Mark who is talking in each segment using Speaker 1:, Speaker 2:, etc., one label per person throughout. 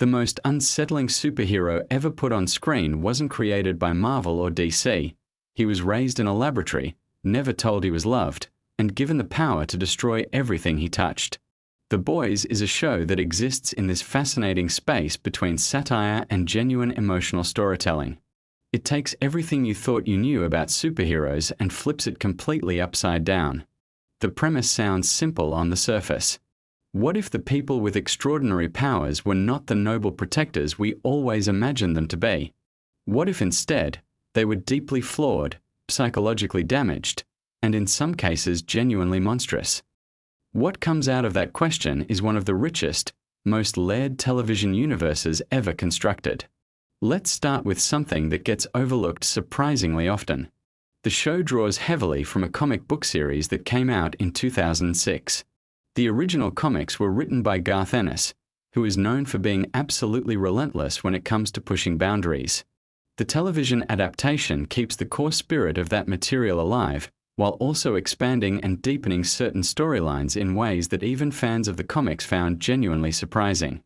Speaker 1: The most unsettling superhero ever put on screen wasn't created by Marvel or DC. He was raised in a laboratory, never told he was loved, and given the power to destroy everything he touched. The Boys is a show that exists in this fascinating space between satire and genuine emotional storytelling. It takes everything you thought you knew about superheroes and flips it completely upside down. The premise sounds simple on the surface. What if the people with extraordinary powers were not the noble protectors we always imagined them to be? What if instead, they were deeply flawed, psychologically damaged, and in some cases genuinely monstrous? What comes out of that question is one of the richest, most layered television universes ever constructed. Let's start with something that gets overlooked surprisingly often. The show draws heavily from a comic book series that came out in 2006. The original comics were written by Garth Ennis, who is known for being absolutely relentless when it comes to pushing boundaries. The television adaptation keeps the core spirit of that material alive, while also expanding and deepening certain storylines in ways that even fans of the comics found genuinely surprising.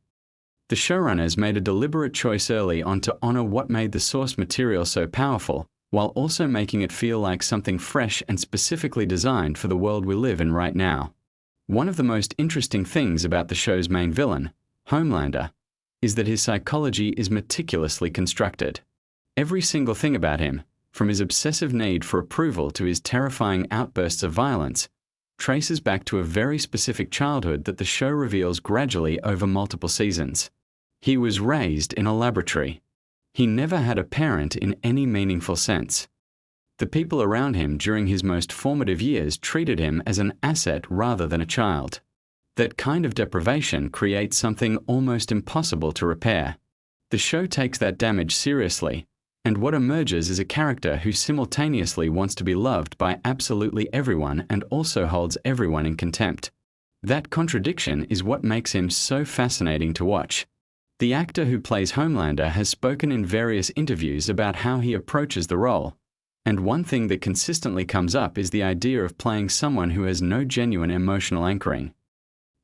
Speaker 1: The showrunners made a deliberate choice early on to honor what made the source material so powerful, while also making it feel like something fresh and specifically designed for the world we live in right now. One of the most interesting things about the show's main villain, Homelander, is that his psychology is meticulously constructed. Every single thing about him, from his obsessive need for approval to his terrifying outbursts of violence, traces back to a very specific childhood that the show reveals gradually over multiple seasons. He was raised in a laboratory. He never had a parent in any meaningful sense. The people around him during his most formative years treated him as an asset rather than a child. That kind of deprivation creates something almost impossible to repair. The show takes that damage seriously, and what emerges is a character who simultaneously wants to be loved by absolutely everyone and also holds everyone in contempt. That contradiction is what makes him so fascinating to watch. The actor who plays Homelander has spoken in various interviews about how he approaches the role. And one thing that consistently comes up is the idea of playing someone who has no genuine emotional anchoring.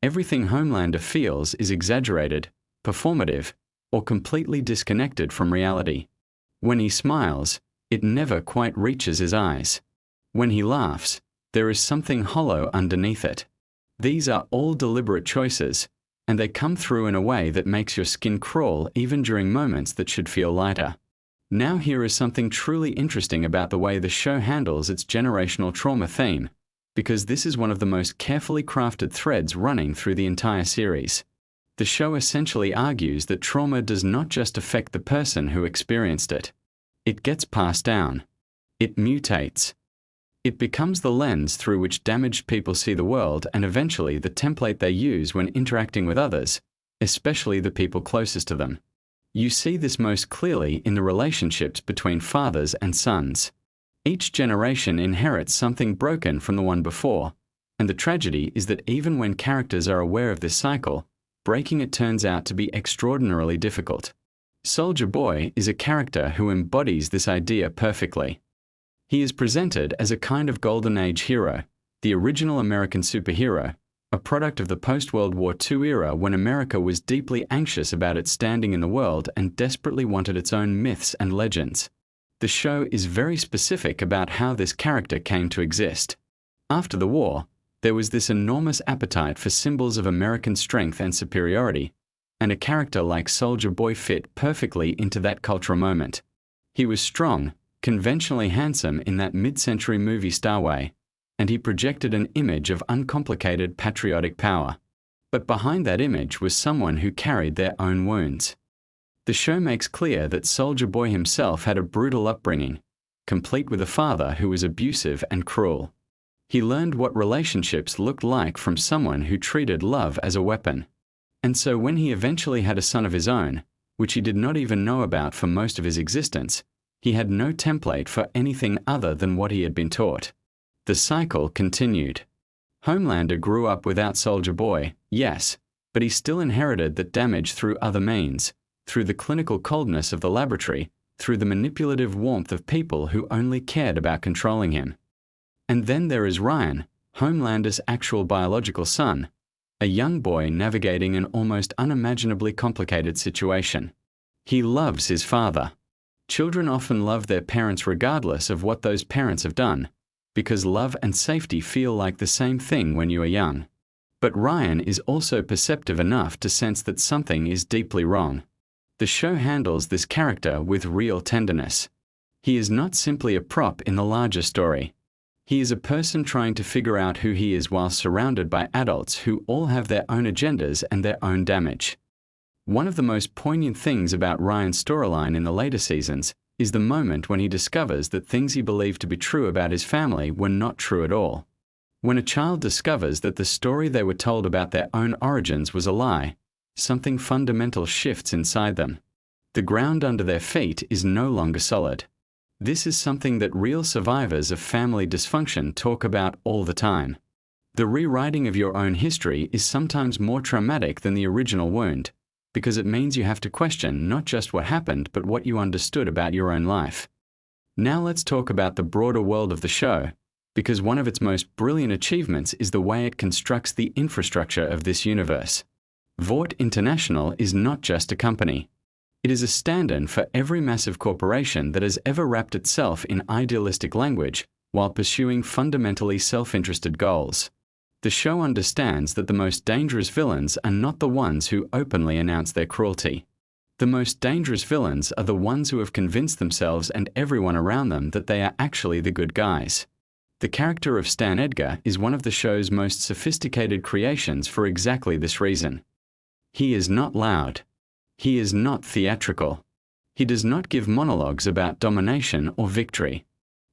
Speaker 1: Everything Homelander feels is exaggerated, performative, or completely disconnected from reality. When he smiles, it never quite reaches his eyes. When he laughs, there is something hollow underneath it. These are all deliberate choices, and they come through in a way that makes your skin crawl even during moments that should feel lighter. Now here is something truly interesting about the way the show handles its generational trauma theme, because this is one of the most carefully crafted threads running through the entire series. The show essentially argues that trauma does not just affect the person who experienced it. It gets passed down. It mutates. It becomes the lens through which damaged people see the world and eventually the template they use when interacting with others, especially the people closest to them. You see this most clearly in the relationships between fathers and sons. Each generation inherits something broken from the one before, and the tragedy is that even when characters are aware of this cycle, breaking it turns out to be extraordinarily difficult. Soldier Boy is a character who embodies this idea perfectly. He is presented as a kind of Golden Age hero, the original American superhero, a product of the post-World War II era when America was deeply anxious about its standing in the world and desperately wanted its own myths and legends. The show is very specific about how this character came to exist. After the war, there was this enormous appetite for symbols of American strength and superiority, and a character like Soldier Boy fit perfectly into that cultural moment. He was strong, conventionally handsome in that mid-century movie star way, and he projected an image of uncomplicated patriotic power. But behind that image was someone who carried their own wounds. The show makes clear that Soldier Boy himself had a brutal upbringing, complete with a father who was abusive and cruel. He learned what relationships looked like from someone who treated love as a weapon. And so when he eventually had a son of his own, which he did not even know about for most of his existence, he had no template for anything other than what he had been taught. The cycle continued. Homelander grew up without Soldier Boy, yes, but he still inherited that damage through other means, through the clinical coldness of the laboratory, through the manipulative warmth of people who only cared about controlling him. And then there is Ryan, Homelander's actual biological son, a young boy navigating an almost unimaginably complicated situation. He loves his father. Children often love their parents regardless of what those parents have done, because love and safety feel like the same thing when you are young. But Ryan is also perceptive enough to sense that something is deeply wrong. The show handles this character with real tenderness. He is not simply a prop in the larger story. He is a person trying to figure out who he is while surrounded by adults who all have their own agendas and their own damage. One of the most poignant things about Ryan's storyline in the later seasons is the moment when he discovers that things he believed to be true about his family were not true at all. When a child discovers that the story they were told about their own origins was a lie, something fundamental shifts inside them. The ground under their feet is no longer solid. This is something that real survivors of family dysfunction talk about all the time. The rewriting of your own history is sometimes more traumatic than the original wound, because it means you have to question not just what happened, but what you understood about your own life. Now let's talk about the broader world of the show, because one of its most brilliant achievements is the way it constructs the infrastructure of this universe. Vought International is not just a company. It is a stand-in for every massive corporation that has ever wrapped itself in idealistic language while pursuing fundamentally self-interested goals. The show understands that the most dangerous villains are not the ones who openly announce their cruelty. The most dangerous villains are the ones who have convinced themselves and everyone around them that they are actually the good guys. The character of Stan Edgar is one of the show's most sophisticated creations for exactly this reason. He is not loud. He is not theatrical. He does not give monologues about domination or victory.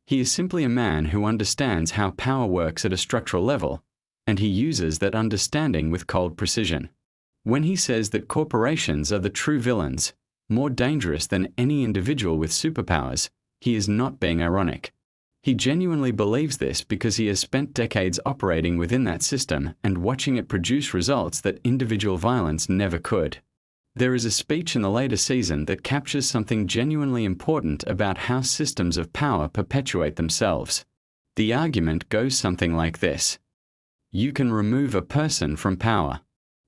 Speaker 1: He is simply a man who understands how power works at a structural level, and he uses that understanding with cold precision. When he says that corporations are the true villains, more dangerous than any individual with superpowers, he is not being ironic. He genuinely believes this because he has spent decades operating within that system and watching it produce results that individual violence never could. There is a speech in the later season that captures something genuinely important about how systems of power perpetuate themselves. The argument goes something like this. You can remove a person from power.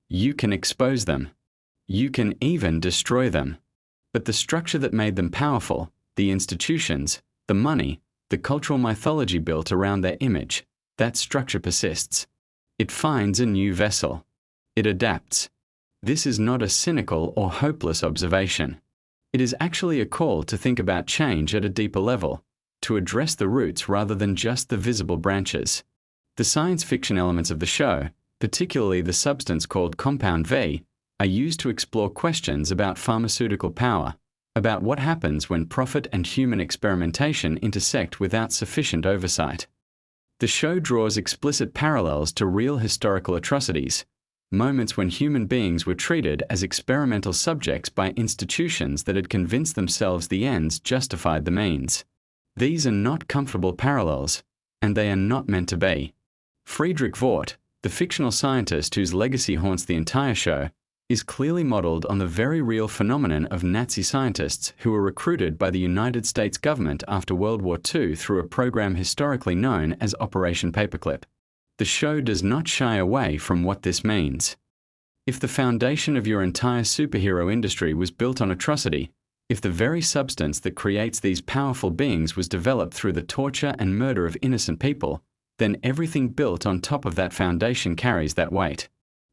Speaker 1: You can expose them. You can even destroy them. But the structure that made them powerful, the institutions, the money, the cultural mythology built around their image, that structure persists. It finds a new vessel. It adapts. This is not a cynical or hopeless observation. It is actually a call to think about change at a deeper level, to address the roots rather than just the visible branches. The science fiction elements of the show, particularly the substance called Compound V, are used to explore questions about pharmaceutical power, about what happens when profit and human experimentation intersect without sufficient oversight. The show draws explicit parallels to real historical atrocities, moments when human beings were treated as experimental subjects by institutions that had convinced themselves the ends justified the means. These are not comfortable parallels, and they are not meant to be. Friedrich Vought, the fictional scientist whose legacy haunts the entire show, is clearly modeled on the very real phenomenon of Nazi scientists who were recruited by the United States government after World War II through a program historically known as Operation Paperclip. The show does not shy away from what this means. If the foundation of your entire superhero industry was built on atrocity, if the very substance that creates these powerful beings was developed through the torture and murder of innocent people, then everything built on top of that foundation carries that weight.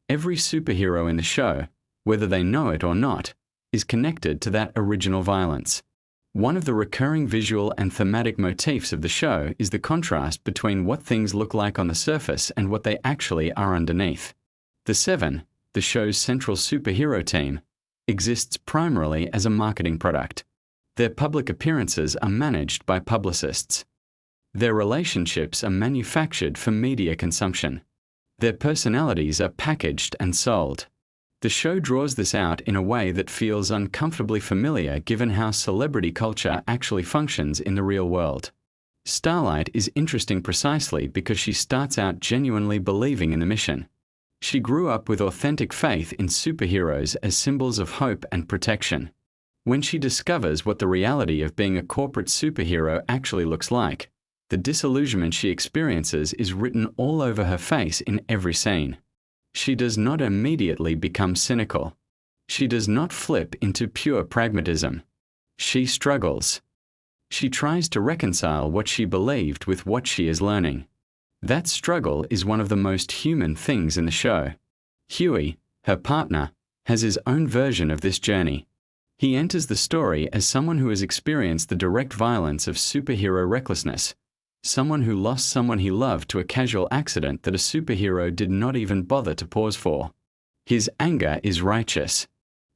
Speaker 1: Every superhero in the show, whether they know it or not, is connected to that original violence. One of the recurring visual and thematic motifs of the show is the contrast between what things look like on the surface and what they actually are underneath. The Seven, the show's central superhero team, exists primarily as a marketing product. Their public appearances are managed by publicists. Their relationships are manufactured for media consumption. Their personalities are packaged and sold. The show draws this out in a way that feels uncomfortably familiar given how celebrity culture actually functions in the real world. Starlight is interesting precisely because she starts out genuinely believing in the mission. She grew up with authentic faith in superheroes as symbols of hope and protection. When she discovers what the reality of being a corporate superhero actually looks like, the disillusionment she experiences is written all over her face in every scene. She does not immediately become cynical. She does not flip into pure pragmatism. She struggles. She tries to reconcile what she believed with what she is learning. That struggle is one of the most human things in the show. Huey, her partner, has his own version of this journey. He enters the story as someone who has experienced the direct violence of superhero recklessness, someone who lost someone he loved to a casual accident that a superhero did not even bother to pause for. His anger is righteous.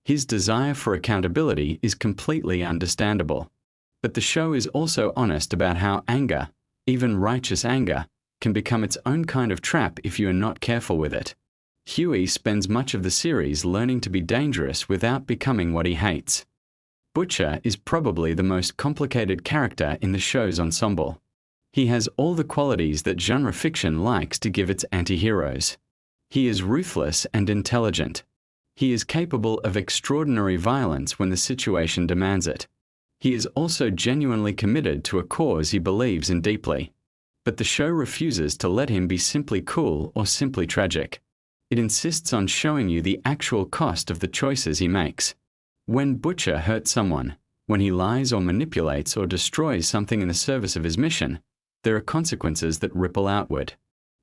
Speaker 1: His desire for accountability is completely understandable. But the show is also honest about how anger, even righteous anger, can become its own kind of trap if you are not careful with it. Huey spends much of the series learning to be dangerous without becoming what he hates. Butcher is probably the most complicated character in the show's ensemble. He has all the qualities that genre fiction likes to give its anti-heroes. He is ruthless and intelligent. He is capable of extraordinary violence when the situation demands it. He is also genuinely committed to a cause he believes in deeply. But the show refuses to let him be simply cool or simply tragic. It insists on showing you the actual cost of the choices he makes. When Butcher hurts someone, when he lies or manipulates or destroys something in the service of his mission, there are consequences that ripple outward.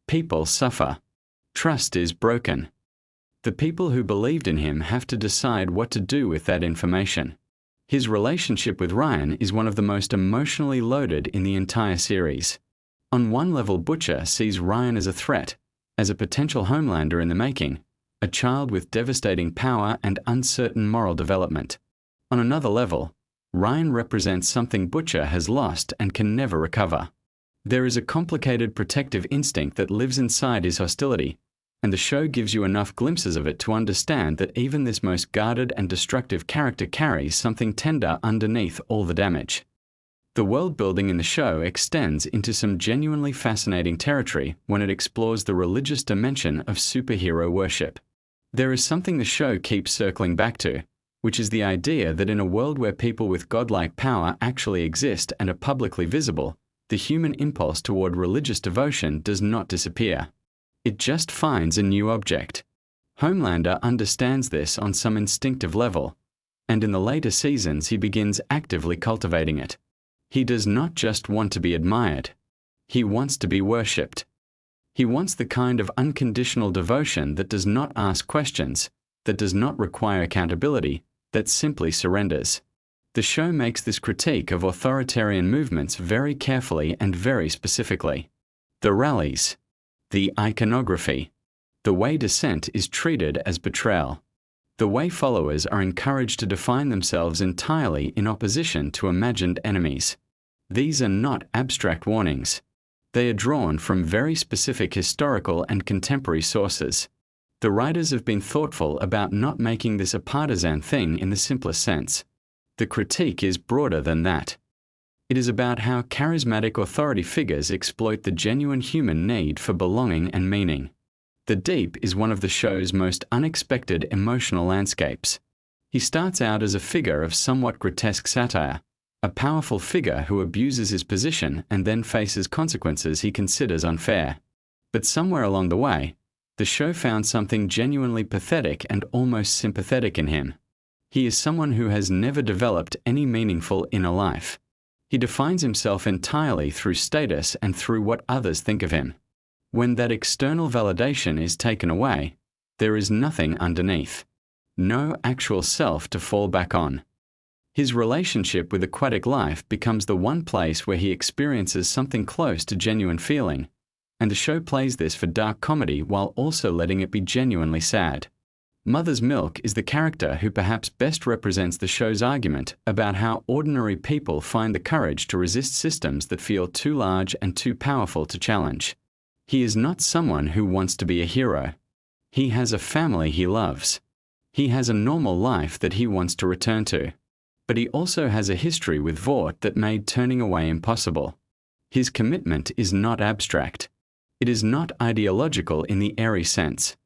Speaker 1: People suffer. Trust is broken. The people who believed in him have to decide what to do with that information. His relationship with Ryan is one of the most emotionally loaded in the entire series. On one level, Butcher sees Ryan as a threat, as a potential Homelander in the making, a child with devastating power and uncertain moral development. On another level, Ryan represents something Butcher has lost and can never recover. There is a complicated protective instinct that lives inside his hostility, and the show gives you enough glimpses of it to understand that even this most guarded and destructive character carries something tender underneath all the damage. The world building in the show extends into some genuinely fascinating territory when it explores the religious dimension of superhero worship. There is something the show keeps circling back to, which is the idea that in a world where people with godlike power actually exist and are publicly visible, the human impulse toward religious devotion does not disappear. It just finds a new object. Homelander understands this on some instinctive level, and in the later seasons he begins actively cultivating it. He does not just want to be admired. He wants to be worshipped. He wants the kind of unconditional devotion that does not ask questions, that does not require accountability, that simply surrenders. The show makes this critique of authoritarian movements very carefully and very specifically. The rallies, the iconography, the way dissent is treated as betrayal, the way followers are encouraged to define themselves entirely in opposition to imagined enemies. These are not abstract warnings. They are drawn from very specific historical and contemporary sources. The writers have been thoughtful about not making this a partisan thing in the simplest sense. The critique is broader than that. It is about how charismatic authority figures exploit the genuine human need for belonging and meaning. The Deep is one of the show's most unexpected emotional landscapes. He starts out as a figure of somewhat grotesque satire, a powerful figure who abuses his position and then faces consequences he considers unfair. But somewhere along the way, the show found something genuinely pathetic and almost sympathetic in him. He is someone who has never developed any meaningful inner life. He defines himself entirely through status and through what others think of him. When that external validation is taken away, there is nothing underneath. No actual self to fall back on. His relationship with aquatic life becomes the one place where he experiences something close to genuine feeling, and the show plays this for dark comedy while also letting it be genuinely sad. Mother's Milk is the character who perhaps best represents the show's argument about how ordinary people find the courage to resist systems that feel too large and too powerful to challenge. He is not someone who wants to be a hero. He has a family he loves. He has a normal life that he wants to return to. But he also has a history with Vought that made turning away impossible. His commitment is not abstract. It is not ideological in the airy sense.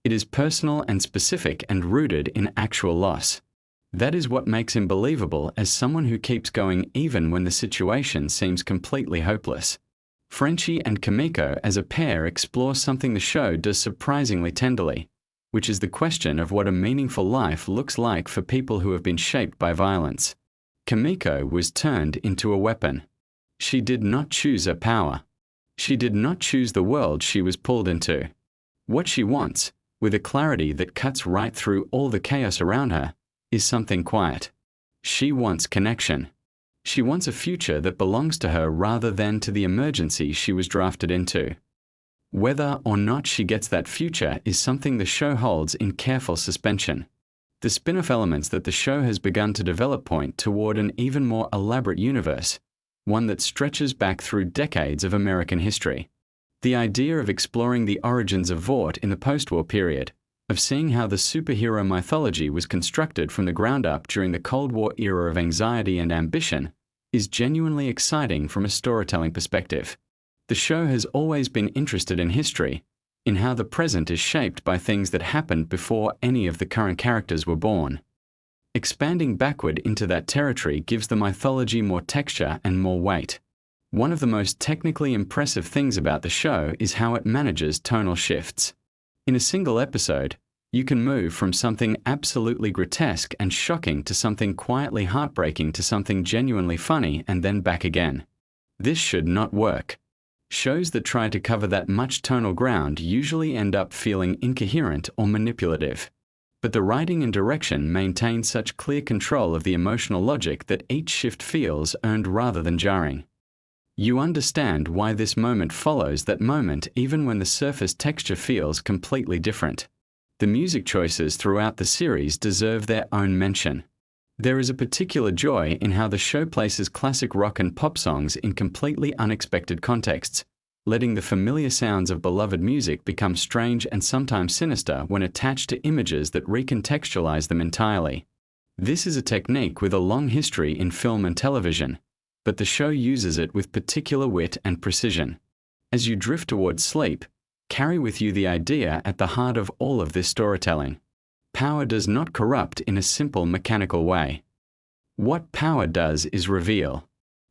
Speaker 1: It is personal and specific and rooted in actual loss. That is what makes him believable as someone who keeps going even when the situation seems completely hopeless. Frenchie and Kimiko as a pair explore something the show does surprisingly tenderly, which is the question of what a meaningful life looks like for people who have been shaped by violence. Kimiko was turned into a weapon. She did not choose her power. She did not choose the world she was pulled into. What she wants, with a clarity that cuts right through all the chaos around her, is something quiet. She wants connection. She wants a future that belongs to her rather than to the emergency she was drafted into. Whether or not she gets that future is something the show holds in careful suspension. The spin-off elements that the show has begun to develop point toward an even more elaborate universe, one that stretches back through decades of American history. The idea of exploring the origins of Vought in the post-war period, of seeing how the superhero mythology was constructed from the ground up during the Cold War era of anxiety and ambition, is genuinely exciting from a storytelling perspective. The show has always been interested in history, in how the present is shaped by things that happened before any of the current characters were born. Expanding backward into that territory gives the mythology more texture and more weight. One of the most technically impressive things about the show is how it manages tonal shifts. In a single episode, you can move from something absolutely grotesque and shocking to something quietly heartbreaking to something genuinely funny and then back again. This should not work. Shows that try to cover that much tonal ground usually end up feeling incoherent or manipulative. But the writing and direction maintain such clear control of the emotional logic that each shift feels earned rather than jarring. You understand why this moment follows that moment even when the surface texture feels completely different. The music choices throughout the series deserve their own mention. There is a particular joy in how the show places classic rock and pop songs in completely unexpected contexts, letting the familiar sounds of beloved music become strange and sometimes sinister when attached to images that recontextualize them entirely. This is a technique with a long history in film and television, but the show uses it with particular wit and precision. As you drift towards sleep, carry with you the idea at the heart of all of this storytelling. Power does not corrupt in a simple mechanical way. What power does is reveal.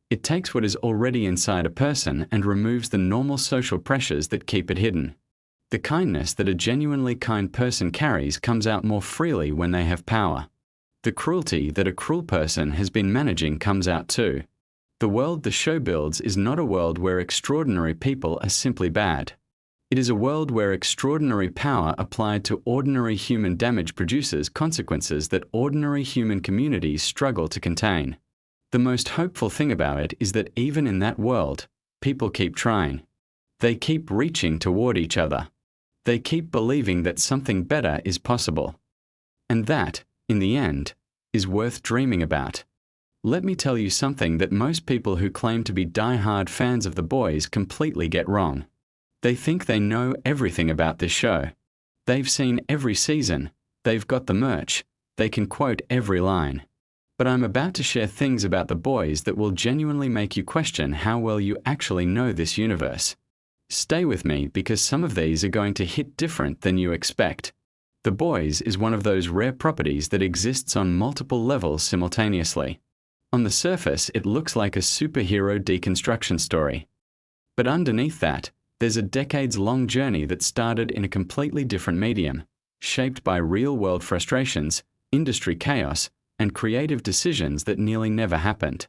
Speaker 1: It takes what is already inside a person and removes the normal social pressures that keep it hidden. The kindness that a genuinely kind person carries comes out more freely when they have power. The cruelty that a cruel person has been managing comes out too. The world the show builds is not a world where extraordinary people are simply bad. It is a world where extraordinary power applied to ordinary human damage produces consequences that ordinary human communities struggle to contain. The most hopeful thing about it is that even in that world, people keep trying. They keep reaching toward each other. They keep believing that something better is possible. And that, in the end, is worth dreaming about. Let me tell you something that most people who claim to be die-hard fans of The Boys completely get wrong. They think they know everything about this show. They've seen every season, they've got the merch, they can quote every line. But I'm about to share things about The Boys that will genuinely make you question how well you actually know this universe. Stay with me because some of these are going to hit different than you expect. The Boys is one of those rare properties that exists on multiple levels simultaneously. On the surface, it looks like a superhero deconstruction story. But underneath that, there's a decades-long journey that started in a completely different medium, shaped by real-world frustrations, industry chaos, and creative decisions that nearly never happened.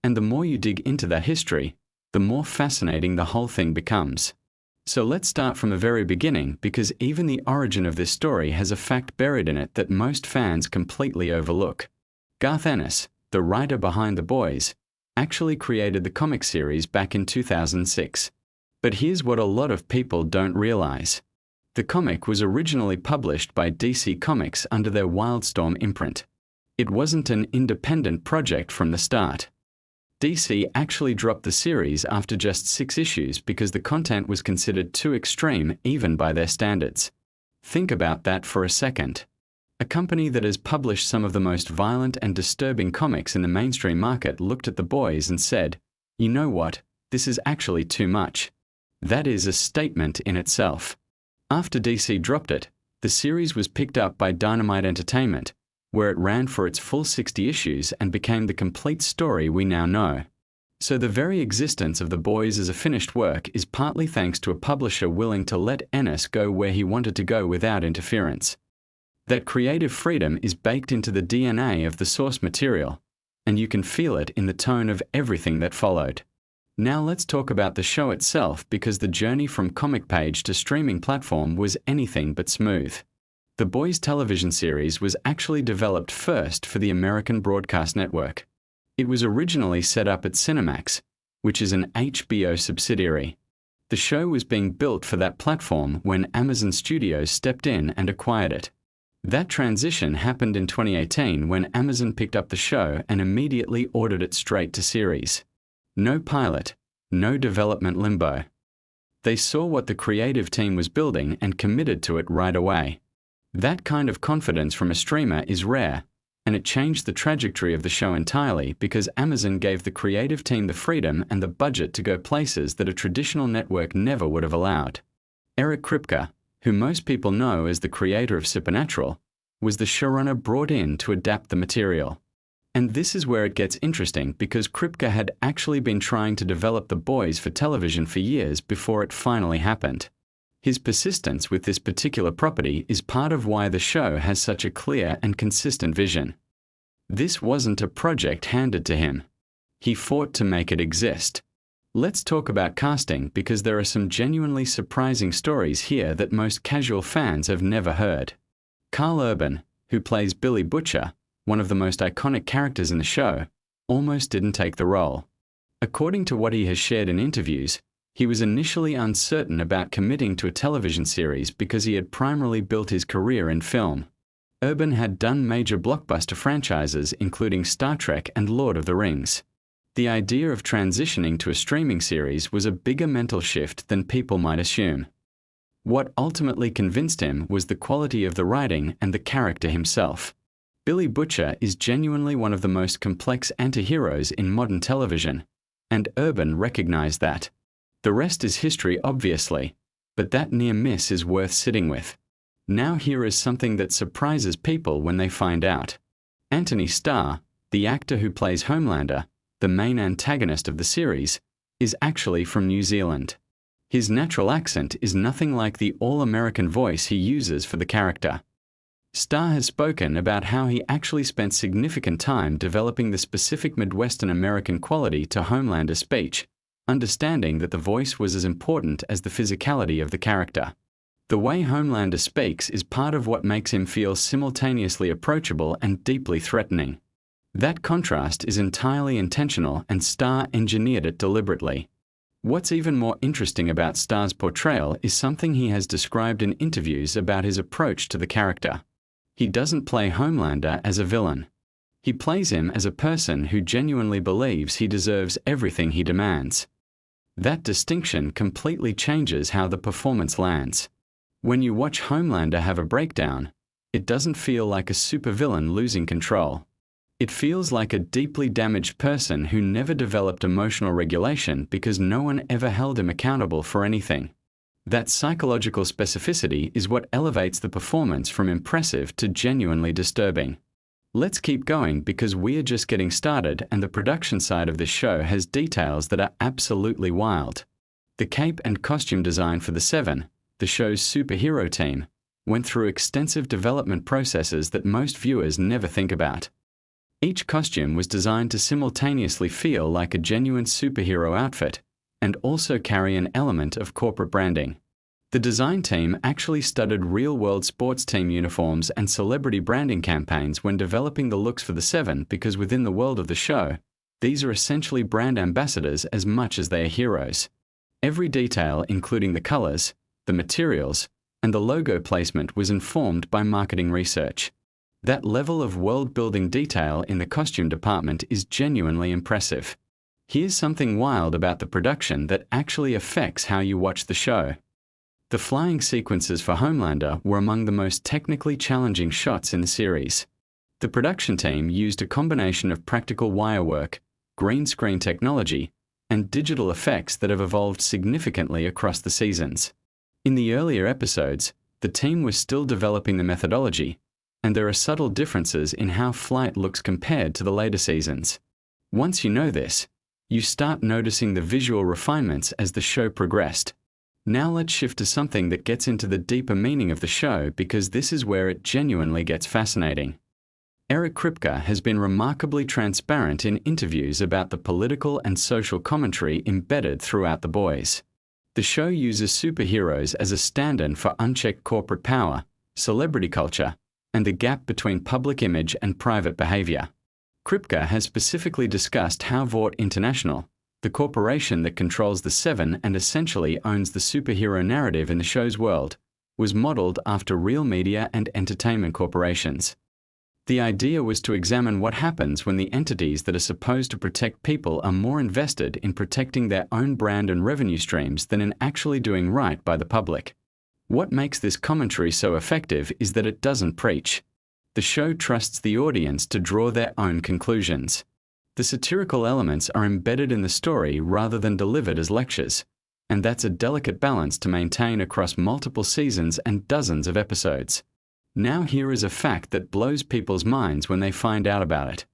Speaker 1: And the more you dig into that history, the more fascinating the whole thing becomes. So let's start from the very beginning because even the origin of this story has a fact buried in it that most fans completely overlook. Garth Ennis, the writer behind The Boys, actually created the comic series back in 2006. But here's what a lot of people don't realize. The comic was originally published by DC Comics under their Wildstorm imprint. It wasn't an independent project from the start. DC actually dropped the series after just 6 issues because the content was considered too extreme even by their standards. Think about that for a second. A company that has published some of the most violent and disturbing comics in the mainstream market looked at The Boys and said, "You know what? This is actually too much." That is a statement in itself. After DC dropped it, the series was picked up by Dynamite Entertainment, where it ran for its full 60 issues and became the complete story we now know. So the very existence of The Boys as a finished work is partly thanks to a publisher willing to let Ennis go where he wanted to go without interference. That creative freedom is baked into the DNA of the source material, and you can feel it in the tone of everything that followed. Now let's talk about the show itself, because the journey from comic page to streaming platform was anything but smooth. The Boys television series was actually developed first for the American Broadcast Network. It was originally set up at Cinemax, which is an HBO subsidiary. The show was being built for that platform when Amazon Studios stepped in and acquired it. That transition happened in 2018 when Amazon picked up the show and immediately ordered it straight to series. No pilot, no development limbo. They saw what the creative team was building and committed to it right away. That kind of confidence from a streamer is rare, and it changed the trajectory of the show entirely because Amazon gave the creative team the freedom and the budget to go places that a traditional network never would have allowed. Eric Kripke, who most people know as the creator of Supernatural, was the showrunner brought in to adapt the material. And this is where it gets interesting, because Kripke had actually been trying to develop The Boys for television for years before it finally happened. His persistence with this particular property is part of why the show has such a clear and consistent vision. This wasn't a project handed to him. He fought to make it exist. Let's talk about casting, because there are some genuinely surprising stories here that most casual fans have never heard. Carl Urban, who plays Billy Butcher, one of the most iconic characters in the show, almost didn't take the role. According to what he has shared in interviews, he was initially uncertain about committing to a television series because he had primarily built his career in film. Urban had done major blockbuster franchises including Star Trek and Lord of the Rings. The idea of transitioning to a streaming series was a bigger mental shift than people might assume. What ultimately convinced him was the quality of the writing and the character himself. Billy Butcher is genuinely one of the most complex anti-heroes in modern television, and Urban recognized that. The rest is history, obviously, but that near miss is worth sitting with. Now here is something that surprises people when they find out. Anthony Starr, the actor who plays Homelander, the main antagonist of the series, is actually from New Zealand. His natural accent is nothing like the all-American voice he uses for the character. Starr has spoken about how he actually spent significant time developing the specific Midwestern American quality to Homelander's speech, understanding that the voice was as important as the physicality of the character. The way Homelander speaks is part of what makes him feel simultaneously approachable and deeply threatening. That contrast is entirely intentional, and Starr engineered it deliberately. What's even more interesting about Starr's portrayal is something he has described in interviews about his approach to the character. He doesn't play Homelander as a villain. He plays him as a person who genuinely believes he deserves everything he demands. That distinction completely changes how the performance lands. When you watch Homelander have a breakdown, it doesn't feel like a supervillain losing control. It feels like a deeply damaged person who never developed emotional regulation because no one ever held him accountable for anything. That psychological specificity is what elevates the performance from impressive to genuinely disturbing. Let's keep going, because we are just getting started, and the production side of this show has details that are absolutely wild. The cape and costume design for the Seven, the show's superhero team, went through extensive development processes that most viewers never think about. Each costume was designed to simultaneously feel like a genuine superhero outfit and also carry an element of corporate branding. The design team actually studied real-world sports team uniforms and celebrity branding campaigns when developing the looks for the Seven, because within the world of the show, these are essentially brand ambassadors as much as they are heroes. Every detail, including the colors, the materials, and the logo placement, was informed by marketing research. That level of world-building detail in the costume department is genuinely impressive. Here's something wild about the production that actually affects how you watch the show. The flying sequences for Homelander were among the most technically challenging shots in the series. The production team used a combination of practical wire work, green screen technology, and digital effects that have evolved significantly across the seasons. In the earlier episodes, the team was still developing the methodology, and there are subtle differences in how flight looks compared to the later seasons. Once you know this, You start noticing the visual refinements as the show progressed. Now let's shift to something that gets into the deeper meaning of the show, because this is where it genuinely gets fascinating. Eric Kripke has been remarkably transparent in interviews about the political and social commentary embedded throughout The Boys. The show uses superheroes as a stand-in for unchecked corporate power, celebrity culture, and the gap between public image and private behavior. Kripke has specifically discussed how Vought International, the corporation that controls the Seven and essentially owns the superhero narrative in the show's world, was modeled after real media and entertainment corporations. The idea was to examine what happens when the entities that are supposed to protect people are more invested in protecting their own brand and revenue streams than in actually doing right by the public. What makes this commentary so effective is that it doesn't preach. The show trusts the audience to draw their own conclusions. The satirical elements are embedded in the story rather than delivered as lectures, and that's a delicate balance to maintain across multiple seasons and dozens of episodes. Now here is a fact that blows people's minds when they find out about it.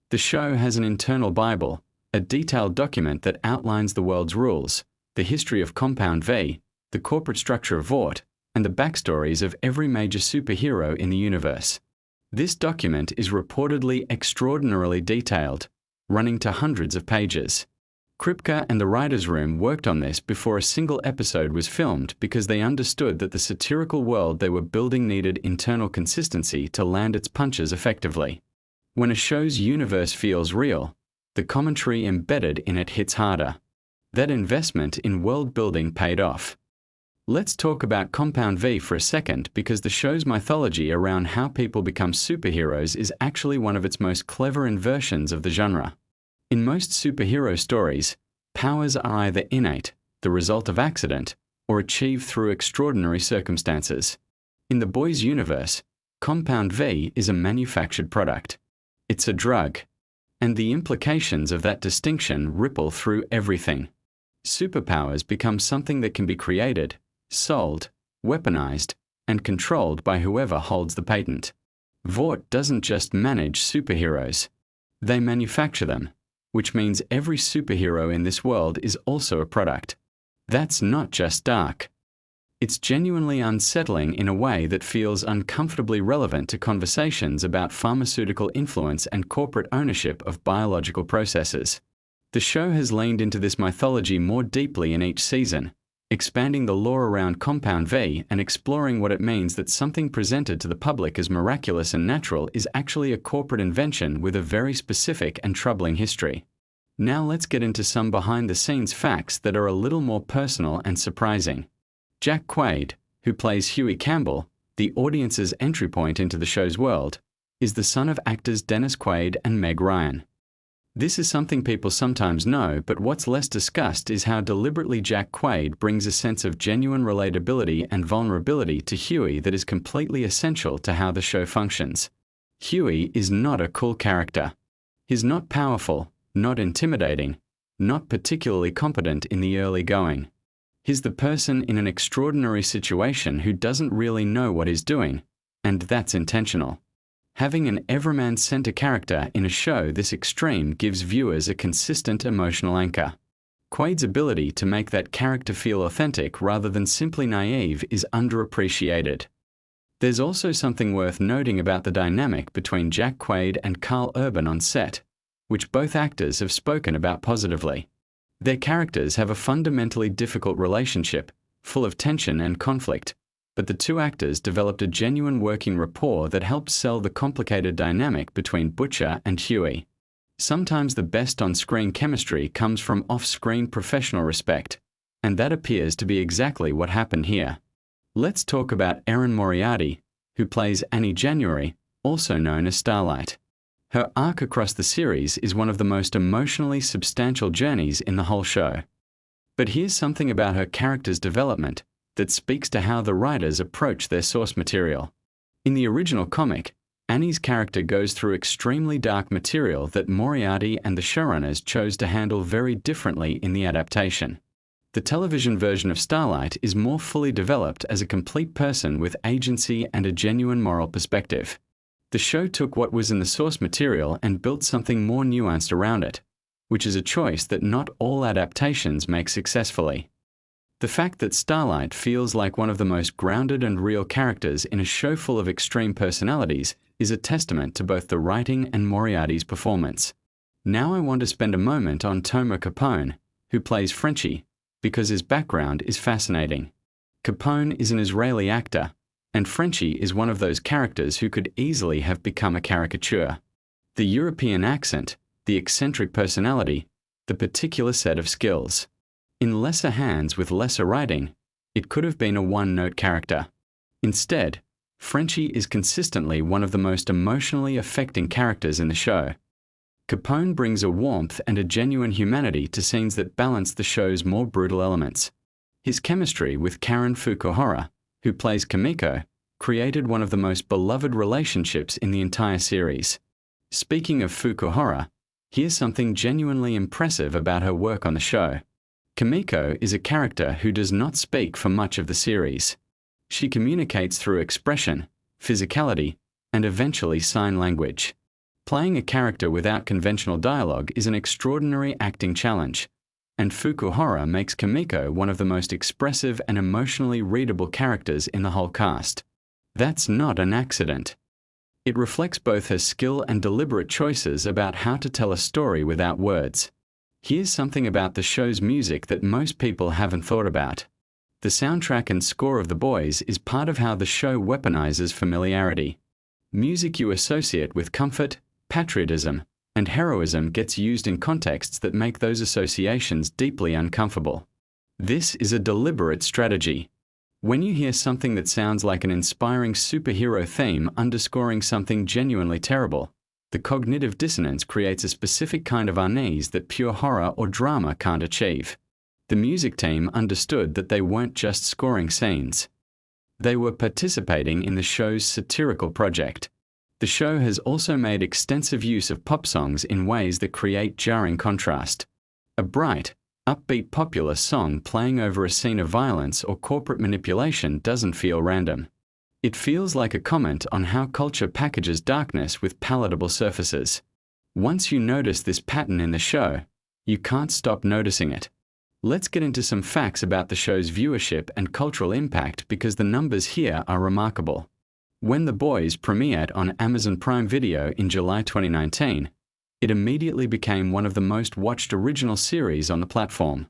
Speaker 1: The show has an internal Bible, a detailed document that outlines the world's rules, the history of Compound V, the corporate structure of Vought, and the backstories of every major superhero in the universe. This document is reportedly extraordinarily detailed, running to hundreds of pages. Kripke and the writers' room worked on this before a single episode was filmed because they understood that the satirical world they were building needed internal consistency to land its punches effectively. When a show's universe feels real, the commentary embedded in it hits harder. That investment in world building paid off. Let's talk about Compound V for a second, because the show's mythology around how people become superheroes is actually one of its most clever inversions of the genre. In most superhero stories, powers are either innate, the result of accident, or achieved through extraordinary circumstances. In the Boys universe, Compound V is a manufactured product. It's a drug. And the implications of that distinction ripple through everything. Superpowers become something that can be created, sold, weaponized, and controlled by whoever holds the patent. Vought doesn't just manage superheroes. They manufacture them, which means every superhero in this world is also a product. That's not just dark. It's genuinely unsettling in a way that feels uncomfortably relevant to conversations about pharmaceutical influence and corporate ownership of biological processes. The show has leaned into this mythology more deeply in each season, expanding the lore around Compound V and exploring what it means that something presented to the public as miraculous and natural is actually a corporate invention with a very specific and troubling history. Now let's get into some behind-the-scenes facts that are a little more personal and surprising. Jack Quaid, who plays Huey Campbell, the audience's entry point into the show's world, is the son of actors Dennis Quaid and Meg Ryan. This is something people sometimes know, but what's less discussed is how deliberately Jack Quaid brings a sense of genuine relatability and vulnerability to Huey that is completely essential to how the show functions. Huey is not a cool character. He's not powerful, not intimidating, not particularly competent in the early going. He's the person in an extraordinary situation who doesn't really know what he's doing, and that's intentional. Having an everyman center character in a show this extreme gives viewers a consistent emotional anchor. Quaid's ability to make that character feel authentic rather than simply naive is underappreciated. There's also something worth noting about the dynamic between Jack Quaid and Carl Urban on set, which both actors have spoken about positively. Their characters have a fundamentally difficult relationship, full of tension and conflict, but the two actors developed a genuine working rapport that helps sell the complicated dynamic between Butcher and Huey. Sometimes the best on-screen chemistry comes from off-screen professional respect, and that appears to be exactly what happened here. Let's talk about Erin Moriarty, who plays Annie January, also known as Starlight. Her arc across the series is one of the most emotionally substantial journeys in the whole show. But here's something about her character's development that speaks to how the writers approach their source material. In the original comic, Annie's character goes through extremely dark material that Moriarty and the showrunners chose to handle very differently in the adaptation. The television version of Starlight is more fully developed as a complete person with agency and a genuine moral perspective. The show took what was in the source material and built something more nuanced around it, which is a choice that not all adaptations make successfully. The fact that Starlight feels like one of the most grounded and real characters in a show full of extreme personalities is a testament to both the writing and Moriarty's performance. Now I want to spend a moment on Tomer Capone, who plays Frenchie, because his background is fascinating. Capone is an Israeli actor, and Frenchie is one of those characters who could easily have become a caricature. The European accent, the eccentric personality, the particular set of skills. In lesser hands with lesser writing, it could have been a one-note character. Instead, Frenchie is consistently one of the most emotionally affecting characters in the show. Capone brings a warmth and a genuine humanity to scenes that balance the show's more brutal elements. His chemistry with Karen Fukuhara, who plays Kimiko, created one of the most beloved relationships in the entire series. Speaking of Fukuhara, here's something genuinely impressive about her work on the show. Kimiko is a character who does not speak for much of the series. She communicates through expression, physicality, and eventually sign language. Playing a character without conventional dialogue is an extraordinary acting challenge, and Fukuhara makes Kimiko one of the most expressive and emotionally readable characters in the whole cast. That's not an accident. It reflects both her skill and deliberate choices about how to tell a story without words. Here's something about the show's music that most people haven't thought about. The soundtrack and score of The Boys is part of how the show weaponizes familiarity. Music you associate with comfort, patriotism, and heroism gets used in contexts that make those associations deeply uncomfortable. This is a deliberate strategy. When you hear something that sounds like an inspiring superhero theme underscoring something genuinely terrible, the cognitive dissonance creates a specific kind of unease that pure horror or drama can't achieve. The music team understood that they weren't just scoring scenes. They were participating in the show's satirical project. The show has also made extensive use of pop songs in ways that create jarring contrast. A bright, upbeat popular song playing over a scene of violence or corporate manipulation doesn't feel random. It feels like a comment on how culture packages darkness with palatable surfaces. Once you notice this pattern in the show, you can't stop noticing it. Let's get into some facts about the show's viewership and cultural impact because the numbers here are remarkable. When The Boys premiered on Amazon Prime Video in July 2019, it immediately became one of the most watched original series on the platform.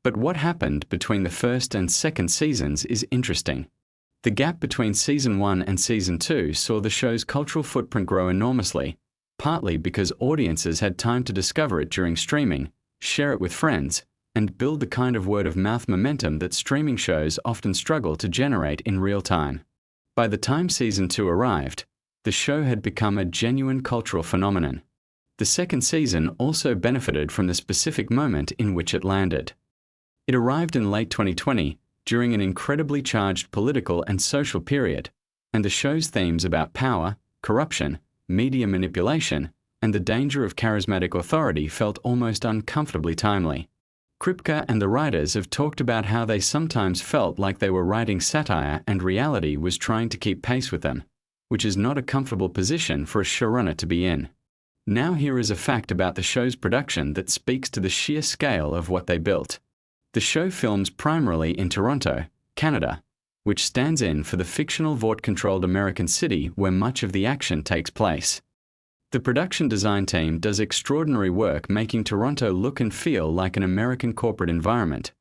Speaker 1: But what happened between the first and second seasons is interesting. The gap between Season 1 and Season 2 saw the show's cultural footprint grow enormously, partly because audiences had time to discover it during streaming, share it with friends, and build the kind of word-of-mouth momentum that streaming shows often struggle to generate in real time. By the time Season 2 arrived, the show had become a genuine cultural phenomenon. The second season also benefited from the specific moment in which it landed. It arrived in late 2020, during an incredibly charged political and social period, and the show's themes about power, corruption, media manipulation, and the danger of charismatic authority felt almost uncomfortably timely. Kripke and the writers have talked about how they sometimes felt like they were writing satire and reality was trying to keep pace with them, which is not a comfortable position for a showrunner to be in. Now here is a fact about the show's production that speaks to the sheer scale of what they built. The show films primarily in Toronto, Canada, which stands in for the fictional Vought-controlled American city where much of the action takes place. The production design team does extraordinary work making Toronto look and feel like an American corporate environment,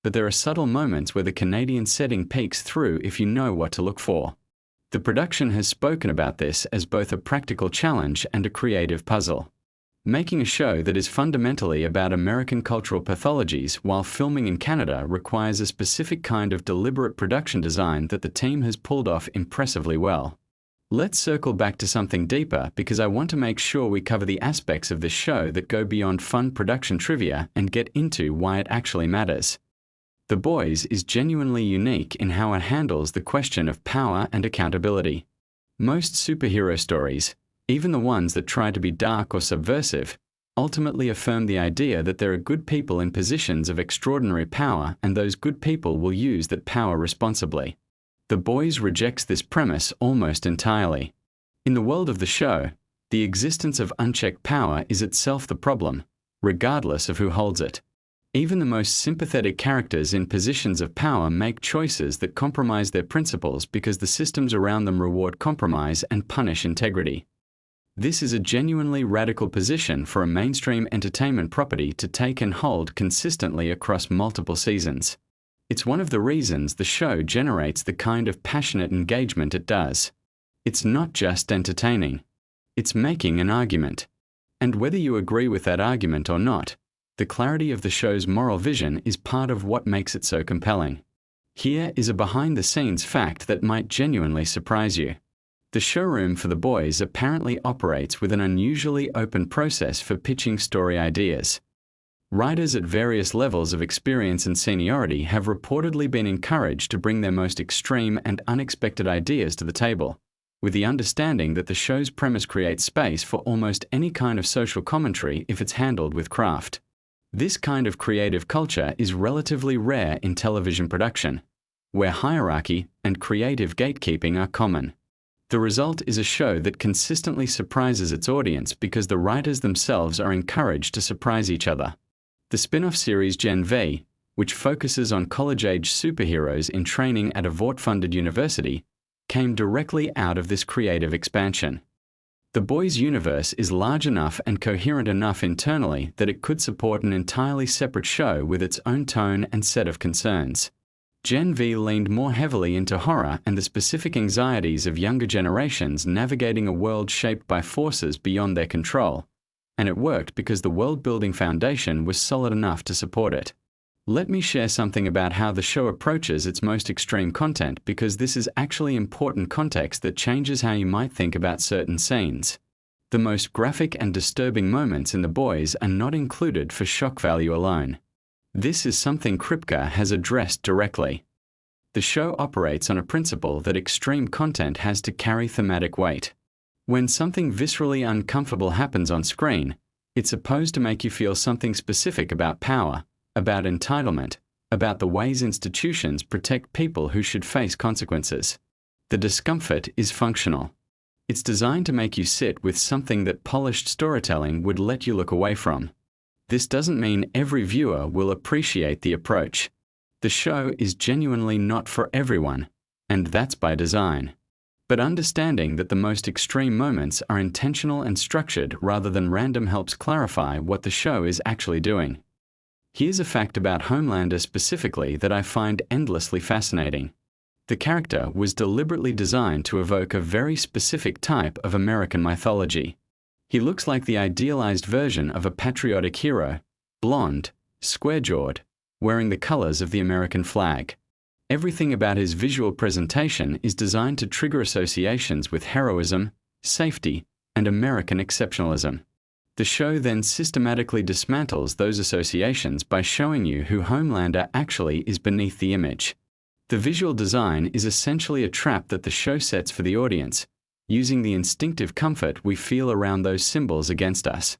Speaker 1: but there are subtle moments where the Canadian setting peeks through if you know what to look for. The production has spoken about this as both a practical challenge and a creative puzzle. Making a show that is fundamentally about American cultural pathologies while filming in Canada requires a specific kind of deliberate production design that the team has pulled off impressively well. Let's circle back to something deeper because I want to make sure we cover the aspects of this show that go beyond fun production trivia and get into why it actually matters. The Boys is genuinely unique in how it handles the question of power and accountability. Most superhero stories, even the ones that try to be dark or subversive, ultimately affirm the idea that there are good people in positions of extraordinary power and those good people will use that power responsibly. The Boys rejects this premise almost entirely. In the world of the show, the existence of unchecked power is itself the problem, regardless of who holds it. Even the most sympathetic characters in positions of power make choices that compromise their principles because the systems around them reward compromise and punish integrity. This is a genuinely radical position for a mainstream entertainment property to take and hold consistently across multiple seasons. It's one of the reasons the show generates the kind of passionate engagement it does. It's not just entertaining. It's making an argument. And whether you agree with that argument or not, the clarity of the show's moral vision is part of what makes it so compelling. Here is a behind-the-scenes fact that might genuinely surprise you. The showroom for The Boys apparently operates with an unusually open process for pitching story ideas. Writers at various levels of experience and seniority have reportedly been encouraged to bring their most extreme and unexpected ideas to the table, with the understanding that the show's premise creates space for almost any kind of social commentary if it's handled with craft. This kind of creative culture is relatively rare in television production, where hierarchy and creative gatekeeping are common. The result is a show that consistently surprises its audience because the writers themselves are encouraged to surprise each other. The spin-off series Gen V, which focuses on college-age superheroes in training at a Vought-funded university, came directly out of this creative expansion. The Boys universe is large enough and coherent enough internally that it could support an entirely separate show with its own tone and set of concerns. Gen V leaned more heavily into horror and the specific anxieties of younger generations navigating a world shaped by forces beyond their control, and it worked because the world-building foundation was solid enough to support it. Let me share something about how the show approaches its most extreme content because this is actually important context that changes how you might think about certain scenes. The most graphic and disturbing moments in The Boys are not included for shock value alone. This is something Kripke has addressed directly. The show operates on a principle that extreme content has to carry thematic weight. When something viscerally uncomfortable happens on screen, it's supposed to make you feel something specific about power, about entitlement, about the ways institutions protect people who should face consequences. The discomfort is functional. It's designed to make you sit with something that polished storytelling would let you look away from. This doesn't mean every viewer will appreciate the approach. The show is genuinely not for everyone, and that's by design. But understanding that the most extreme moments are intentional and structured rather than random helps clarify what the show is actually doing. Here's a fact about Homelander specifically that I find endlessly fascinating. The character was deliberately designed to evoke a very specific type of American mythology. He looks like the idealized version of a patriotic hero, blonde, square-jawed, wearing the colors of the American flag. Everything about his visual presentation is designed to trigger associations with heroism, safety, and American exceptionalism. The show then systematically dismantles those associations by showing you who Homelander actually is beneath the image. The visual design is essentially a trap that the show sets for the audience, using the instinctive comfort we feel around those symbols against us.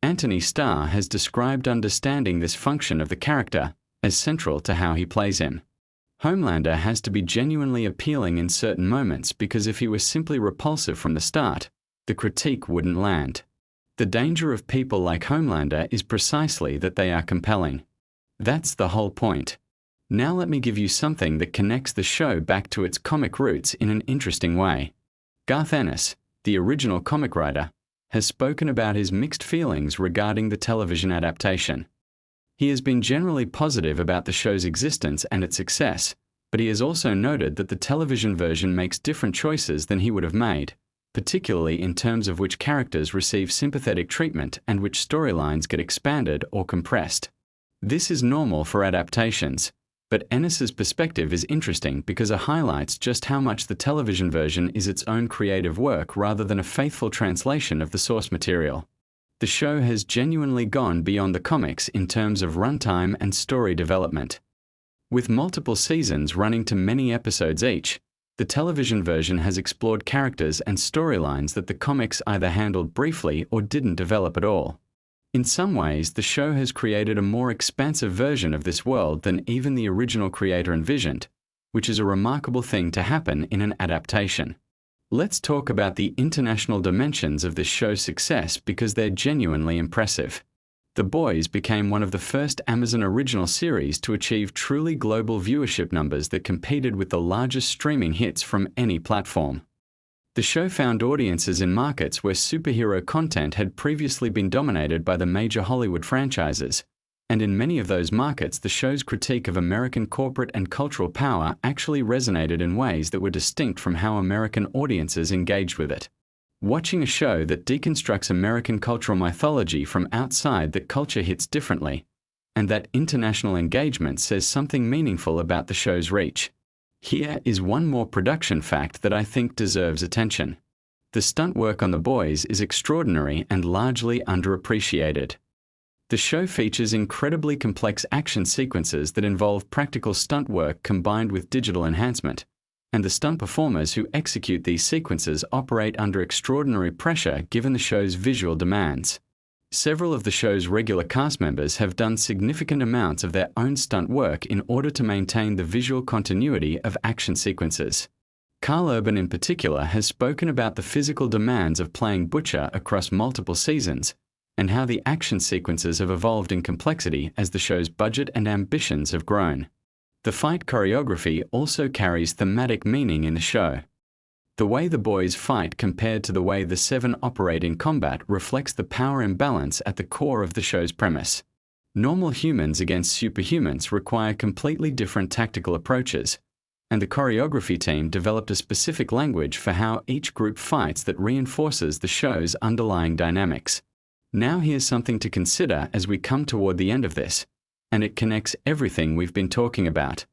Speaker 1: Anthony Starr has described understanding this function of the character as central to how he plays him. Homelander has to be genuinely appealing in certain moments because if he was simply repulsive from the start, the critique wouldn't land. The danger of people like Homelander is precisely that they are compelling. That's the whole point. Now let me give you something that connects the show back to its comic roots in an interesting way. Garth Ennis, the original comic writer, has spoken about his mixed feelings regarding the television adaptation. He has been generally positive about the show's existence and its success, but he has also noted that the television version makes different choices than he would have made, particularly in terms of which characters receive sympathetic treatment and which storylines get expanded or compressed. This is normal for adaptations, but Ennis's perspective is interesting because it highlights just how much the television version is its own creative work rather than a faithful translation of the source material. The show has genuinely gone beyond the comics in terms of runtime and story development. With multiple seasons running to many episodes each, the television version has explored characters and storylines that the comics either handled briefly or didn't develop at all. In some ways, the show has created a more expansive version of this world than even the original creator envisioned, which is a remarkable thing to happen in an adaptation. Let's talk about the international dimensions of this show's success because they're genuinely impressive. The Boys became one of the first Amazon original series to achieve truly global viewership numbers that competed with the largest streaming hits from any platform. The show found audiences in markets where superhero content had previously been dominated by the major Hollywood franchises, and in many of those markets the show's critique of American corporate and cultural power actually resonated in ways that were distinct from how American audiences engaged with it. Watching a show that deconstructs American cultural mythology from outside that culture hits differently, and that international engagement says something meaningful about the show's reach. Here is one more production fact that I think deserves attention. The stunt work on The Boys is extraordinary and largely underappreciated. The show features incredibly complex action sequences that involve practical stunt work combined with digital enhancement, and the stunt performers who execute these sequences operate under extraordinary pressure given the show's visual demands. Several of the show's regular cast members have done significant amounts of their own stunt work in order to maintain the visual continuity of action sequences. Carl Urban in particular has spoken about the physical demands of playing Butcher across multiple seasons, and how the action sequences have evolved in complexity as the show's budget and ambitions have grown. The fight choreography also carries thematic meaning in the show. The way the boys fight compared to the way the Seven operate in combat reflects the power imbalance at the core of the show's premise. Normal humans against superhumans require completely different tactical approaches, and the choreography team developed a specific language for how each group fights that reinforces the show's underlying dynamics. Now here's something to consider as we come toward the end of this, and it connects everything we've been talking about.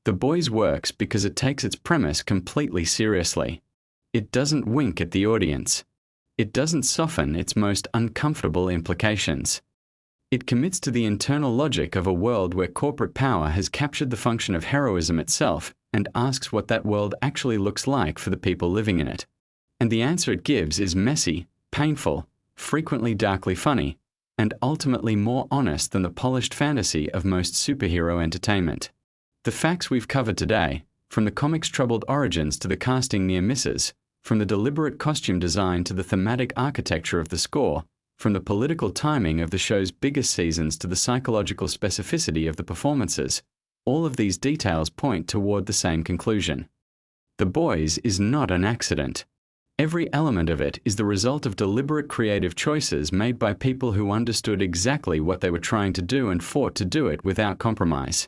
Speaker 1: The Boys works because it takes its premise completely seriously. It doesn't wink at the audience. It doesn't soften its most uncomfortable implications. It commits to the internal logic of a world where corporate power has captured the function of heroism itself and asks what that world actually looks like for the people living in it. And the answer it gives is messy, painful, frequently darkly funny, and ultimately more honest than the polished fantasy of most superhero entertainment. The facts we've covered today, from the comic's troubled origins to the casting near misses, from the deliberate costume design to the thematic architecture of the score, from the political timing of the show's biggest seasons to the psychological specificity of the performances, all of these details point toward the same conclusion. The Boys is not an accident. Every element of it is the result of deliberate creative choices made by people who understood exactly what they were trying to do and fought to do it without compromise.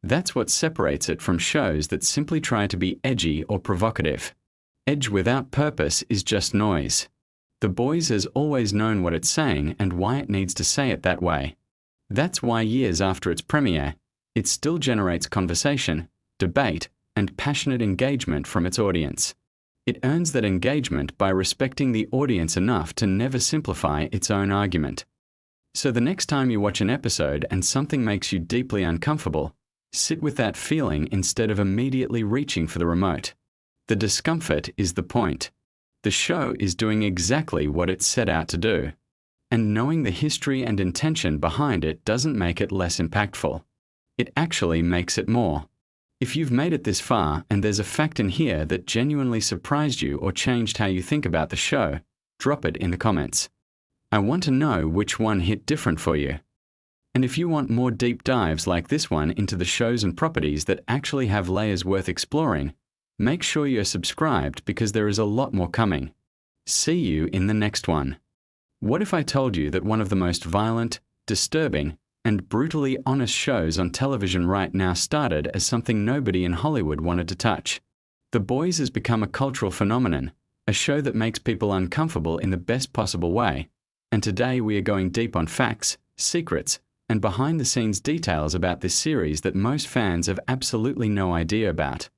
Speaker 1: That's what separates it from shows that simply try to be edgy or provocative. Edge without purpose is just noise. The Boys has always known what it's saying and why it needs to say it that way. That's why years after its premiere, it still generates conversation, debate, and passionate engagement from its audience. It earns that engagement by respecting the audience enough to never simplify its own argument. So the next time you watch an episode and something makes you deeply uncomfortable, sit with that feeling instead of immediately reaching for the remote. The discomfort is the point. The show is doing exactly what it set out to do. And knowing the history and intention behind it doesn't make it less impactful. It actually makes it more. If you've made it this far and there's a fact in here that genuinely surprised you or changed how you think about the show, drop it in the comments. I want to know which one hit different for you. And if you want more deep dives like this one into the shows and properties that actually have layers worth exploring, make sure you're subscribed because there is a lot more coming. See you in the next one. What if I told you that one of the most violent, disturbing, and brutally honest shows on television right now started as something nobody in Hollywood wanted to touch? The Boys has become a cultural phenomenon, a show that makes people uncomfortable in the best possible way, and today we are going deep on facts, secrets, and behind-the-scenes details about this series that most fans have absolutely no idea about.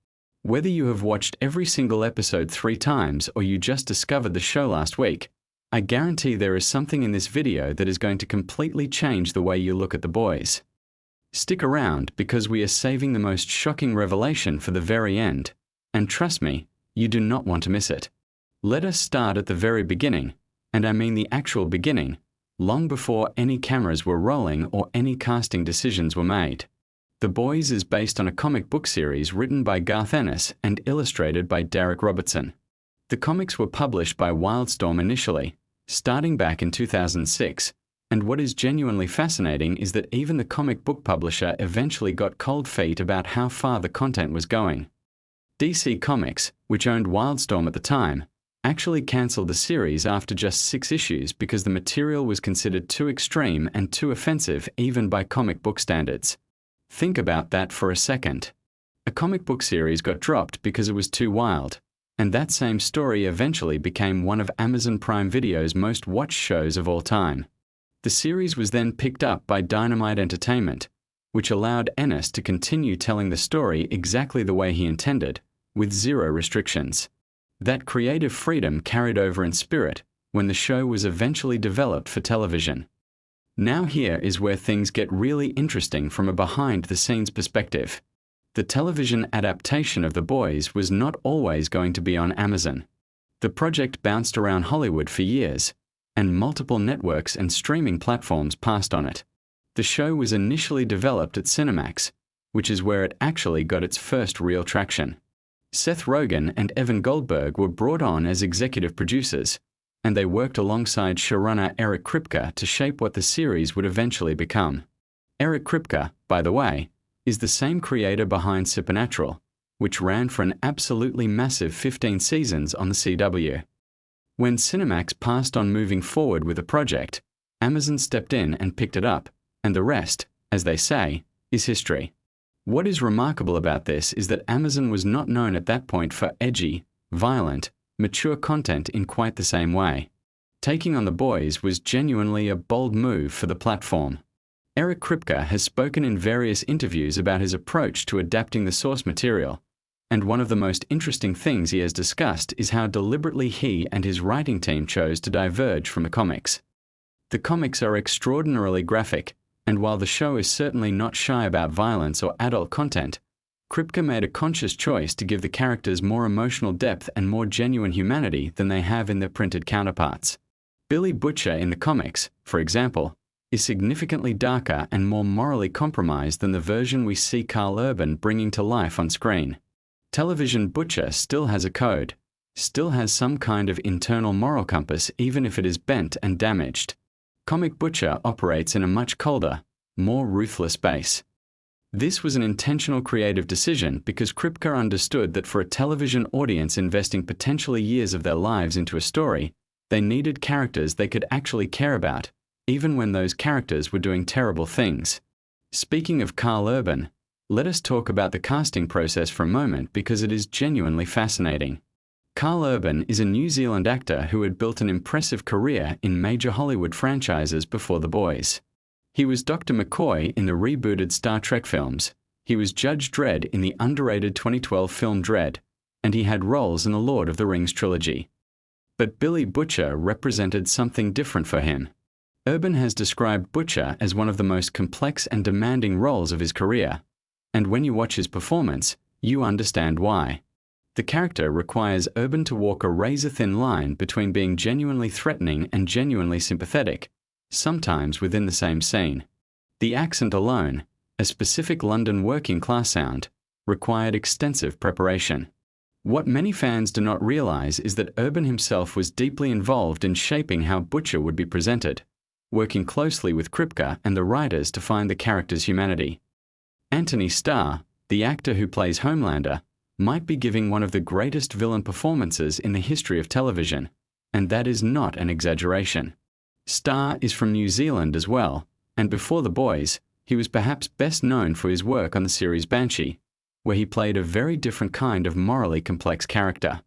Speaker 1: Whether you have watched every single episode 3 times or you just discovered the show last week, I guarantee there is something in this video that is going to completely change the way you look at The Boys. Stick around because we are saving the most shocking revelation for the very end, and trust me, you do not want to miss it. Let us start at the very beginning, and I mean the actual beginning, long before any cameras were rolling or any casting decisions were made. The Boys is based on a comic book series written by Garth Ennis and illustrated by Derek Robertson. The comics were published by Wildstorm initially, starting back in 2006, And what is genuinely fascinating is that even the comic book publisher eventually got cold feet about how far the content was going. DC Comics, which owned Wildstorm at the time, actually cancelled the series after just 6 issues because the material was considered too extreme and too offensive even by comic book standards. Think about that for a second. A comic book series got dropped because it was too wild, and that same story eventually became one of Amazon Prime Video's most watched shows of all time. The series was then picked up by Dynamite Entertainment, which allowed Ennis to continue telling the story exactly the way he intended, with 0 restrictions. That creative freedom carried over in spirit when the show was eventually developed for television. Now here is where things get really interesting from a behind-the-scenes perspective. The television adaptation of The Boys was not always going to be on Amazon. The project bounced around Hollywood for years, and multiple networks and streaming platforms passed on it. The show was initially developed at Cinemax, which is where it actually got its first real traction. Seth Rogen and Evan Goldberg were brought on as executive producers, and they worked alongside showrunner Eric Kripke to shape what the series would eventually become. Eric Kripke, by the way, is the same creator behind Supernatural, which ran for an absolutely massive 15 seasons on the CW. When Cinemax passed on moving forward with the project, Amazon stepped in and picked it up, and the rest, as they say, is history. What is remarkable about this is that Amazon was not known at that point for edgy, violent, mature content in quite the same way. Taking on The Boys was genuinely a bold move for the platform. Eric Kripke has spoken in various interviews about his approach to adapting the source material, and one of the most interesting things he has discussed is how deliberately he and his writing team chose to diverge from the comics. The comics are extraordinarily graphic, and while the show is certainly not shy about violence or adult content, Kripke made a conscious choice to give the characters more emotional depth and more genuine humanity than they have in their printed counterparts. Billy Butcher in the comics, for example, is significantly darker and more morally compromised than the version we see Carl Urban bringing to life on screen. Television Butcher still has a code, still has some kind of internal moral compass even if it is bent and damaged. Comic Butcher operates in a much colder, more ruthless base. This was an intentional creative decision because Kripke understood that for a television audience investing potentially years of their lives into a story, they needed characters they could actually care about, even when those characters were doing terrible things. Speaking of Carl Urban, let us talk about the casting process for a moment because it is genuinely fascinating. Carl Urban is a New Zealand actor who had built an impressive career in major Hollywood franchises before The Boys. He was Dr. McCoy in the rebooted Star Trek films, he was Judge Dredd in the underrated 2012 film Dredd, and he had roles in the Lord of the Rings trilogy. But Billy Butcher represented something different for him. Urban has described Butcher as one of the most complex and demanding roles of his career, and when you watch his performance, you understand why. The character requires Urban to walk a razor-thin line between being genuinely threatening and genuinely sympathetic, sometimes within the same scene. The accent alone, a specific London working-class sound, required extensive preparation. What many fans do not realize is that Urban himself was deeply involved in shaping how Butcher would be presented, working closely with Kripke and the writers to find the character's humanity. Anthony Starr, the actor who plays Homelander, might be giving one of the greatest villain performances in the history of television, and that is not an exaggeration. Starr is from New Zealand as well, and before The Boys, he was perhaps best known for his work on the series Banshee, where he played a very different kind of morally complex character.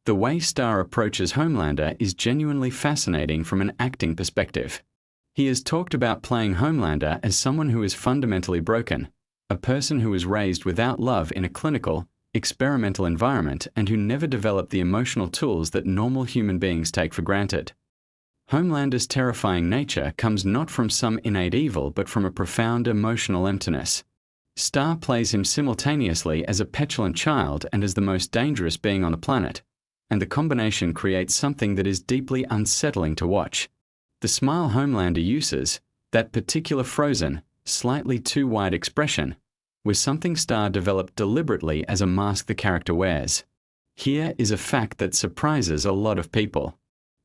Speaker 1: The way Starr approaches Homelander is genuinely fascinating from an acting perspective. He has talked about playing Homelander as someone who is fundamentally broken, a person who was raised without love in a clinical, experimental environment and who never developed the emotional tools that normal human beings take for granted. Homelander's terrifying nature comes not from some innate evil but from a profound emotional emptiness. Starr plays him simultaneously as a petulant child and as the most dangerous being on the planet, and the combination creates something that is deeply unsettling to watch. The smile Homelander uses, that particular frozen, slightly too wide expression, was something Starr developed deliberately as a mask the character wears. Here is a fact that surprises a lot of people.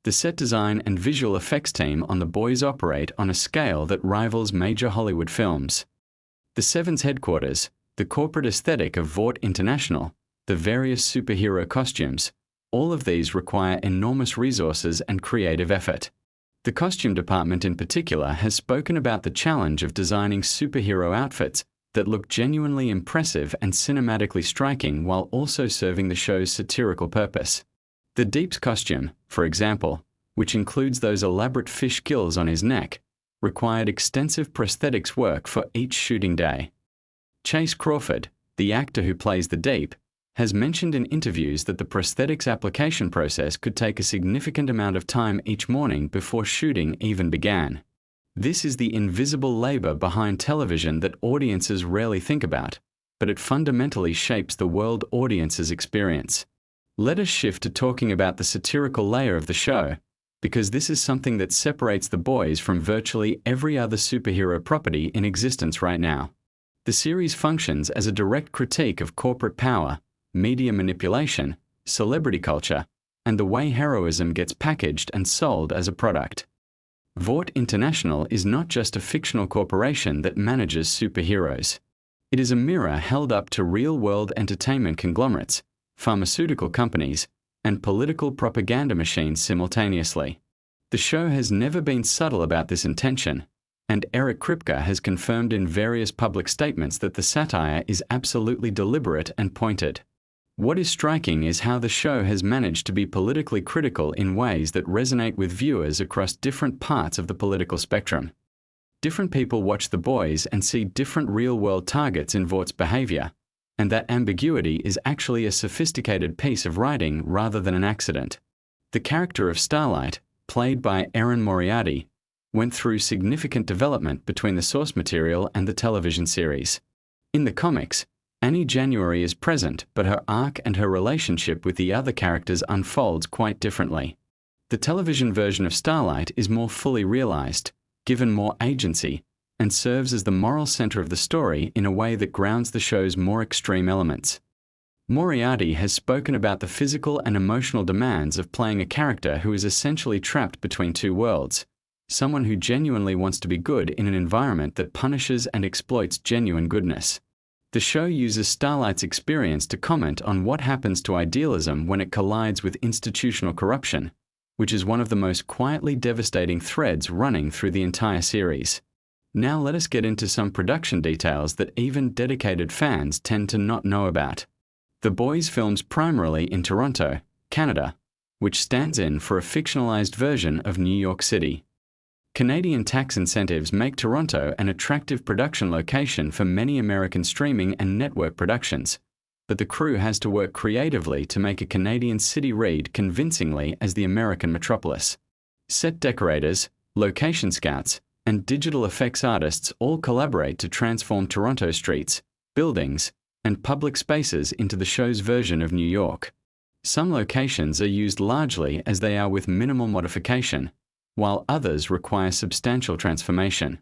Speaker 1: The set design and visual effects team on The Boys operate on a scale that rivals major Hollywood films. The Seven's headquarters, the corporate aesthetic of Vought International, the various superhero costumes, all of these require enormous resources and creative effort. The costume department in particular has spoken about the challenge of designing superhero outfits that look genuinely impressive and cinematically striking while also serving the show's satirical purpose. The Deep's costume, for example, which includes those elaborate fish gills on his neck, required extensive prosthetics work for each shooting day. Chase Crawford, the actor who plays the Deep, has mentioned in interviews that the prosthetics application process could take a significant amount of time each morning before shooting even began. This is the invisible labor behind television that audiences rarely think about, but it fundamentally shapes the world audiences experience. Let us shift to talking about the satirical layer of the show, because this is something that separates The Boys from virtually every other superhero property in existence right now. The series functions as a direct critique of corporate power, media manipulation, celebrity culture, and the way heroism gets packaged and sold as a product. Vought International is not just a fictional corporation that manages superheroes. It is a mirror held up to real-world entertainment conglomerates, pharmaceutical companies, and political propaganda machines simultaneously. The show has never been subtle about this intention, and Eric Kripke has confirmed in various public statements that the satire is absolutely deliberate and pointed. What is striking is how the show has managed to be politically critical in ways that resonate with viewers across different parts of the political spectrum. Different people watch The Boys and see different real-world targets in Vaught's behavior, and that ambiguity is actually a sophisticated piece of writing rather than an accident. The character of Starlight, played by Erin Moriarty, went through significant development between the source material and the television series. In the comics, Annie January is present, but her arc and her relationship with the other characters unfolds quite differently. The television version of Starlight is more fully realized, given more agency, and serves as the moral center of the story in a way that grounds the show's more extreme elements. Moriarty has spoken about the physical and emotional demands of playing a character who is essentially trapped between two worlds, someone who genuinely wants to be good in an environment that punishes and exploits genuine goodness. The show uses Starlight's experience to comment on what happens to idealism when it collides with institutional corruption, which is one of the most quietly devastating threads running through the entire series. Now let us get into some production details that even dedicated fans tend to not know about. The Boys films primarily in Toronto, Canada, which stands in for a fictionalized version of New York City. Canadian tax incentives make Toronto an attractive production location for many American streaming and network productions, but the crew has to work creatively to make a Canadian city read convincingly as the American metropolis. Set decorators, location scouts, and digital effects artists all collaborate to transform Toronto streets, buildings, and public spaces into the show's version of New York. Some locations are used largely as they are with minimal modification, while others require substantial transformation.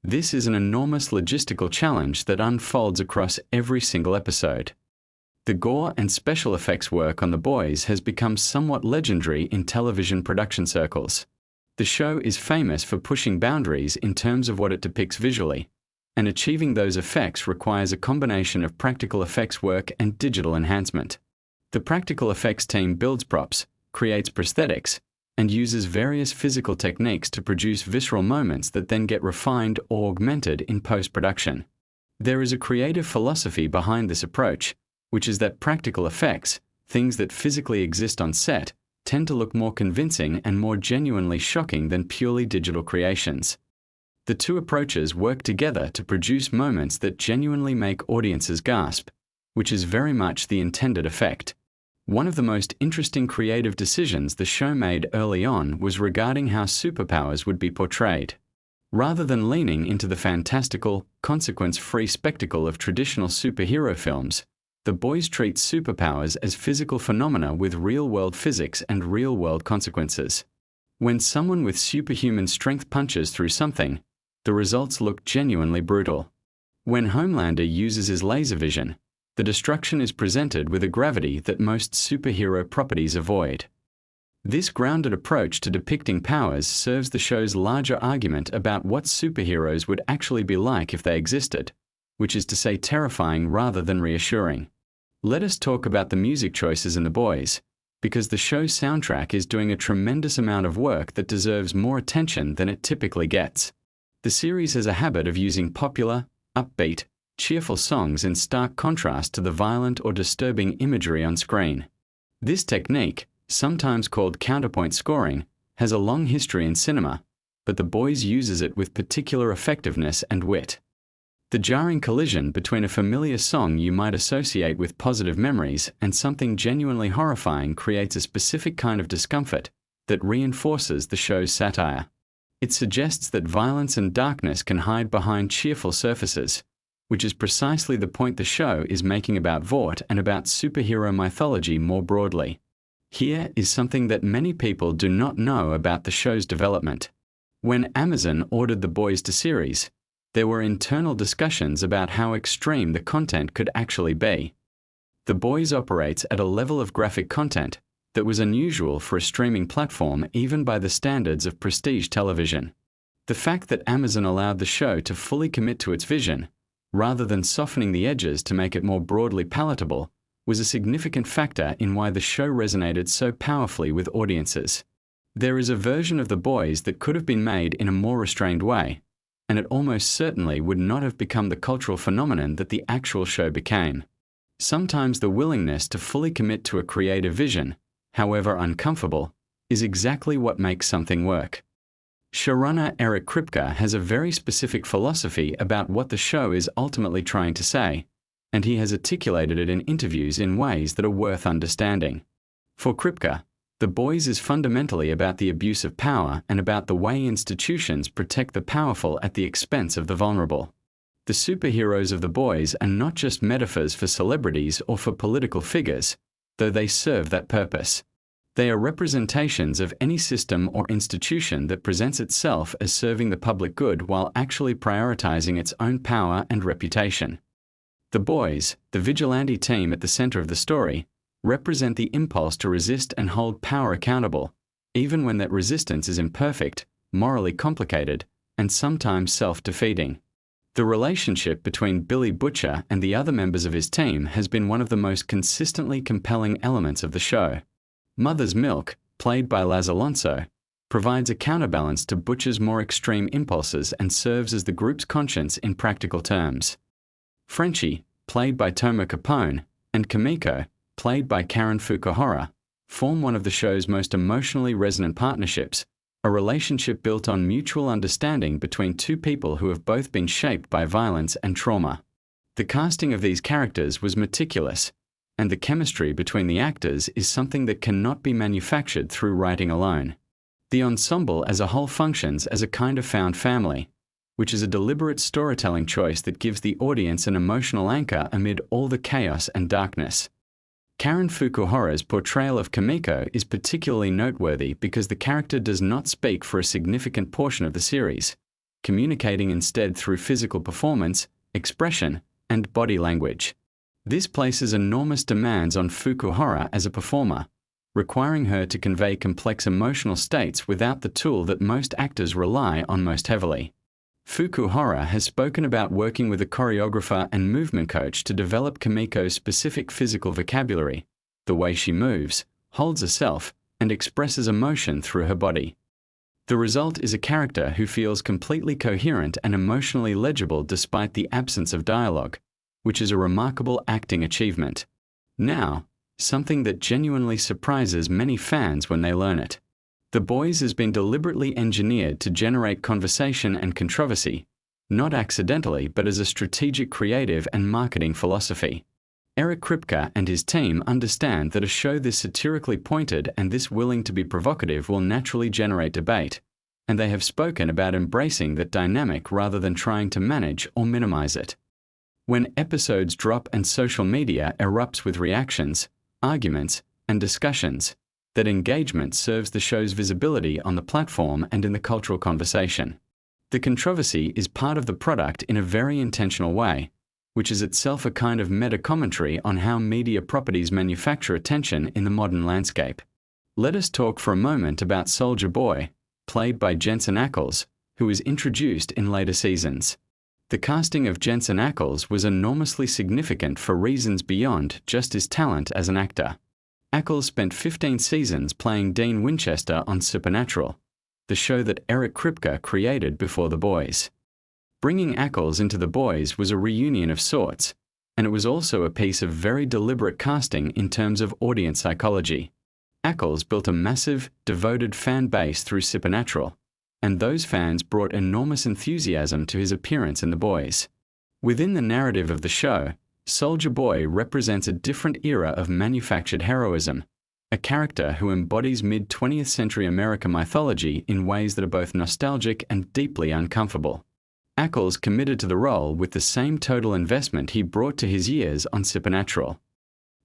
Speaker 1: This is an enormous logistical challenge that unfolds across every single episode. The gore and special effects work on The Boys has become somewhat legendary in television production circles. The show is famous for pushing boundaries in terms of what it depicts visually, and achieving those effects requires a combination of practical effects work and digital enhancement. The practical effects team builds props, creates prosthetics, and uses various physical techniques to produce visceral moments that then get refined or augmented in post-production. There is a creative philosophy behind this approach, which is that practical effects, things that physically exist on set, tend to look more convincing and more genuinely shocking than purely digital creations. The two approaches work together to produce moments that genuinely make audiences gasp, which is very much the intended effect. One of the most interesting creative decisions the show made early on was regarding how superpowers would be portrayed. Rather than leaning into the fantastical, consequence-free spectacle of traditional superhero films, The Boys treat superpowers as physical phenomena with real-world physics and real-world consequences. When someone with superhuman strength punches through something, the results look genuinely brutal. When Homelander uses his laser vision, the destruction is presented with a gravity that most superhero properties avoid. This grounded approach to depicting powers serves the show's larger argument about what superheroes would actually be like if they existed, which is to say terrifying rather than reassuring. Let us talk about the music choices in The Boys, because the show's soundtrack is doing a tremendous amount of work that deserves more attention than it typically gets. The series has a habit of using popular, upbeat, cheerful songs in stark contrast to the violent or disturbing imagery on screen. This technique, sometimes called counterpoint scoring, has a long history in cinema, but The Boys uses it with particular effectiveness and wit. The jarring collision between a familiar song you might associate with positive memories and something genuinely horrifying creates a specific kind of discomfort that reinforces the show's satire. It suggests that violence and darkness can hide behind cheerful surfaces, which is precisely the point the show is making about Vought and about superhero mythology more broadly. Here is something that many people do not know about the show's development. When Amazon ordered The Boys to series, there were internal discussions about how extreme the content could actually be. The Boys operates at a level of graphic content that was unusual for a streaming platform even by the standards of prestige television. The fact that Amazon allowed the show to fully commit to its vision, rather than softening the edges to make it more broadly palatable, was a significant factor in why the show resonated so powerfully with audiences. There is a version of The Boys that could have been made in a more restrained way, and it almost certainly would not have become the cultural phenomenon that the actual show became. Sometimes the willingness to fully commit to a creative vision, however uncomfortable, is exactly what makes something work. Showrunner Eric Kripke has a very specific philosophy about what the show is ultimately trying to say, and he has articulated it in interviews in ways that are worth understanding. For Kripke, The Boys is fundamentally about the abuse of power and about the way institutions protect the powerful at the expense of the vulnerable. The superheroes of The Boys are not just metaphors for celebrities or for political figures, though they serve that purpose. They are representations of any system or institution that presents itself as serving the public good while actually prioritizing its own power and reputation. The Boys, the vigilante team at the center of the story, represent the impulse to resist and hold power accountable, even when that resistance is imperfect, morally complicated, and sometimes self-defeating. The relationship between Billy Butcher and the other members of his team has been one of the most consistently compelling elements of the show. Mother's Milk, played by Laz Alonso, provides a counterbalance to Butcher's more extreme impulses and serves as the group's conscience in practical terms. Frenchie, played by Toma Capone, and Kimiko, played by Karen Fukuhara, form one of the show's most emotionally resonant partnerships, a relationship built on mutual understanding between two people who have both been shaped by violence and trauma. The casting of these characters was meticulous, and the chemistry between the actors is something that cannot be manufactured through writing alone. The ensemble as a whole functions as a kind of found family, which is a deliberate storytelling choice that gives the audience an emotional anchor amid all the chaos and darkness. Karen Fukuhara's portrayal of Kimiko is particularly noteworthy because the character does not speak for a significant portion of the series, communicating instead through physical performance, expression, and body language. This places enormous demands on Fukuhara as a performer, requiring her to convey complex emotional states without the tool that most actors rely on most heavily. Fukuhara has spoken about working with a choreographer and movement coach to develop Kimiko's specific physical vocabulary, the way she moves, holds herself, and expresses emotion through her body. The result is a character who feels completely coherent and emotionally legible despite the absence of dialogue, which is a remarkable acting achievement. Now, something that genuinely surprises many fans when they learn it. The Boys has been deliberately engineered to generate conversation and controversy, not accidentally but as a strategic creative and marketing philosophy. Eric Kripke and his team understand that a show this satirically pointed and this willing to be provocative will naturally generate debate, and they have spoken about embracing that dynamic rather than trying to manage or minimize it. When episodes drop and social media erupts with reactions, arguments, and discussions, that engagement serves the show's visibility on the platform and in the cultural conversation. The controversy is part of the product in a very intentional way, which is itself a kind of meta-commentary on how media properties manufacture attention in the modern landscape. Let us talk for a moment about Soldier Boy, played by Jensen Ackles, who was introduced in later seasons. The casting of Jensen Ackles was enormously significant for reasons beyond just his talent as an actor. Ackles spent 15 seasons playing Dean Winchester on Supernatural, the show that Eric Kripke created before The Boys. Bringing Ackles into The Boys was a reunion of sorts, and it was also a piece of very deliberate casting in terms of audience psychology. Ackles built a massive, devoted fan base through Supernatural, and those fans brought enormous enthusiasm to his appearance in The Boys. Within the narrative of the show, Soldier Boy represents a different era of manufactured heroism, a character who embodies mid-20th century American mythology in ways that are both nostalgic and deeply uncomfortable. Ackles committed to the role with the same total investment he brought to his years on Supernatural.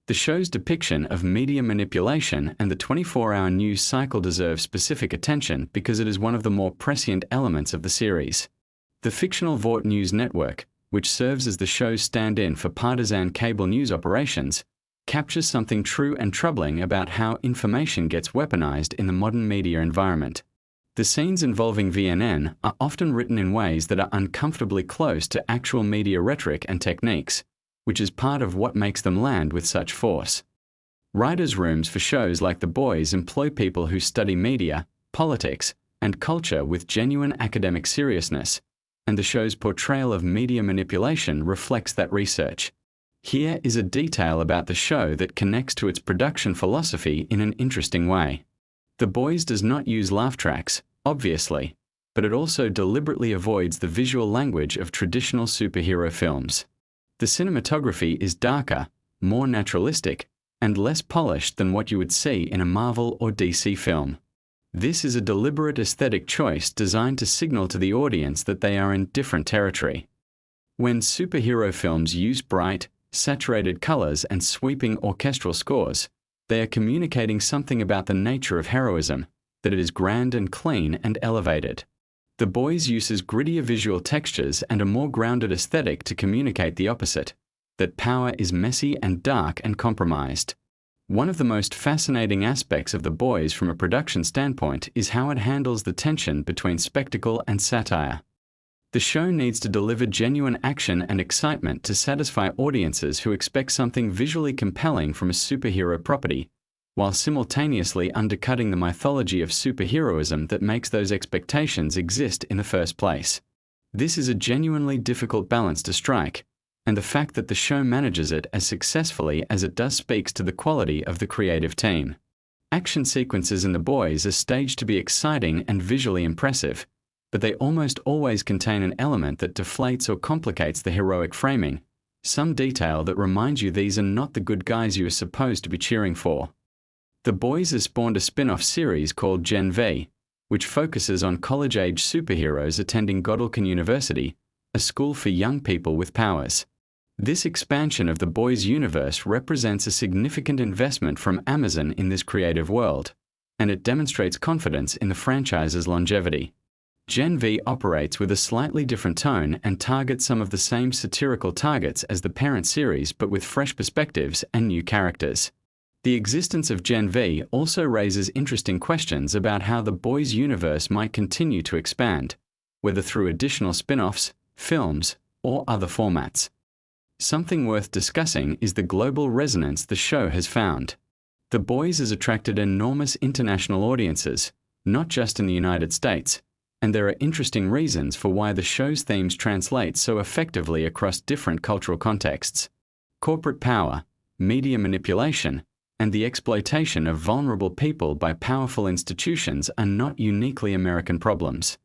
Speaker 1: The show's depiction of media manipulation and the 24-hour news cycle deserve specific attention because it is one of the more prescient elements of the series. The fictional Vought News network, which serves as the show's stand-in for partisan cable news operations, captures something true and troubling about how information gets weaponized in the modern media environment. The scenes involving VNN are often written in ways that are uncomfortably close to actual media rhetoric and techniques, which is part of what makes them land with such force. Writers' rooms for shows like The Boys employ people who study media, politics, and culture with genuine academic seriousness, and the show's portrayal of media manipulation reflects that research. Here is a detail about the show that connects to its production philosophy in an interesting way. The Boys does not use laugh tracks, obviously, but it also deliberately avoids the visual language of traditional superhero films. The cinematography is darker, more naturalistic, and less polished than what you would see in a Marvel or DC film. This is a deliberate aesthetic choice designed to signal to the audience that they are in different territory. When superhero films use bright, saturated colors and sweeping orchestral scores, they are communicating something about the nature of heroism, that it is grand and clean and elevated. The Boys uses grittier visual textures and a more grounded aesthetic to communicate the opposite, that power is messy and dark and compromised. One of the most fascinating aspects of The Boys from a production standpoint is how it handles the tension between spectacle and satire. The show needs to deliver genuine action and excitement to satisfy audiences who expect something visually compelling from a superhero property, while simultaneously undercutting the mythology of superheroism that makes those expectations exist in the first place. This is a genuinely difficult balance to strike, and the fact that the show manages it as successfully as it does speaks to the quality of the creative team. Action sequences in The Boys are staged to be exciting and visually impressive, but they almost always contain an element that deflates or complicates the heroic framing, some detail that reminds you these are not the good guys you are supposed to be cheering for. The Boys has spawned a spin-off series called Gen V, which focuses on college-age superheroes attending Godolphin University, a school for young people with powers. This expansion of the Boys universe represents a significant investment from Amazon in this creative world, and it demonstrates confidence in the franchise's longevity. Gen V operates with a slightly different tone and targets some of the same satirical targets as the parent series but with fresh perspectives and new characters. The existence of Gen V also raises interesting questions about how the Boys universe might continue to expand, whether through additional spin-offs, films, or other formats. Something worth discussing is the global resonance the show has found. The Boys has attracted enormous international audiences, not just in the United States, and there are interesting reasons for why the show's themes translate so effectively across different cultural contexts. Corporate power, media manipulation, and the exploitation of vulnerable people by powerful institutions are not uniquely American problems.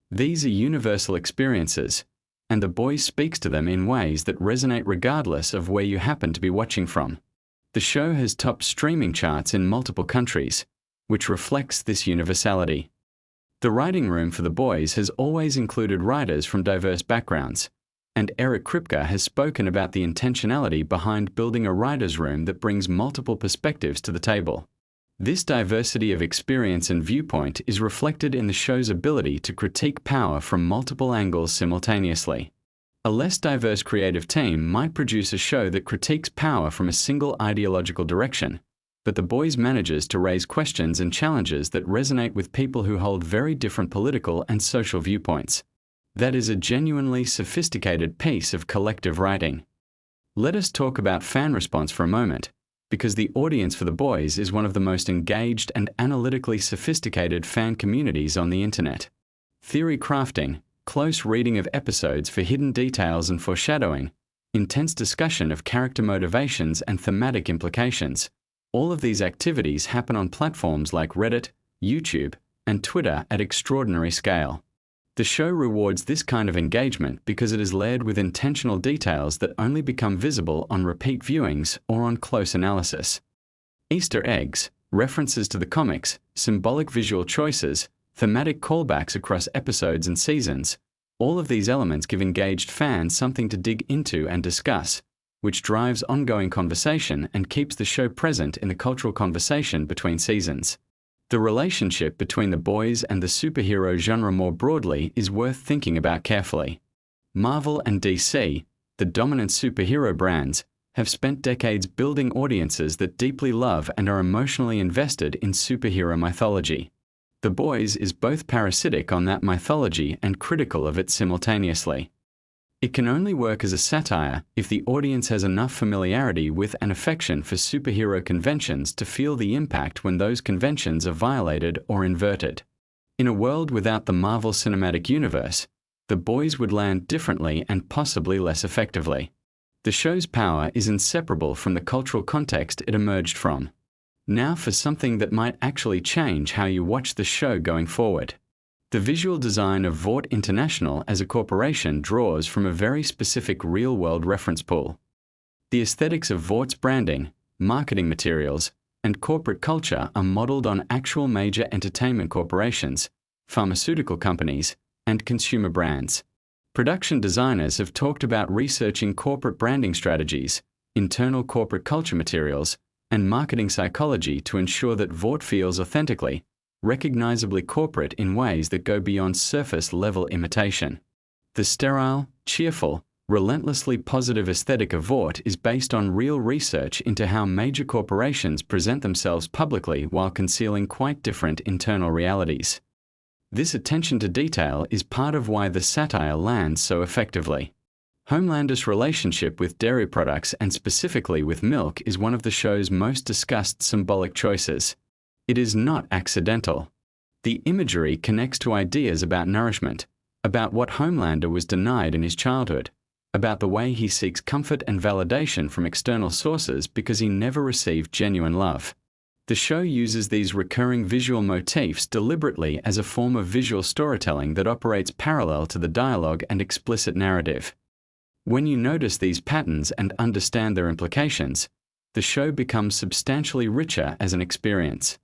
Speaker 1: These are universal experiences, and The Boys speaks to them in ways that resonate regardless of where you happen to be watching from. The show has topped streaming charts in multiple countries, which reflects this universality. The writing room for The Boys has always included writers from diverse backgrounds, and Eric Kripke has spoken about the intentionality behind building a writer's room that brings multiple perspectives to the table. This diversity of experience and viewpoint is reflected in the show's ability to critique power from multiple angles simultaneously. A less diverse creative team might produce a show that critiques power from a single ideological direction, but The Boys manages to raise questions and challenges that resonate with people who hold very different political and social viewpoints. That is a genuinely sophisticated piece of collective writing. Let us talk about fan response for a moment, because the audience for The Boys is one of the most engaged and analytically sophisticated fan communities on the internet. Theory crafting, close reading of episodes for hidden details and foreshadowing, intense discussion of character motivations and thematic implications. All of these activities happen on platforms like Reddit, YouTube, and Twitter at extraordinary scale. The show rewards this kind of engagement because it is layered with intentional details that only become visible on repeat viewings or on close analysis. Easter eggs, references to the comics, symbolic visual choices, thematic callbacks across episodes and seasons, all of these elements give engaged fans something to dig into and discuss, which drives ongoing conversation and keeps the show present in the cultural conversation between seasons. The relationship between The Boys and the superhero genre more broadly is worth thinking about carefully. Marvel and DC, the dominant superhero brands, have spent decades building audiences that deeply love and are emotionally invested in superhero mythology. The Boys is both parasitic on that mythology and critical of it simultaneously. It can only work as a satire if the audience has enough familiarity with and affection for superhero conventions to feel the impact when those conventions are violated or inverted. In a world without the Marvel Cinematic Universe, The Boys would land differently and possibly less effectively. The show's power is inseparable from the cultural context it emerged from. Now for something that might actually change how you watch the show going forward. The visual design of Vought International as a corporation draws from a very specific real-world reference pool. The aesthetics of Vaught's branding, marketing materials, and corporate culture are modeled on actual major entertainment corporations, pharmaceutical companies, and consumer brands. Production designers have talked about researching corporate branding strategies, internal corporate culture materials, and marketing psychology to ensure that Vought feels authentically, recognizably corporate in ways that go beyond surface-level imitation. The sterile, cheerful, relentlessly positive aesthetic of Vought is based on real research into how major corporations present themselves publicly while concealing quite different internal realities. This attention to detail is part of why the satire lands so effectively. Homelander's relationship with dairy products and specifically with milk is one of the show's most discussed symbolic choices. It is not accidental. The imagery connects to ideas about nourishment, about what Homelander was denied in his childhood, about the way he seeks comfort and validation from external sources because he never received genuine love. The show uses these recurring visual motifs deliberately as a form of visual storytelling that operates parallel to the dialogue and explicit narrative. When you notice these patterns and understand their implications, the show becomes substantially richer as an experience.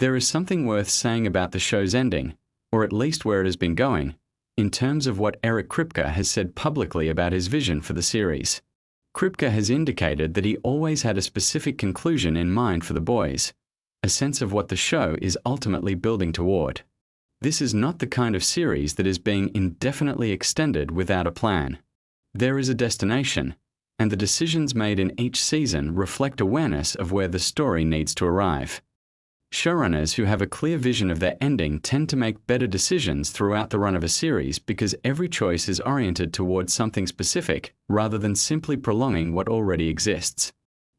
Speaker 1: There is something worth saying about the show's ending, or at least where it has been going, in terms of what Eric Kripke has said publicly about his vision for the series. Kripke has indicated that he always had a specific conclusion in mind for The Boys, a sense of what the show is ultimately building toward. This is not the kind of series that is being indefinitely extended without a plan. There is a destination, and the decisions made in each season reflect awareness of where the story needs to arrive. Showrunners who have a clear vision of their ending tend to make better decisions throughout the run of a series because every choice is oriented towards something specific rather than simply prolonging what already exists.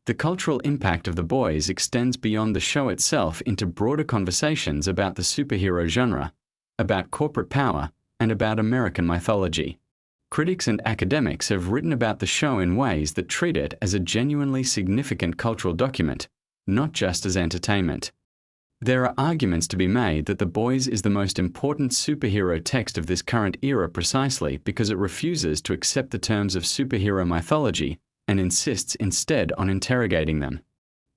Speaker 1: The cultural impact of The Boys extends beyond the show itself into broader conversations about the superhero genre, about corporate power, and about American mythology. Critics and academics have written about the show in ways that treat it as a genuinely significant cultural document, not just as entertainment. There are arguments to be made that The Boys is the most important superhero text of this current era precisely because it refuses to accept the terms of superhero mythology and insists instead on interrogating them.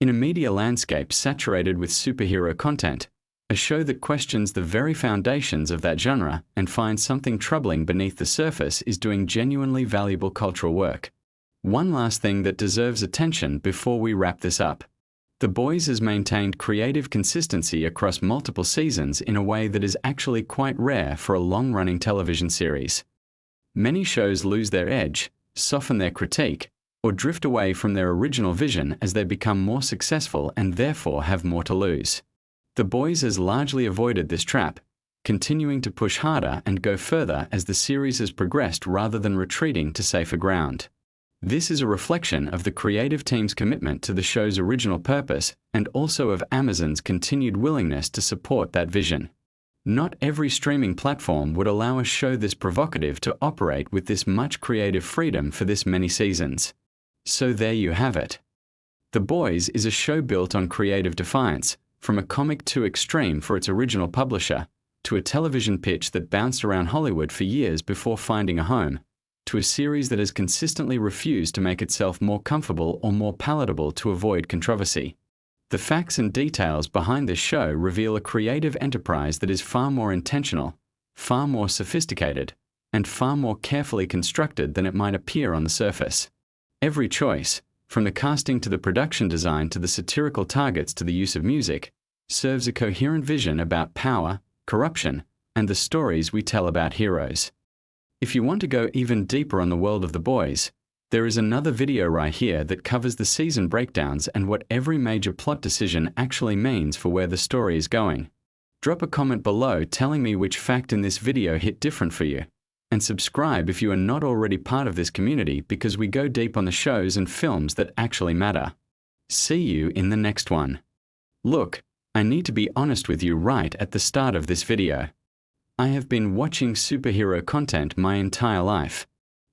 Speaker 1: In a media landscape saturated with superhero content, a show that questions the very foundations of that genre and finds something troubling beneath the surface is doing genuinely valuable cultural work. One last thing that deserves attention before we wrap this up. The Boys has maintained creative consistency across multiple seasons in a way that is actually quite rare for a long-running television series. Many shows lose their edge, soften their critique, or drift away from their original vision as they become more successful and therefore have more to lose. The Boys has largely avoided this trap, continuing to push harder and go further as the series has progressed rather than retreating to safer ground. This is a reflection of the creative team's commitment to the show's original purpose and also of Amazon's continued willingness to support that vision. Not every streaming platform would allow a show this provocative to operate with this much creative freedom for this many seasons. So there you have it. The Boys is a show built on creative defiance, from a comic too extreme for its original publisher, to a television pitch that bounced around Hollywood for years before finding a home, to a series that has consistently refused to make itself more comfortable or more palatable to avoid controversy. The facts and details behind this show reveal a creative enterprise that is far more intentional, far more sophisticated, and far more carefully constructed than it might appear on the surface. Every choice, from the casting to the production design to the satirical targets to the use of music, serves a coherent vision about power, corruption, and the stories we tell about heroes. If you want to go even deeper on the world of The Boys, there is another video right here that covers the season breakdowns and what every major plot decision actually means for where the story is going. Drop a comment below telling me which fact in this video hit different for you, and subscribe if you are not already part of this community because we go deep on the shows and films that actually matter. See you in the next one. Look, I need to be honest with you right at the start of this video. I have been watching superhero content my entire life.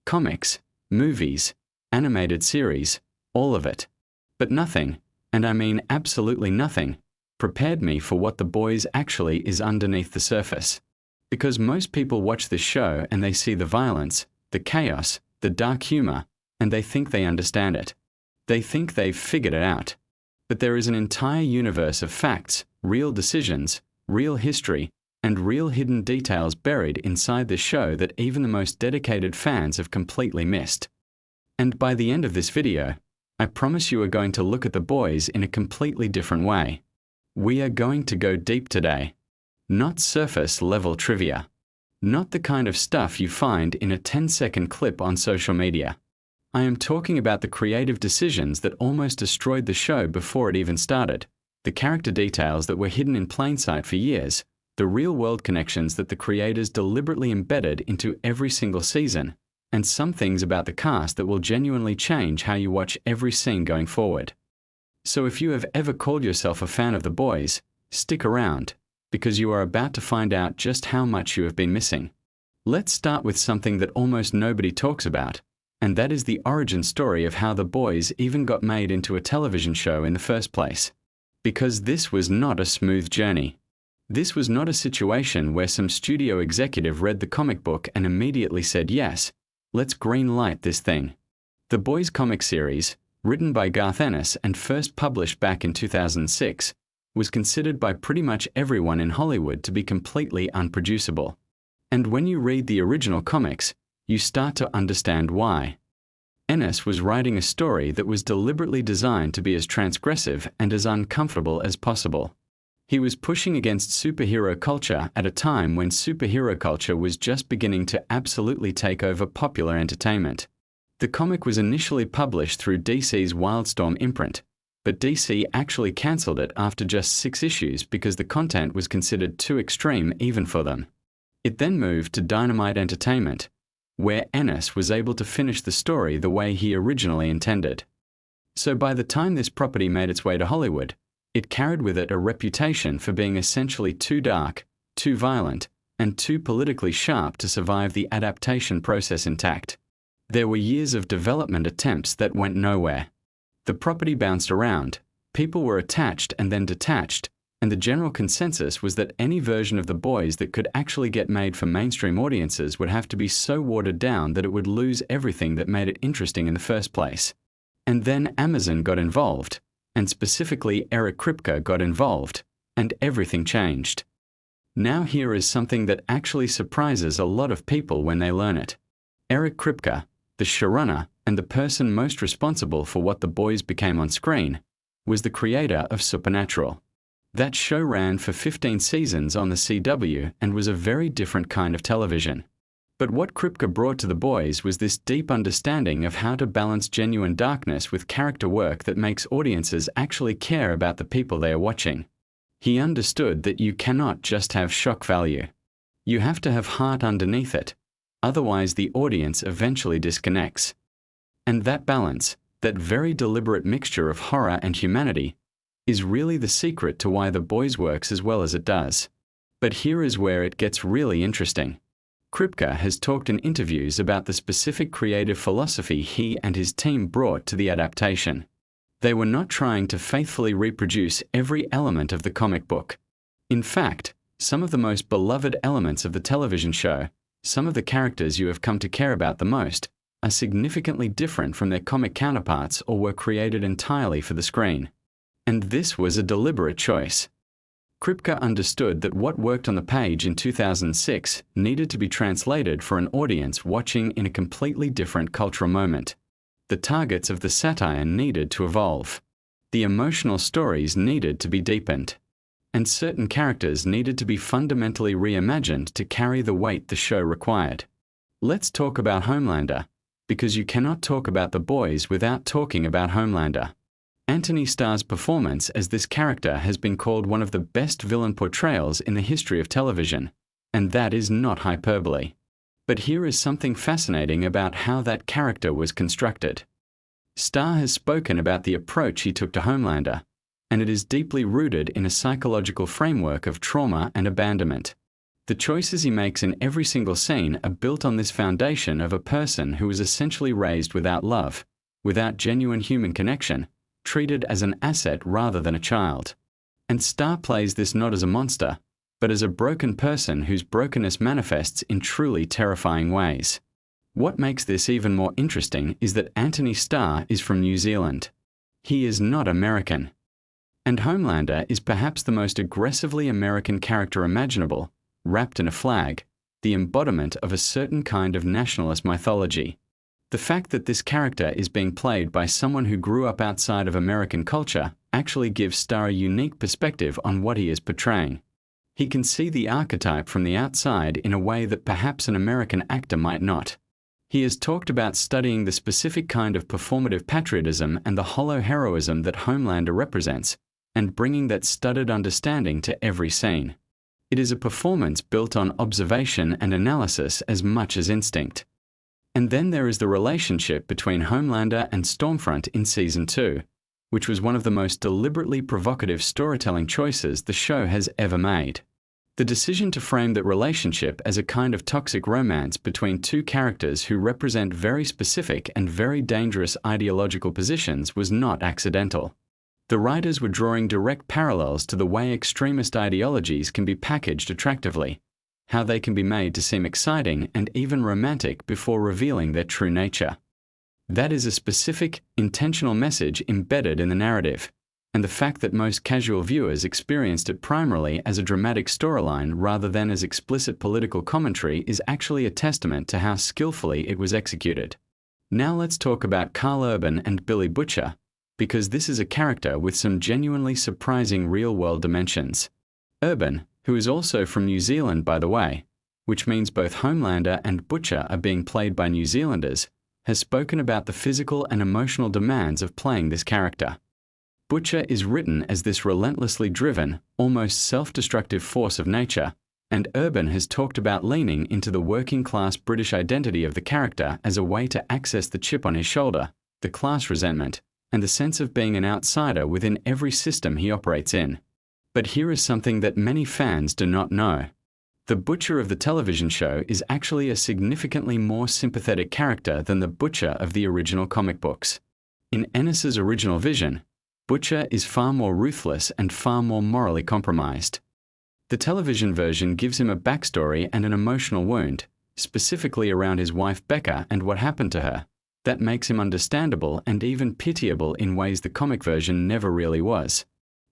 Speaker 1: Comics, movies, animated series, all of it. But nothing, and I mean absolutely nothing, prepared me for what The Boys actually is underneath the surface. Because most people watch this show and they see the violence, the chaos, the dark humor, and they think they understand it. They think they've figured it out. But there is an entire universe of facts, real decisions, real history, and real hidden details buried inside this show that even the most dedicated fans have completely missed. And by the end of this video, I promise you are going to look at The Boys in a completely different way. We are going to go deep today. Not surface-level trivia. Not the kind of stuff you find in a 10-second clip on social media. I am talking about the creative decisions that almost destroyed the show before it even started, the character details that were hidden in plain sight for years, the real-world connections that the creators deliberately embedded into every single season, and some things about the cast that will genuinely change how you watch every scene going forward. So if you have ever called yourself a fan of The Boys, stick around, because you are about to find out just how much you have been missing. Let's start with something that almost nobody talks about, and that is the origin story of how The Boys even got made into a television show in the first place. Because this was not a smooth journey. This was not a situation where some studio executive read the comic book and immediately said, yes, let's green light this thing. The Boys comic series, written by Garth Ennis and first published back in 2006, was considered by pretty much everyone in Hollywood to be completely unproducible. And when you read the original comics, you start to understand why. Ennis was writing a story that was deliberately designed to be as transgressive and as uncomfortable as possible. He was pushing against superhero culture at a time when superhero culture was just beginning to absolutely take over popular entertainment. The comic was initially published through DC's Wildstorm imprint, but DC actually cancelled it after just 6 issues because the content was considered too extreme even for them. It then moved to Dynamite Entertainment, where Ennis was able to finish the story the way he originally intended. So by the time this property made its way to Hollywood, it carried with it a reputation for being essentially too dark, too violent, and too politically sharp to survive the adaptation process intact. There were years of development attempts that went nowhere. The property bounced around, people were attached and then detached, and the general consensus was that any version of The Boys that could actually get made for mainstream audiences would have to be so watered down that it would lose everything that made it interesting in the first place. And then Amazon got involved, and specifically Eric Kripke got involved, and everything changed. Now here is something that actually surprises a lot of people when they learn it. Eric Kripke, the showrunner and the person most responsible for what The Boys became on screen, was the creator of Supernatural. That show ran for 15 seasons on the CW and was a very different kind of television. But what Kripke brought to the boys was this deep understanding of how to balance genuine darkness with character work that makes audiences actually care about the people they are watching. He understood that you cannot just have shock value. You have to have heart underneath it, otherwise the audience eventually disconnects. And that balance, that very deliberate mixture of horror and humanity, is really the secret to why The Boys works as well as it does. But here is where it gets really interesting. Kripke has talked in interviews about the specific creative philosophy he and his team brought to the adaptation. They were not trying to faithfully reproduce every element of the comic book. In fact, some of the most beloved elements of the television show, some of the characters you have come to care about the most, are significantly different from their comic counterparts or were created entirely for the screen. And this was a deliberate choice. Kripke understood that what worked on the page in 2006 needed to be translated for an audience watching in a completely different cultural moment. The targets of the satire needed to evolve. The emotional stories needed to be deepened. And certain characters needed to be fundamentally reimagined to carry the weight the show required. Let's talk about Homelander, because you cannot talk about The Boys without talking about Homelander. Anthony Starr's performance as this character has been called one of the best villain portrayals in the history of television, and that is not hyperbole. But here is something fascinating about how that character was constructed. Starr has spoken about the approach he took to Homelander, and it is deeply rooted in a psychological framework of trauma and abandonment. The choices he makes in every single scene are built on this foundation of a person who was essentially raised without love, without genuine human connection, treated as an asset rather than a child. And Starr plays this not as a monster, but as a broken person whose brokenness manifests in truly terrifying ways. What makes this even more interesting is that Anthony Starr is from New Zealand. He is not American. And Homelander is perhaps the most aggressively American character imaginable, wrapped in a flag, the embodiment of a certain kind of nationalist mythology. The fact that this character is being played by someone who grew up outside of American culture actually gives Starr a unique perspective on what he is portraying. He can see the archetype from the outside in a way that perhaps an American actor might not. He has talked about studying the specific kind of performative patriotism and the hollow heroism that Homelander represents, and bringing that studied understanding to every scene. It is a performance built on observation and analysis as much as instinct. And then there is the relationship between Homelander and Stormfront in Season 2, which was one of the most deliberately provocative storytelling choices the show has ever made. The decision to frame that relationship as a kind of toxic romance between two characters who represent very specific and very dangerous ideological positions was not accidental. The writers were drawing direct parallels to the way extremist ideologies can be packaged attractively, how they can be made to seem exciting and even romantic before revealing their true nature. That is a specific, intentional message embedded in the narrative, and the fact that most casual viewers experienced it primarily as a dramatic storyline rather than as explicit political commentary is actually a testament to how skillfully it was executed. Now let's talk about Karl Urban and Billy Butcher, because this is a character with some genuinely surprising real-world dimensions. Urban, who is also from New Zealand by the way, which means both Homelander and Butcher are being played by New Zealanders, has spoken about the physical and emotional demands of playing this character. Butcher is written as this relentlessly driven, almost self-destructive force of nature, and Urban has talked about leaning into the working-class British identity of the character as a way to access the chip on his shoulder, the class resentment, and the sense of being an outsider within every system he operates in. But here is something that many fans do not know. The Butcher of the television show is actually a significantly more sympathetic character than the Butcher of the original comic books. In Ennis's original vision, Butcher is far more ruthless and far more morally compromised. The television version gives him a backstory and an emotional wound, specifically around his wife Becca and what happened to her, that makes him understandable and even pitiable in ways the comic version never really was.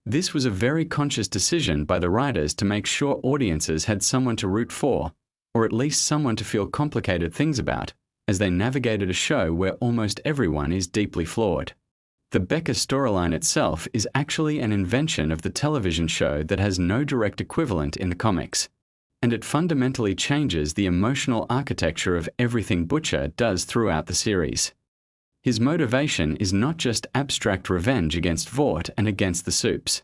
Speaker 1: This was a very conscious decision by the writers to make sure audiences had someone to root for, or at least someone to feel complicated things about, as they navigated a show where almost everyone is deeply flawed. The Becca storyline itself is actually an invention of the television show that has no direct equivalent in the comics. and it fundamentally changes the emotional architecture of everything Butcher does throughout the series. His motivation is not just abstract revenge against Vought and against the Supes.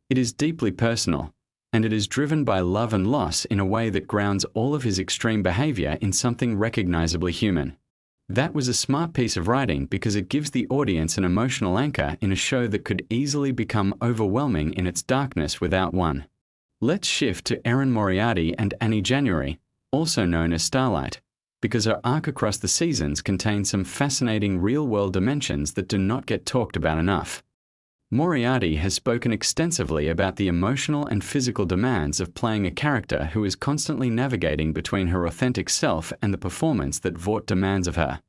Speaker 1: It is deeply personal, and it is driven by love and loss in a way that grounds all of his extreme behavior in something recognizably human. That was a smart piece of writing because it gives the audience an emotional anchor in a show that could easily become overwhelming in its darkness without one. Let's shift to Erin Moriarty and Annie January, also known as Starlight, because her arc across the seasons contains some fascinating real-world dimensions that do not get talked about enough. Moriarty has spoken extensively about the emotional and physical demands of playing a character who is constantly navigating between her authentic self and the performance that Vought demands of her.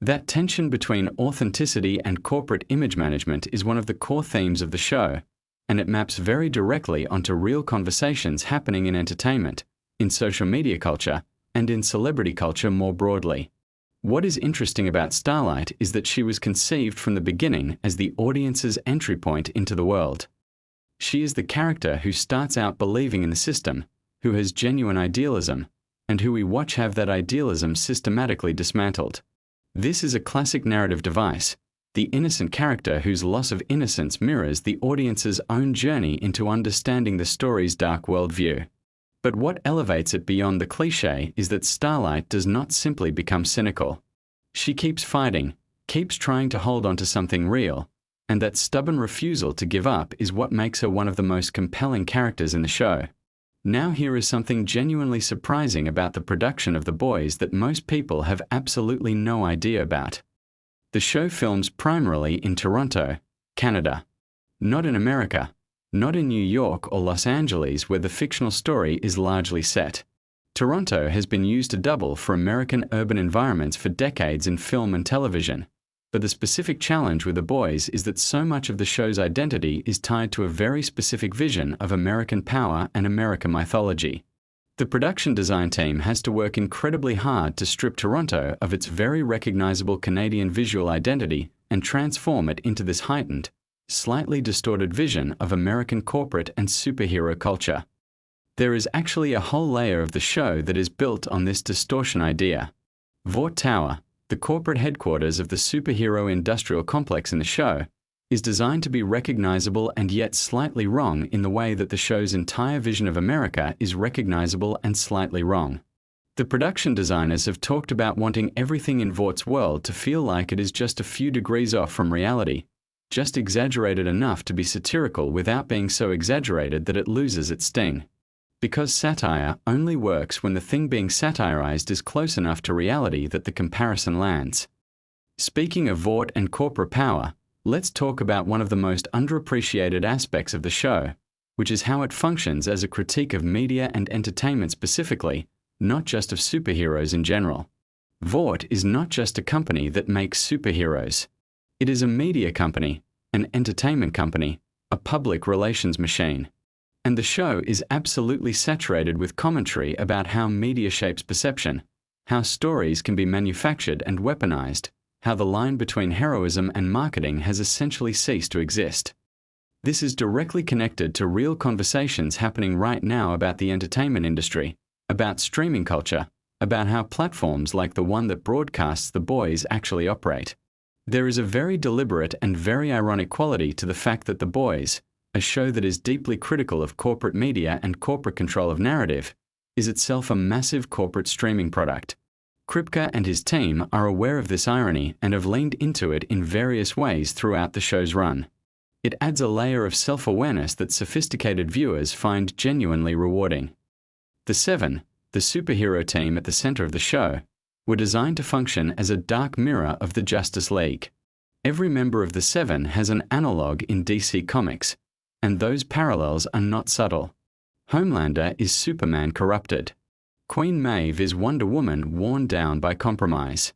Speaker 1: That tension between authenticity and corporate image management is one of the core themes of the show, and it maps very directly onto real conversations happening in entertainment, in social media culture, and in celebrity culture more broadly. What is interesting about Starlight is that she was conceived from the beginning as the audience's entry point into the world. She is the character who starts out believing in the system, who has genuine idealism, and who we watch have that idealism systematically dismantled. This is a classic narrative device, the innocent character whose loss of innocence mirrors the audience's own journey into understanding the story's dark worldview. But what elevates it beyond the cliché is that Starlight does not simply become cynical. She keeps fighting, keeps trying to hold on to something real, and that stubborn refusal to give up is what makes her one of the most compelling characters in the show. Now here is something genuinely surprising about the production of The Boys that most people have absolutely no idea about. The show films primarily in Toronto, Canada. Not in America. Not in New York or Los Angeles, where the fictional story is largely set. Toronto has been used to double for American urban environments for decades in film and television, but the specific challenge with The Boys is that so much of the show's identity is tied to a very specific vision of American power and American mythology. The production design team has to work incredibly hard to strip Toronto of its very recognizable Canadian visual identity and transform it into this heightened, slightly distorted vision of American corporate and superhero culture. There is actually a whole layer of the show that is built on this distortion idea. Vought Tower, the corporate headquarters of the superhero industrial complex in the show, is designed to be recognizable and yet slightly wrong in the way that the show's entire vision of America is recognizable and slightly wrong. The production designers have talked about wanting everything in Vaught's world to feel like it is just a few degrees off from reality, just exaggerated enough to be satirical without being so exaggerated that it loses its sting. Because satire only works when the thing being satirized is close enough to reality that the comparison lands. Speaking of Vought and corporate power, let's talk about one of the most underappreciated aspects of the show, which is how it functions as a critique of media and entertainment specifically, not just of superheroes in general. Vought is not just a company that makes superheroes. It is a media company, an entertainment company, a public relations machine. And the show is absolutely saturated with commentary about how media shapes perception, how stories can be manufactured and weaponized, how the line between heroism and marketing has essentially ceased to exist. This is directly connected to real conversations happening right now about the entertainment industry, about streaming culture, about how platforms like the one that broadcasts The Boys actually operate. There is a very deliberate and very ironic quality to the fact that The Boys, a show that is deeply critical of corporate media and corporate control of narrative, is itself a massive corporate streaming product. Kripke and his team are aware of this irony and have leaned into it in various ways throughout the show's run. It adds a layer of self-awareness that sophisticated viewers find genuinely rewarding. The Seven, the superhero team at the center of the show, were designed to function as a dark mirror of the Justice League. Every member of the Seven has an analog in DC Comics, and those parallels are not subtle. Homelander is Superman corrupted. Queen Maeve is Wonder Woman worn down by compromise.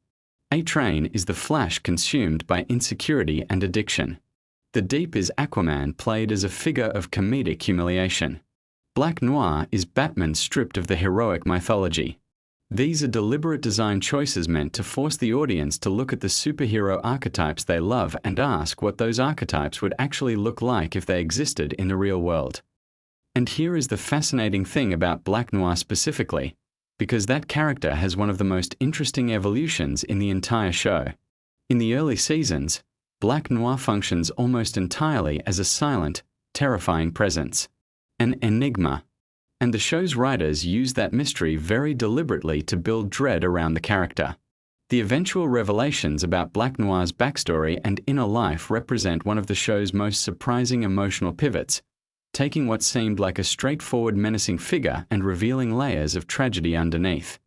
Speaker 1: A-Train is the Flash consumed by insecurity and addiction. The Deep is Aquaman played as a figure of comedic humiliation. Black Noir is Batman stripped of the heroic mythology. These are deliberate design choices meant to force the audience to look at the superhero archetypes they love and ask what those archetypes would actually look like if they existed in the real world. And here is the fascinating thing about Black Noir specifically, because that character has one of the most interesting evolutions in the entire show. In the early seasons, Black Noir functions almost entirely as a silent, terrifying presence, an enigma, and the show's writers use that mystery very deliberately to build dread around the character. The eventual revelations about Black Noir's backstory and inner life represent one of the show's most surprising emotional pivots, taking what seemed like a straightforward menacing figure and revealing layers of tragedy underneath.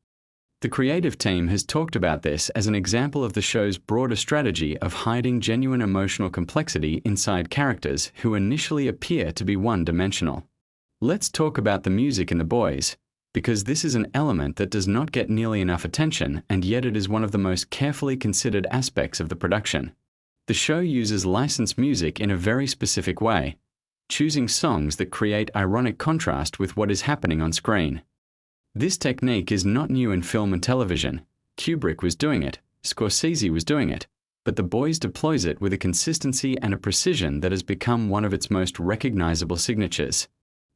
Speaker 1: The creative team has talked about this as an example of the show's broader strategy of hiding genuine emotional complexity inside characters who initially appear to be one-dimensional. Let's talk about the music in The Boys, because this is an element that does not get nearly enough attention, and yet it is one of the most carefully considered aspects of the production. The show uses licensed music in a very specific way, choosing songs that create ironic contrast with what is happening on screen. This technique is not new in film and television. Kubrick was doing it, Scorsese was doing it, but The Boys deploys it with a consistency and a precision that has become one of its most recognizable signatures.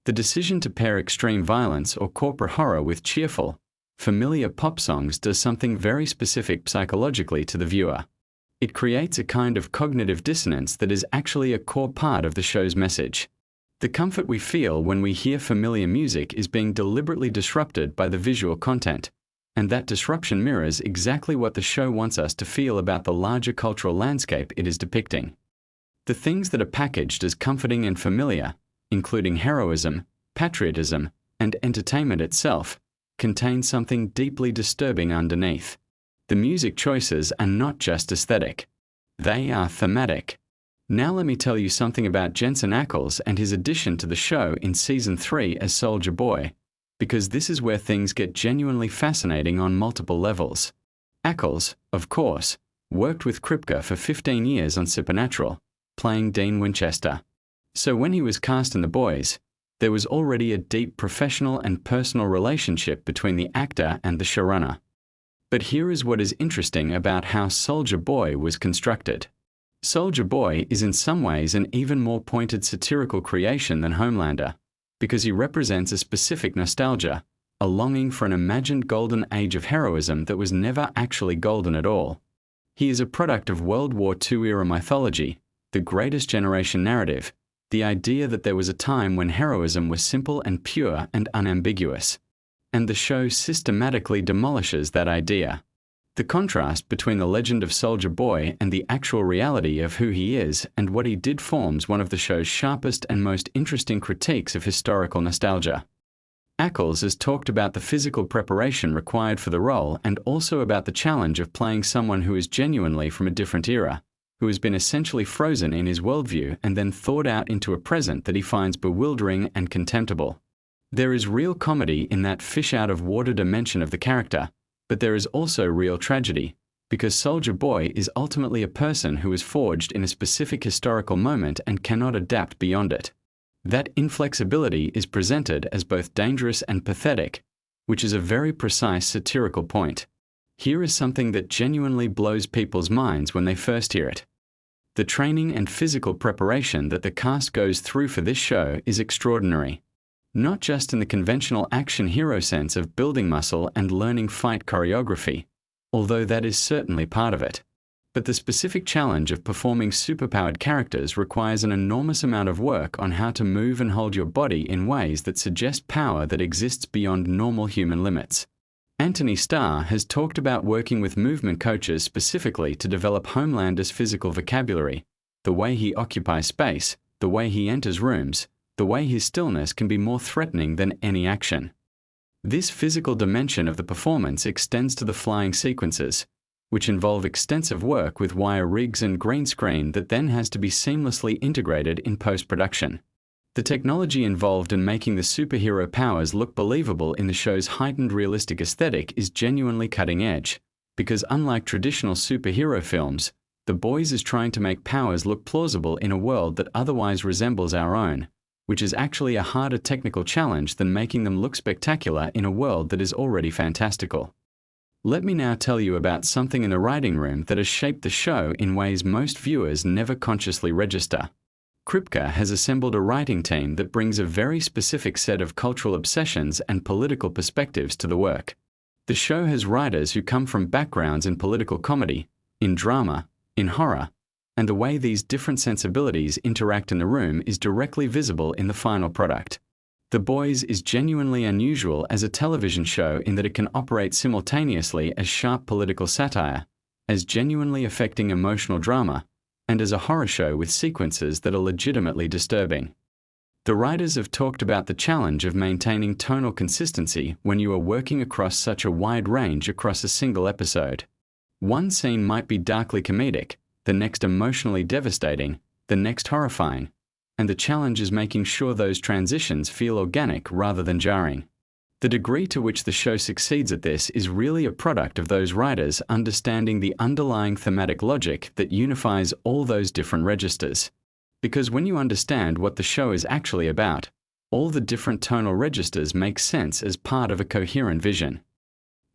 Speaker 1: The decision to pair extreme violence or corporate horror with cheerful, familiar pop songs does something very specific psychologically to the viewer. It creates a kind of cognitive dissonance that is actually a core part of the show's message. The comfort we feel when we hear familiar music is being deliberately disrupted by the visual content, and that disruption mirrors exactly what the show wants us to feel about the larger cultural landscape it is depicting. The things that are packaged as comforting and familiar, including heroism, patriotism, and entertainment itself, contain something deeply disturbing underneath. The music choices are not just aesthetic. They are thematic. Now let me tell you something about Jensen Ackles and his addition to the show in Season 3 as Soldier Boy, because this is where things get genuinely fascinating on multiple levels. Ackles, of course, worked with Kripke for 15 years on Supernatural, playing Dean Winchester. So when he was cast in The Boys, there was already a deep professional and personal relationship between the actor and the showrunner. But here is what is interesting about how Soldier Boy was constructed. Soldier Boy is in some ways an even more pointed satirical creation than Homelander, because he represents a specific nostalgia, a longing for an imagined golden age of heroism that was never actually golden at all. He is a product of World War II era mythology, the Greatest Generation narrative, the idea that there was a time when heroism was simple and pure and unambiguous. And the show systematically demolishes that idea. The contrast between the legend of Soldier Boy and the actual reality of who he is and what he did forms one of the show's sharpest and most interesting critiques of historical nostalgia. Ackles has talked about the physical preparation required for the role and also about the challenge of playing someone who is genuinely from a different era, who has been essentially frozen in his worldview and then thawed out into a present that he finds bewildering and contemptible. There is real comedy in that fish-out-of-water dimension of the character, but there is also real tragedy, because Soldier Boy is ultimately a person who is forged in a specific historical moment and cannot adapt beyond it. That inflexibility is presented as both dangerous and pathetic, which is a very precise satirical point. Here is something that genuinely blows people's minds when they first hear it. The training and physical preparation that the cast goes through for this show is extraordinary. Not just in the conventional action hero sense of building muscle and learning fight choreography, although that is certainly part of it, but the specific challenge of performing superpowered characters requires an enormous amount of work on how to move and hold your body in ways that suggest power that exists beyond normal human limits. Anthony Starr has talked about working with movement coaches specifically to develop Homelander's physical vocabulary, the way he occupies space, the way he enters rooms, the way his stillness can be more threatening than any action. This physical dimension of the performance extends to the flying sequences, which involve extensive work with wire rigs and green screen that then has to be seamlessly integrated in post-production. The technology involved in making the superhero powers look believable in the show's heightened realistic aesthetic is genuinely cutting edge, because unlike traditional superhero films, The Boys is trying to make powers look plausible in a world that otherwise resembles our own, which is actually a harder technical challenge than making them look spectacular in a world that is already fantastical. Let me now tell you about something in the writing room that has shaped the show in ways most viewers never consciously register. Kripke has assembled a writing team that brings a very specific set of cultural obsessions and political perspectives to the work. The show has writers who come from backgrounds in political comedy, in drama, in horror, and the way these different sensibilities interact in the room is directly visible in the final product. The Boys is genuinely unusual as a television show in that it can operate simultaneously as sharp political satire, as genuinely affecting emotional drama, and as a horror show with sequences that are legitimately disturbing. The writers have talked about the challenge of maintaining tonal consistency when you are working across such a wide range across a single episode. One scene might be darkly comedic, the next emotionally devastating, the next horrifying, and the challenge is making sure those transitions feel organic rather than jarring. The degree to which the show succeeds at this is really a product of those writers understanding the underlying thematic logic that unifies all those different registers. Because when you understand what the show is actually about, all the different tonal registers make sense as part of a coherent vision.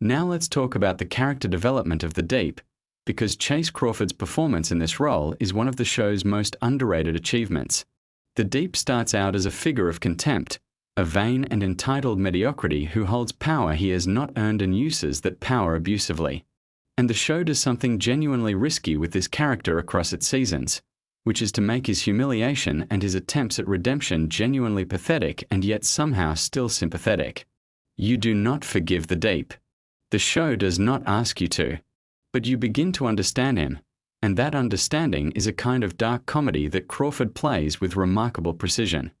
Speaker 1: Now let's talk about the character development of the Deep, because Chase Crawford's performance in this role is one of the show's most underrated achievements. The Deep starts out as a figure of contempt, a vain and entitled mediocrity who holds power he has not earned and uses that power abusively. And the show does something genuinely risky with this character across its seasons, which is to make his humiliation and his attempts at redemption genuinely pathetic and yet somehow still sympathetic. You do not forgive the Deep. The show does not ask you to, but you begin to understand him, and that understanding is a kind of dark comedy that Crawford plays with remarkable precision.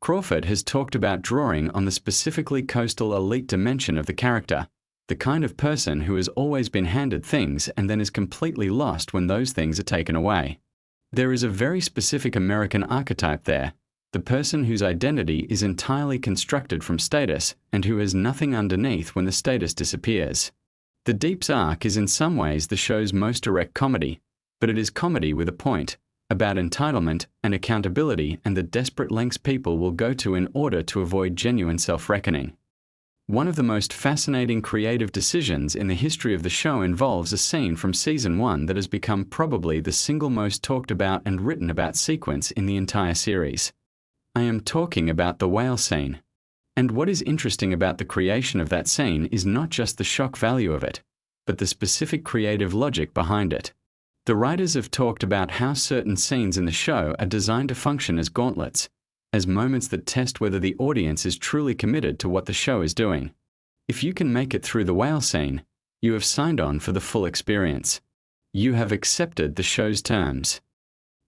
Speaker 1: Crawford has talked about drawing on the specifically coastal elite dimension of the character, the kind of person who has always been handed things and then is completely lost when those things are taken away. There is a very specific American archetype there, the person whose identity is entirely constructed from status and who has nothing underneath when the status disappears. The Deep's arc is in some ways the show's most direct comedy, but it is comedy with a point, about entitlement and accountability and the desperate lengths people will go to in order to avoid genuine self-reckoning. One of the most fascinating creative decisions in the history of the show involves a scene from Season 1 that has become probably the single most talked about and written about sequence in the entire series. I am talking about the whale scene. And what is interesting about the creation of that scene is not just the shock value of it, but the specific creative logic behind it. The writers have talked about how certain scenes in the show are designed to function as gauntlets, as moments that test whether the audience is truly committed to what the show is doing. If you can make it through the whale scene, you have signed on for the full experience. You have accepted the show's terms.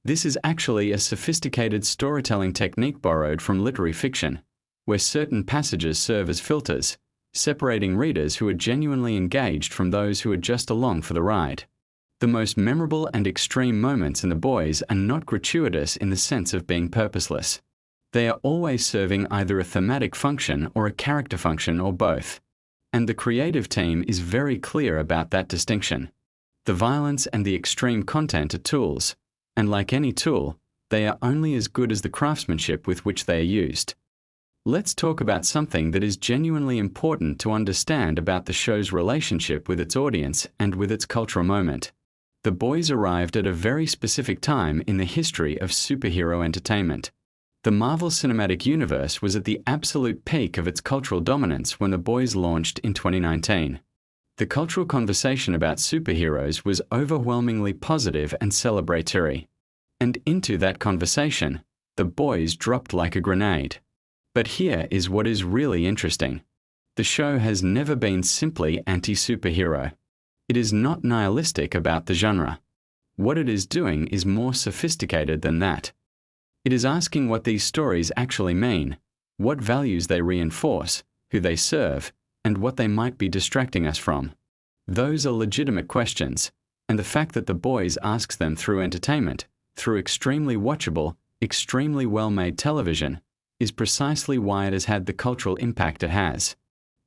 Speaker 1: This is actually a sophisticated storytelling technique borrowed from literary fiction, where certain passages serve as filters, separating readers who are genuinely engaged from those who are just along for the ride. The most memorable and extreme moments in The Boys are not gratuitous in the sense of being purposeless. They are always serving either a thematic function or a character function or both. And the creative team is very clear about that distinction. The violence and the extreme content are tools, and like any tool, they are only as good as the craftsmanship with which they are used. Let's talk about something that is genuinely important to understand about the show's relationship with its audience and with its cultural moment. The Boys arrived at a very specific time in the history of superhero entertainment. The Marvel Cinematic Universe was at the absolute peak of its cultural dominance when The Boys launched in 2019. The cultural conversation about superheroes was overwhelmingly positive and celebratory. And into that conversation, The Boys dropped like a grenade. But here is what is really interesting. The show has never been simply anti-superhero. It is not nihilistic about the genre. What it is doing is more sophisticated than that. It is asking what these stories actually mean, what values they reinforce, who they serve, and what they might be distracting us from. Those are legitimate questions, and the fact that The Boys asks them through entertainment, through extremely watchable, extremely well-made television, is precisely why it has had the cultural impact it has.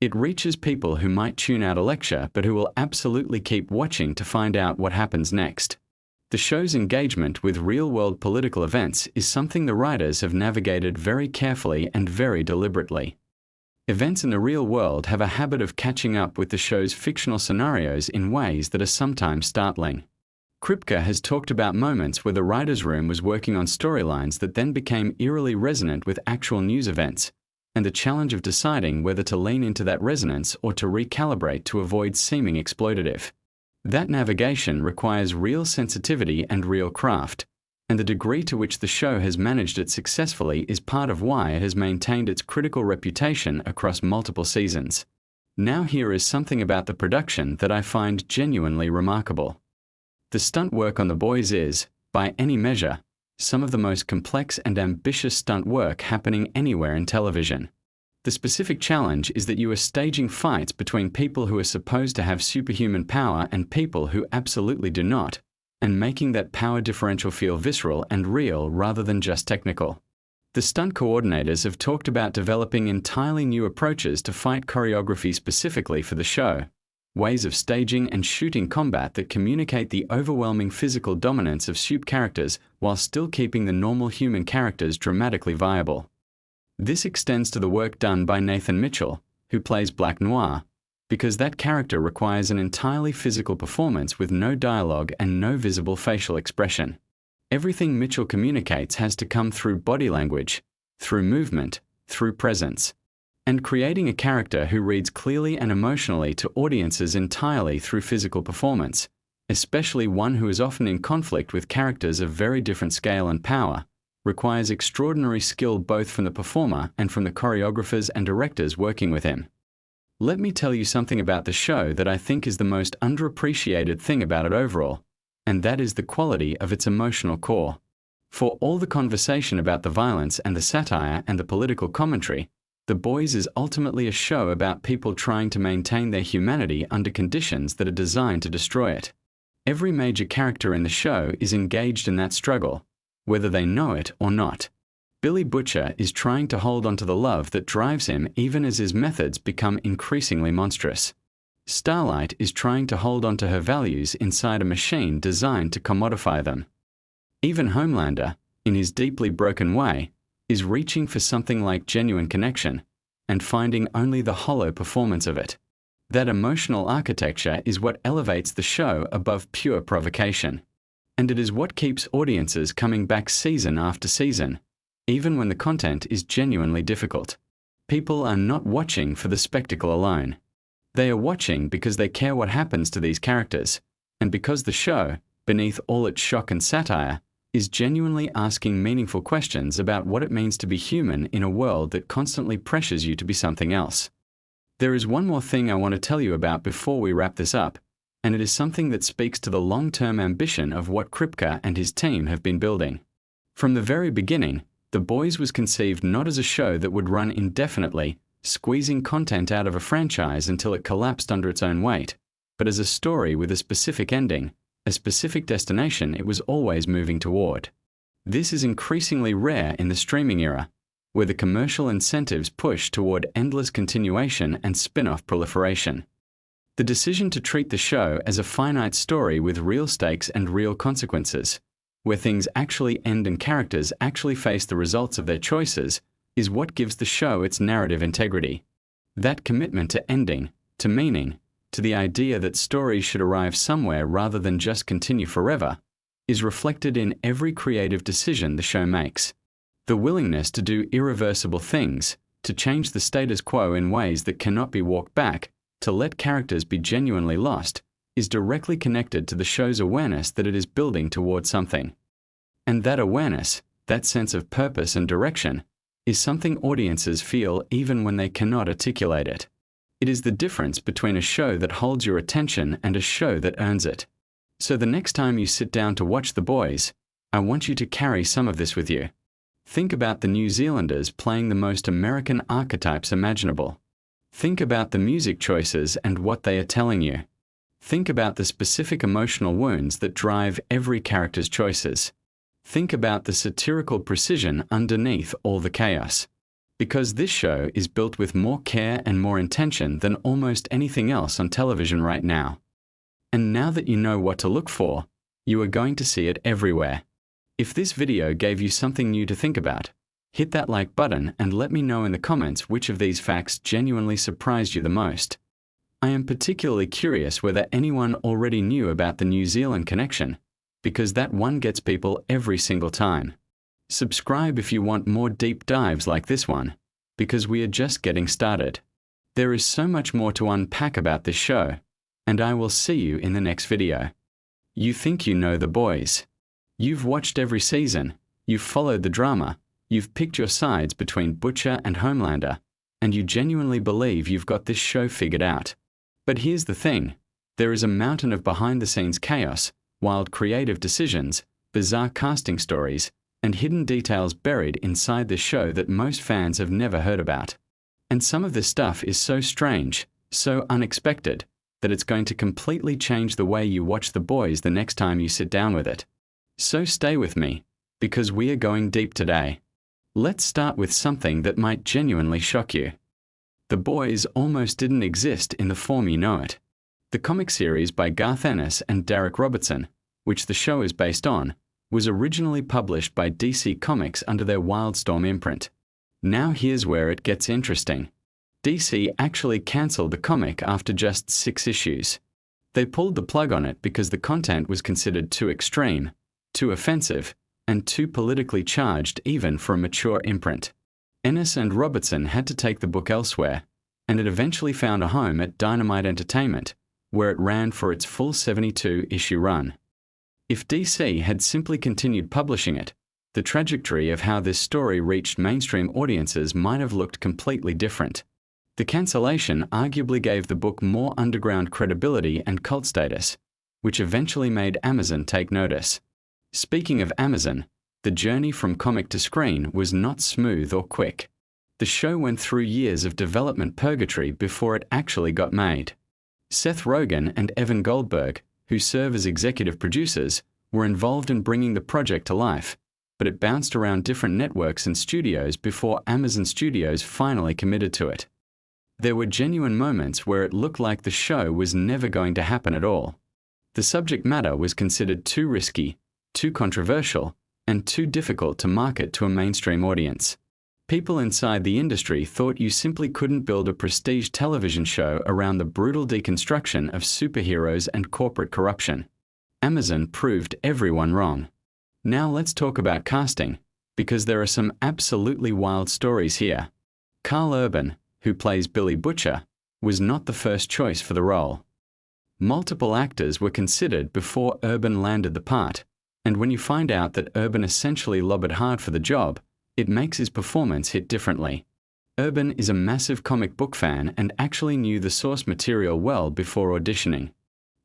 Speaker 1: It reaches people who might tune out a lecture but who will absolutely keep watching to find out what happens next. The show's engagement with real-world political events is something the writers have navigated very carefully and very deliberately. Events in the real world have a habit of catching up with the show's fictional scenarios in ways that are sometimes startling. Kripke has talked about moments where the writer's room was working on storylines that then became eerily resonant with actual news events, and the challenge of deciding whether to lean into that resonance or to recalibrate to avoid seeming exploitative. That navigation requires real sensitivity and real craft, and the degree to which the show has managed it successfully is part of why it has maintained its critical reputation across multiple seasons. Now here is something about the production that I find genuinely remarkable. The stunt work on The Boys is, by any measure, some of the most complex and ambitious stunt work happening anywhere in television. The specific challenge is that you are staging fights between people who are supposed to have superhuman power and people who absolutely do not, and making that power differential feel visceral and real rather than just technical. The stunt coordinators have talked about developing entirely new approaches to fight choreography specifically for the show, ways of staging and shooting combat that communicate the overwhelming physical dominance of soup characters while still keeping the normal human characters dramatically viable. This extends to the work done by Nathan Mitchell, who plays Black Noir, because that character requires an entirely physical performance with no dialogue and no visible facial expression. Everything Mitchell communicates has to come through body language, through movement, through presence. And creating a character who reads clearly and emotionally to audiences entirely through physical performance, especially one who is often in conflict with characters of very different scale and power, requires extraordinary skill both from the performer and from the choreographers and directors working with him. Let me tell you something about the show that I think is the most underappreciated thing about it overall, and that is the quality of its emotional core. For all the conversation about the violence and the satire and the political commentary, The Boys is ultimately a show about people trying to maintain their humanity under conditions that are designed to destroy it. Every major character in the show is engaged in that struggle, whether they know it or not. Billy Butcher is trying to hold on to the love that drives him even as his methods become increasingly monstrous. Starlight is trying to hold on to her values inside a machine designed to commodify them. Even Homelander, in his deeply broken way, is reaching for something like genuine connection, and finding only the hollow performance of it. That emotional architecture is what elevates the show above pure provocation. And it is what keeps audiences coming back season after season, even when the content is genuinely difficult. People are not watching for the spectacle alone. They are watching because they care what happens to these characters, and because the show, beneath all its shock and satire, is genuinely asking meaningful questions about what it means to be human in a world that constantly pressures you to be something else. There is one more thing I want to tell you about before we wrap this up, and it is something that speaks to the long-term ambition of what Kripke and his team have been building. From the very beginning, The Boys was conceived not as a show that would run indefinitely, squeezing content out of a franchise until it collapsed under its own weight, but as a story with a specific ending, a specific destination it was always moving toward. This is increasingly rare in the streaming era, where the commercial incentives push toward endless continuation and spin-off proliferation. The decision to treat the show as a finite story with real stakes and real consequences, where things actually end and characters actually face the results of their choices, is what gives the show its narrative integrity. That commitment to ending, to meaning, to the idea that stories should arrive somewhere rather than just continue forever, is reflected in every creative decision the show makes. The willingness to do irreversible things, to change the status quo in ways that cannot be walked back, to let characters be genuinely lost, is directly connected to the show's awareness that it is building toward something. And that awareness, that sense of purpose and direction, is something audiences feel even when they cannot articulate it. It is the difference between a show that holds your attention and a show that earns it. So the next time you sit down to watch The Boys, I want you to carry some of this with you. Think about the New Zealanders playing the most American archetypes imaginable. Think about the music choices and what they are telling you. Think about the specific emotional wounds that drive every character's choices. Think about the satirical precision underneath all the chaos. Because this show is built with more care and more intention than almost anything else on television right now. And now that you know what to look for, you are going to see it everywhere. If this video gave you something new to think about, hit that like button and let me know in the comments which of these facts genuinely surprised you the most. I am particularly curious whether anyone already knew about the New Zealand connection, because that one gets people every single time. Subscribe if you want more deep dives like this one, because we are just getting started. There is so much more to unpack about this show, and I will see you in the next video. You think you know the boys. You've watched every season, you've followed the drama, you've picked your sides between Butcher and Homelander, and you genuinely believe you've got this show figured out. But here's the thing, there is a mountain of behind-the-scenes chaos, wild creative decisions, bizarre casting stories, and hidden details buried inside the show that most fans have never heard about. And some of this stuff is so strange, so unexpected, that it's going to completely change the way you watch The Boys the next time you sit down with it. So stay with me, because we are going deep today. Let's start with something that might genuinely shock you. The Boys almost didn't exist in the form you know it. The comic series by Garth Ennis and Derek Robertson, which the show is based on, was originally published by DC Comics under their Wildstorm imprint. Now here's where it gets interesting. DC actually cancelled the comic after just 6 issues. They pulled the plug on it because the content was considered too extreme, too offensive, and too politically charged even for a mature imprint. Ennis and Robertson had to take the book elsewhere, and it eventually found a home at Dynamite Entertainment, where it ran for its full 72-issue run. If DC had simply continued publishing it, the trajectory of how this story reached mainstream audiences might have looked completely different. The cancellation arguably gave the book more underground credibility and cult status, which eventually made Amazon take notice. Speaking of Amazon, the journey from comic to screen was not smooth or quick. The show went through years of development purgatory before it actually got made. Seth Rogen and Evan Goldberg, who serve as executive producers, were involved in bringing the project to life, but it bounced around different networks and studios before Amazon Studios finally committed to it. There were genuine moments where it looked like the show was never going to happen at all. The subject matter was considered too risky, too controversial, and too difficult to market to a mainstream audience. People inside the industry thought you simply couldn't build a prestige television show around the brutal deconstruction of superheroes and corporate corruption. Amazon proved everyone wrong. Now let's talk about casting, because there are some absolutely wild stories here. Karl Urban, who plays Billy Butcher, was not the first choice for the role. Multiple actors were considered before Urban landed the part, and when you find out that Urban essentially lobbied hard for the job, it makes his performance hit differently. Urban is a massive comic book fan and actually knew the source material well before auditioning.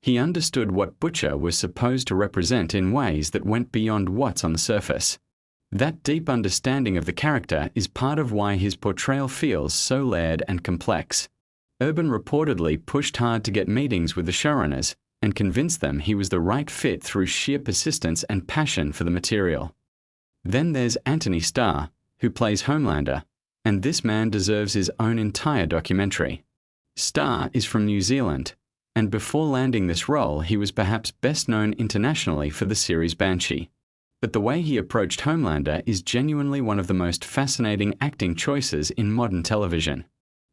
Speaker 1: He understood what Butcher was supposed to represent in ways that went beyond what's on the surface. That deep understanding of the character is part of why his portrayal feels so layered and complex. Urban reportedly pushed hard to get meetings with the showrunners and convinced them he was the right fit through sheer persistence and passion for the material. Then there's Anthony Starr, who plays Homelander, and this man deserves his own entire documentary. Starr is from New Zealand, and before landing this role he was perhaps best known internationally for the series Banshee. But the way he approached Homelander is genuinely one of the most fascinating acting choices in modern television.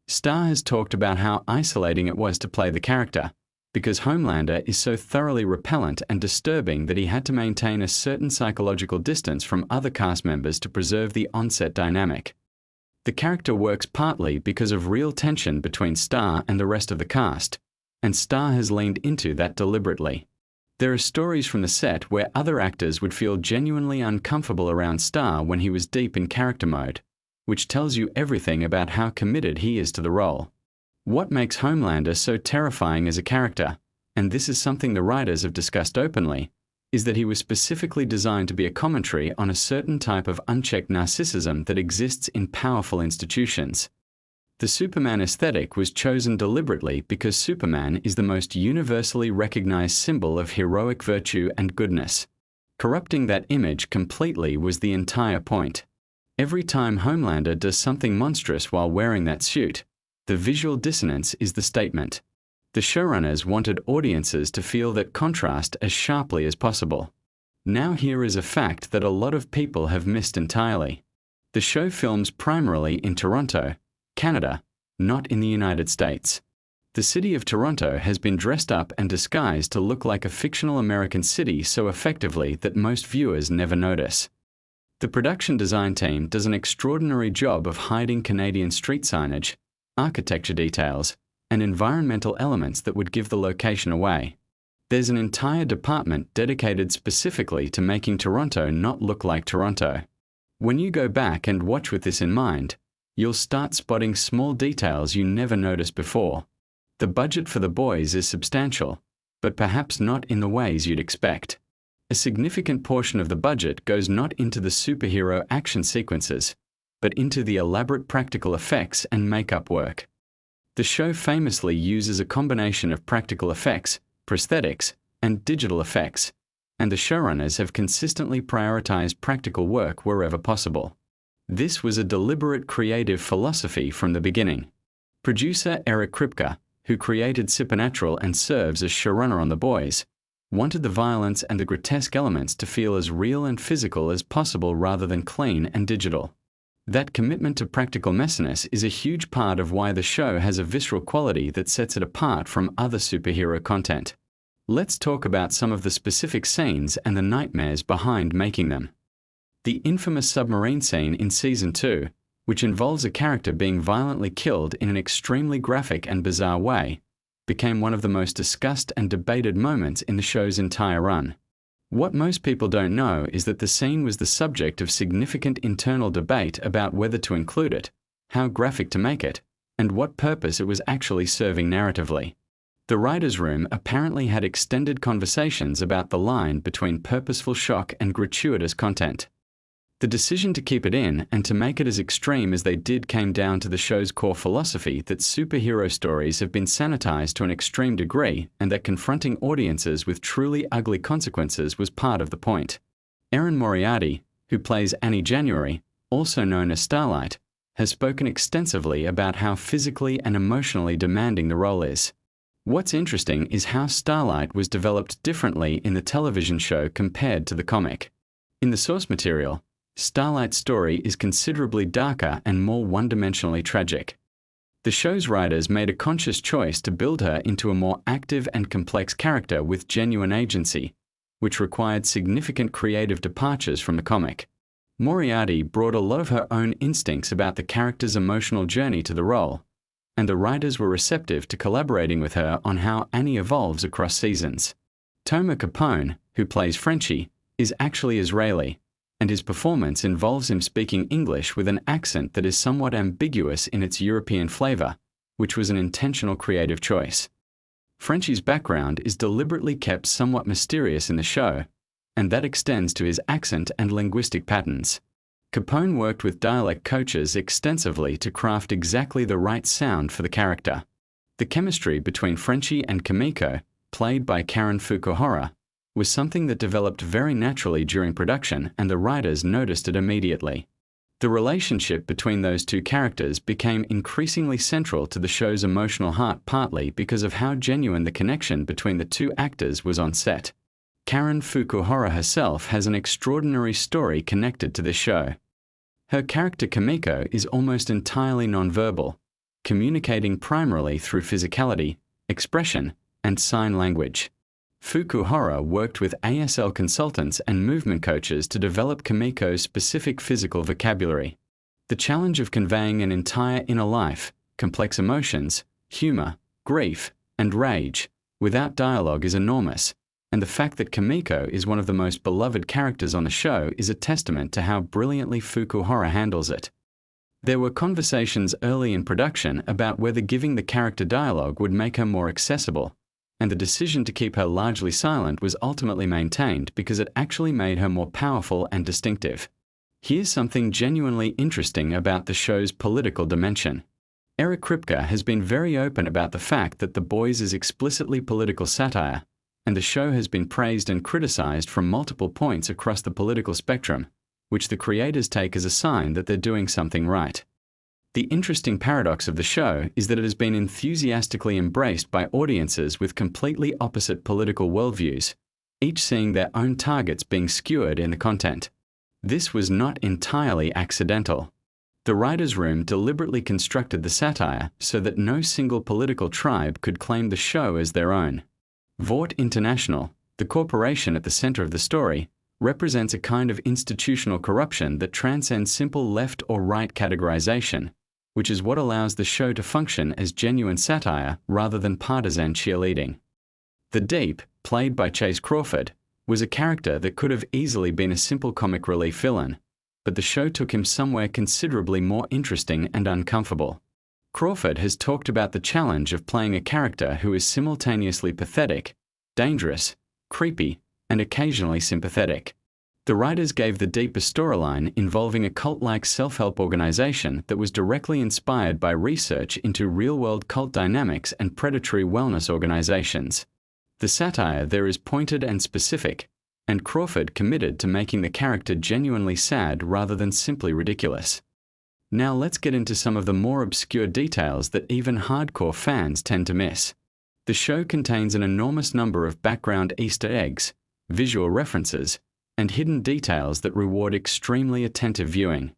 Speaker 1: Starr has talked about how isolating it was to play the character, because Homelander is so thoroughly repellent and disturbing that he had to maintain a certain psychological distance from other cast members to preserve the on-set dynamic. The character works partly because of real tension between Starr and the rest of the cast, and Starr has leaned into that deliberately. There are stories from the set where other actors would feel genuinely uncomfortable around Starr when he was deep in character mode, which tells you everything about how committed he is to the role. What makes Homelander so terrifying as a character, and this is something the writers have discussed openly, is that he was specifically designed to be a commentary on a certain type of unchecked narcissism that exists in powerful institutions. The Superman aesthetic was chosen deliberately because Superman is the most universally recognized symbol of heroic virtue and goodness. Corrupting that image completely was the entire point. Every time Homelander does something monstrous while wearing that suit, the visual dissonance is the statement. The showrunners wanted audiences to feel that contrast as sharply as possible. Now here is a fact that a lot of people have missed entirely. The show films primarily in Toronto, Canada, not in the United States. The city of Toronto has been dressed up and disguised to look like a fictional American city so effectively that most viewers never notice. The production design team does an extraordinary job of hiding Canadian street signage, architecture details, and environmental elements that would give the location away. There's an entire department dedicated specifically to making Toronto not look like Toronto. When you go back and watch with this in mind, you'll start spotting small details you never noticed before. The budget for The Boys is substantial, but perhaps not in the ways you'd expect. A significant portion of the budget goes not into the superhero action sequences, but into the elaborate practical effects and makeup work. The show famously uses a combination of practical effects, prosthetics, and digital effects, and the showrunners have consistently prioritized practical work wherever possible. This was a deliberate creative philosophy from the beginning. Producer Eric Kripke, who created Supernatural and serves as showrunner on The Boys, wanted the violence and the grotesque elements to feel as real and physical as possible rather than clean and digital. That commitment to practical messiness is a huge part of why the show has a visceral quality that sets it apart from other superhero content. Let's talk about some of the specific scenes and the nightmares behind making them. The infamous submarine scene in Season 2, which involves a character being violently killed in an extremely graphic and bizarre way, became one of the most discussed and debated moments in the show's entire run. What most people don't know is that the scene was the subject of significant internal debate about whether to include it, how graphic to make it, and what purpose it was actually serving narratively. The writer's room apparently had extended conversations about the line between purposeful shock and gratuitous content. The decision to keep it in and to make it as extreme as they did came down to the show's core philosophy that superhero stories have been sanitized to an extreme degree and that confronting audiences with truly ugly consequences was part of the point. Erin Moriarty, who plays Annie January, also known as Starlight, has spoken extensively about how physically and emotionally demanding the role is. What's interesting is how Starlight was developed differently in the television show compared to the comic. In the source material, Starlight's story is considerably darker and more one-dimensionally tragic. The show's writers made a conscious choice to build her into a more active and complex character with genuine agency, which required significant creative departures from the comic. Moriarty brought a lot of her own instincts about the character's emotional journey to the role, and the writers were receptive to collaborating with her on how Annie evolves across seasons. Toma Capone, who plays Frenchie, is actually Israeli, and his performance involves him speaking English with an accent that is somewhat ambiguous in its European flavor, which was an intentional creative choice. Frenchie's background is deliberately kept somewhat mysterious in the show, and that extends to his accent and linguistic patterns. Capone worked with dialect coaches extensively to craft exactly the right sound for the character. The chemistry between Frenchie and Kimiko, played by Karen Fukuhara, was something that developed very naturally during production, and the writers noticed it immediately. The relationship between those two characters became increasingly central to the show's emotional heart, partly because of how genuine the connection between the two actors was on set. Karen Fukuhara herself has an extraordinary story connected to this show. Her character Kimiko is almost entirely nonverbal, communicating primarily through physicality, expression, and sign language. Fukuhara worked with ASL consultants and movement coaches to develop Kimiko's specific physical vocabulary. The challenge of conveying an entire inner life, complex emotions, humor, grief, and rage without dialogue is enormous, and the fact that Kimiko is one of the most beloved characters on the show is a testament to how brilliantly Fukuhara handles it. There were conversations early in production about whether giving the character dialogue would make her more accessible, and the decision to keep her largely silent was ultimately maintained because it actually made her more powerful and distinctive. Here's something genuinely interesting about the show's political dimension. Eric Kripke has been very open about the fact that The Boys is explicitly political satire, and the show has been praised and criticized from multiple points across the political spectrum, which the creators take as a sign that they're doing something right. The interesting paradox of the show is that it has been enthusiastically embraced by audiences with completely opposite political worldviews, each seeing their own targets being skewered in the content. This was not entirely accidental. The writer's room deliberately constructed the satire so that no single political tribe could claim the show as their own. Vought International, the corporation at the center of the story, represents a kind of institutional corruption that transcends simple left or right categorization, which is what allows the show to function as genuine satire rather than partisan cheerleading. The Deep, played by Chase Crawford, was a character that could have easily been a simple comic relief villain, but the show took him somewhere considerably more interesting and uncomfortable. Crawford has talked about the challenge of playing a character who is simultaneously pathetic, dangerous, creepy, and occasionally sympathetic. The writers gave The Deep a storyline involving a cult-like self-help organization that was directly inspired by research into real-world cult dynamics and predatory wellness organizations. The satire there is pointed and specific, and Crawford committed to making the character genuinely sad rather than simply ridiculous. Now let's get into some of the more obscure details that even hardcore fans tend to miss. The show contains an enormous number of background Easter eggs, visual references, and hidden details that reward extremely attentive viewing.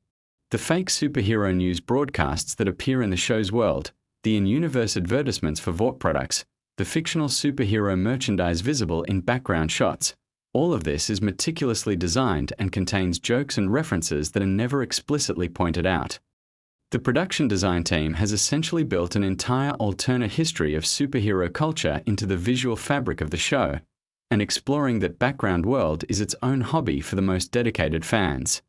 Speaker 1: The fake superhero news broadcasts that appear in the show's world, the in-universe advertisements for Vought products, the fictional superhero merchandise visible in background shots, all of this is meticulously designed and contains jokes and references that are never explicitly pointed out. The production design team has essentially built an entire alternate history of superhero culture into the visual fabric of the show, and exploring that background world is its own hobby for the most dedicated fans.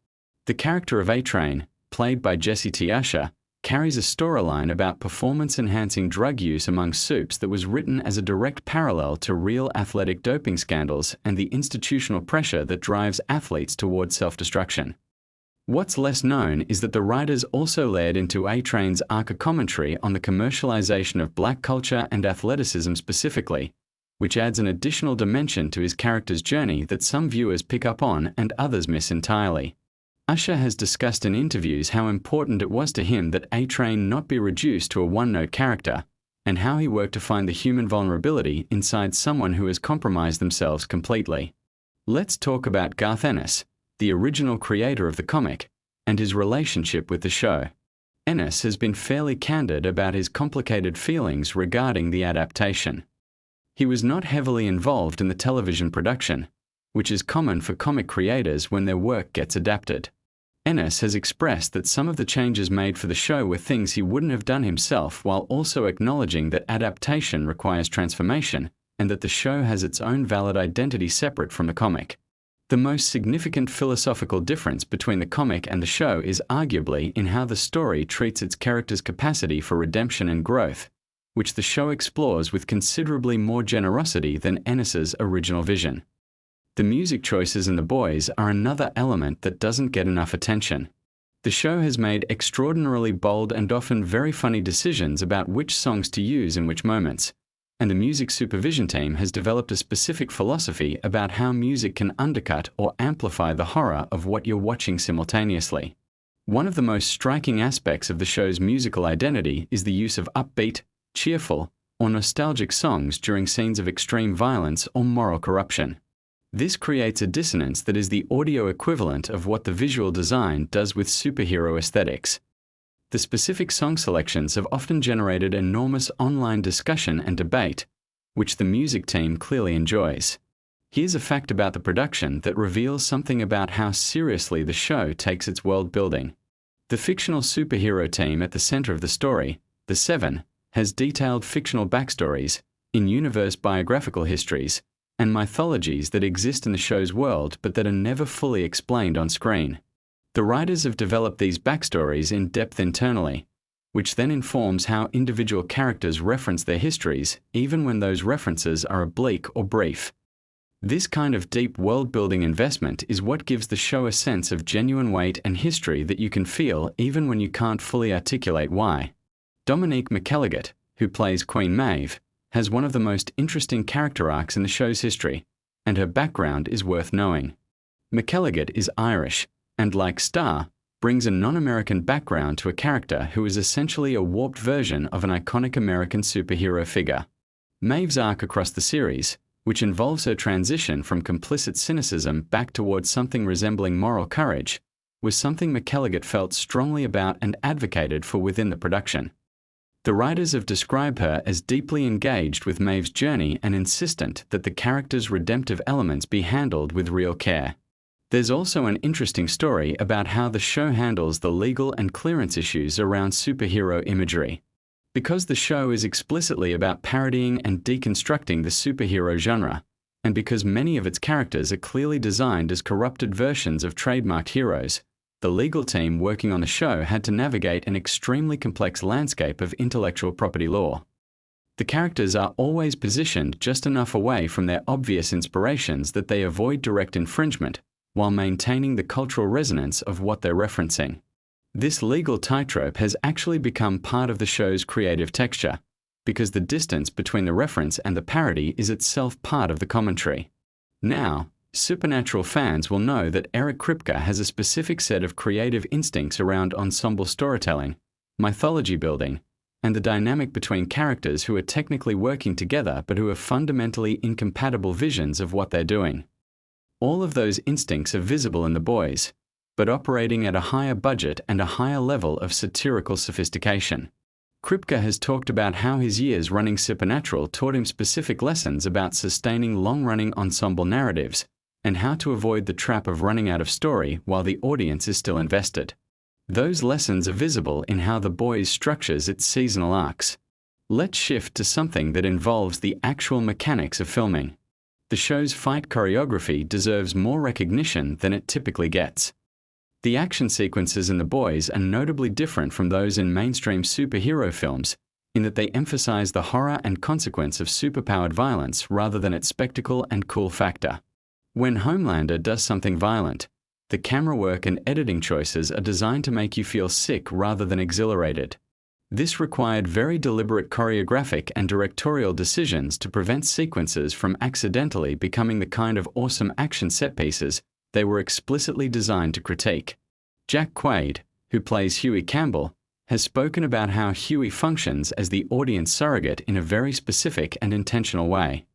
Speaker 1: The character of A-Train, played by Jesse T. Usher, carries a storyline about performance-enhancing drug use among supes that was written as a direct parallel to real athletic doping scandals and the institutional pressure that drives athletes toward self-destruction. What's less known is that the writers also layered into A-Train's arc a commentary on the commercialization of black culture and athleticism specifically, which adds an additional dimension to his character's journey that some viewers pick up on and others miss entirely. Usher has discussed in interviews how important it was to him that A-Train not be reduced to a one-note character, and how he worked to find the human vulnerability inside someone who has compromised themselves completely. Let's talk about Garth Ennis, the original creator of the comic, and his relationship with the show. Ennis has been fairly candid about his complicated feelings regarding the adaptation. He was not heavily involved in the television production, which is common for comic creators when their work gets adapted. Ennis has expressed that some of the changes made for the show were things he wouldn't have done himself, while also acknowledging that adaptation requires transformation and that the show has its own valid identity separate from the comic. The most significant philosophical difference between the comic and the show is arguably in how the story treats its characters' capacity for redemption and growth, which the show explores with considerably more generosity than Ennis's original vision. The music choices in The Boys are another element that doesn't get enough attention. The show has made extraordinarily bold and often very funny decisions about which songs to use in which moments, and the music supervision team has developed a specific philosophy about how music can undercut or amplify the horror of what you're watching simultaneously. One of the most striking aspects of the show's musical identity is the use of upbeat, cheerful, or nostalgic songs during scenes of extreme violence or moral corruption. This creates a dissonance that is the audio equivalent of what the visual design does with superhero aesthetics. The specific song selections have often generated enormous online discussion and debate, which the music team clearly enjoys. Here's a fact about the production that reveals something about how seriously the show takes its world building. The fictional superhero team at the center of the story, the Seven, has detailed fictional backstories, in-universe biographical histories, and mythologies that exist in the show's world but that are never fully explained on screen. The writers have developed these backstories in depth internally, which then informs how individual characters reference their histories, even when those references are oblique or brief. This kind of deep world-building investment is what gives the show a sense of genuine weight and history that you can feel even when you can't fully articulate why. Dominique McElligott, who plays Queen Maeve, has one of the most interesting character arcs in the show's history, and her background is worth knowing. McElligott is Irish, and like Star, brings a non-American background to a character who is essentially a warped version of an iconic American superhero figure. Maeve's arc across the series, which involves her transition from complicit cynicism back towards something resembling moral courage, was something McElligott felt strongly about and advocated for within the production. The writers have described her as deeply engaged with Maeve's journey and insistent that the character's redemptive elements be handled with real care. There's also an interesting story about how the show handles the legal and clearance issues around superhero imagery. Because the show is explicitly about parodying and deconstructing the superhero genre, and because many of its characters are clearly designed as corrupted versions of trademarked heroes, the legal team working on the show had to navigate an extremely complex landscape of intellectual property law. The characters are always positioned just enough away from their obvious inspirations that they avoid direct infringement, while maintaining the cultural resonance of what they're referencing. This legal tightrope has actually become part of the show's creative texture, because the distance between the reference and the parody is itself part of the commentary. Now, Supernatural fans will know that Eric Kripke has a specific set of creative instincts around ensemble storytelling, mythology building, and the dynamic between characters who are technically working together but who have fundamentally incompatible visions of what they're doing. All of those instincts are visible in The Boys, but operating at a higher budget and a higher level of satirical sophistication. Kripke has talked about how his years running Supernatural taught him specific lessons about sustaining long-running ensemble narratives, and how to avoid the trap of running out of story while the audience is still invested. Those lessons are visible in how The Boys structures its seasonal arcs. Let's shift to something that involves the actual mechanics of filming. The show's fight choreography deserves more recognition than it typically gets. The action sequences in The Boys are notably different from those in mainstream superhero films, in that they emphasize the horror and consequence of superpowered violence rather than its spectacle and cool factor. When Homelander does something violent, the camera work and editing choices are designed to make you feel sick rather than exhilarated. This required very deliberate choreographic and directorial decisions to prevent sequences from accidentally becoming the kind of awesome action set pieces they were explicitly designed to critique. Jack Quaid, who plays Huey Campbell, has spoken about how Huey functions as the audience surrogate in a very specific and intentional way.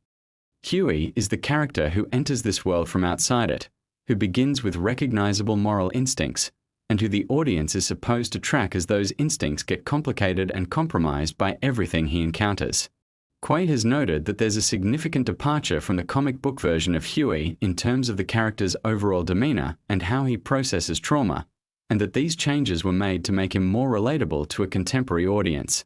Speaker 1: Huey is the character who enters this world from outside it, who begins with recognizable moral instincts, and who the audience is supposed to track as those instincts get complicated and compromised by everything he encounters. Quaid has noted that there's a significant departure from the comic book version of Huey in terms of the character's overall demeanor and how he processes trauma, and that these changes were made to make him more relatable to a contemporary audience.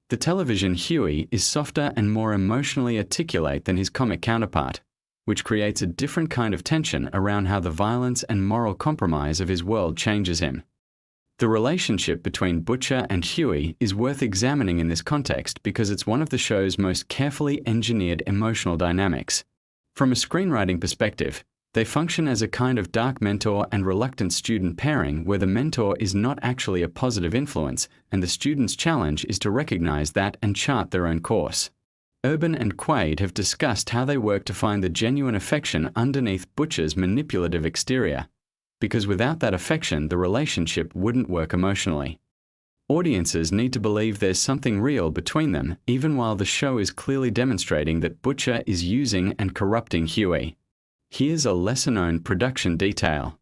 Speaker 1: The television Huey is softer and more emotionally articulate than his comic counterpart, which creates a different kind of tension around how the violence and moral compromise of his world changes him. The relationship between Butcher and Huey is worth examining in this context because it's one of the show's most carefully engineered emotional dynamics. From a screenwriting perspective, they function as a kind of dark mentor and reluctant student pairing where the mentor is not actually a positive influence and the student's challenge is to recognize that and chart their own course. Urban and Quaid have discussed how they work to find the genuine affection underneath Butcher's manipulative exterior, because without that affection, the relationship wouldn't work emotionally. Audiences need to believe there's something real between them, even while the show is clearly demonstrating that Butcher is using and corrupting Huey. Here's a lesser-known production detail.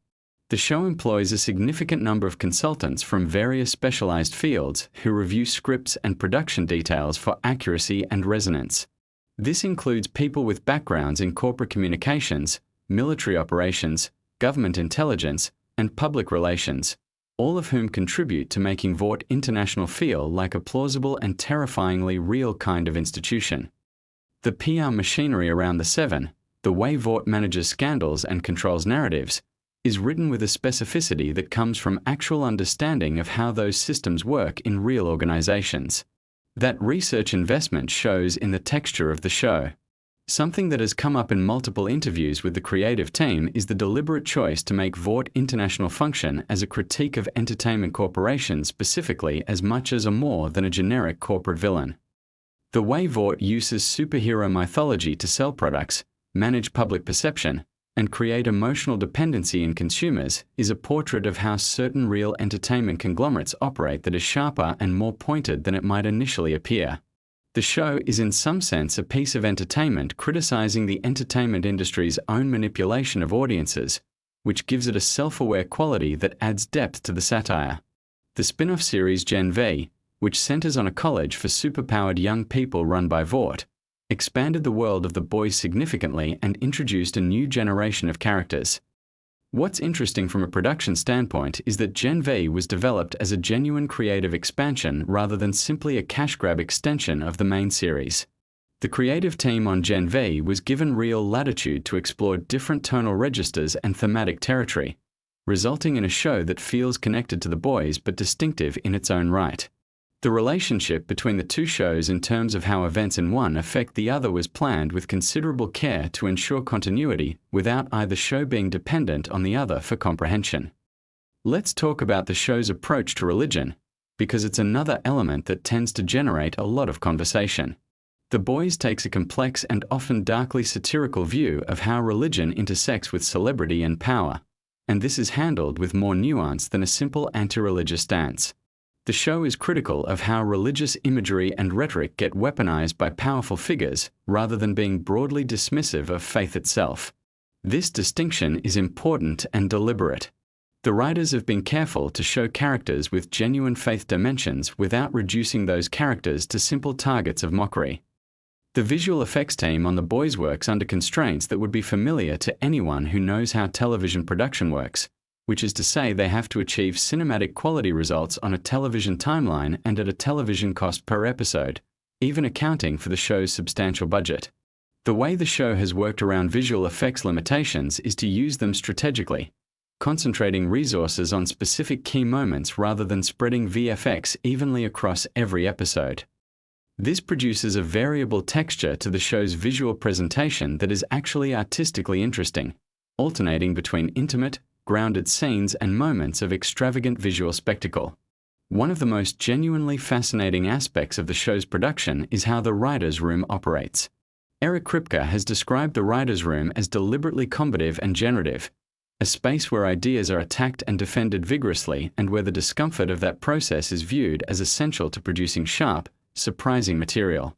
Speaker 1: The show employs a significant number of consultants from various specialized fields who review scripts and production details for accuracy and resonance. This includes people with backgrounds in corporate communications, military operations, government intelligence, and public relations, all of whom contribute to making Vought International feel like a plausible and terrifyingly real kind of institution. The PR machinery around the Seven, the way Vought manages scandals and controls narratives, is written with a specificity that comes from actual understanding of how those systems work in real organizations. That research investment shows in the texture of the show. Something that has come up in multiple interviews with the creative team is the deliberate choice to make Vought International function as a critique of entertainment corporations specifically as much as a more than a generic corporate villain. The way Vought uses superhero mythology to sell products, manage public perception, and create emotional dependency in consumers is a portrait of how certain real entertainment conglomerates operate that is sharper and more pointed than it might initially appear. The show is in some sense a piece of entertainment criticizing the entertainment industry's own manipulation of audiences, which gives it a self-aware quality that adds depth to the satire. The spin-off series Gen V, which centers on a college for superpowered young people run by Vought, expanded the world of The Boys significantly and introduced a new generation of characters. What's interesting from a production standpoint is that Gen V was developed as a genuine creative expansion rather than simply a cash grab extension of the main series. The creative team on Gen V was given real latitude to explore different tonal registers and thematic territory, resulting in a show that feels connected to The Boys but distinctive in its own right. The relationship between the two shows in terms of how events in one affect the other was planned with considerable care to ensure continuity without either show being dependent on the other for comprehension. Let's talk about the show's approach to religion, because it's another element that tends to generate a lot of conversation. The Boys takes a complex and often darkly satirical view of how religion intersects with celebrity and power, and this is handled with more nuance than a simple anti-religious stance. The show is critical of how religious imagery and rhetoric get weaponized by powerful figures rather than being broadly dismissive of faith itself. This distinction is important and deliberate. The writers have been careful to show characters with genuine faith dimensions without reducing those characters to simple targets of mockery. The visual effects team on The Boys works under constraints that would be familiar to anyone who knows how television production works, which is to say they have to achieve cinematic quality results on a television timeline and at a television cost per episode, even accounting for the show's substantial budget. The way the show has worked around visual effects limitations is to use them strategically, concentrating resources on specific key moments rather than spreading VFX evenly across every episode. This produces a variable texture to the show's visual presentation that is actually artistically interesting, alternating between intimate, grounded scenes and moments of extravagant visual spectacle. One of the most genuinely fascinating aspects of the show's production is how the writer's room operates. Eric Kripke has described the writer's room as deliberately combative and generative, a space where ideas are attacked and defended vigorously and where the discomfort of that process is viewed as essential to producing sharp, surprising material.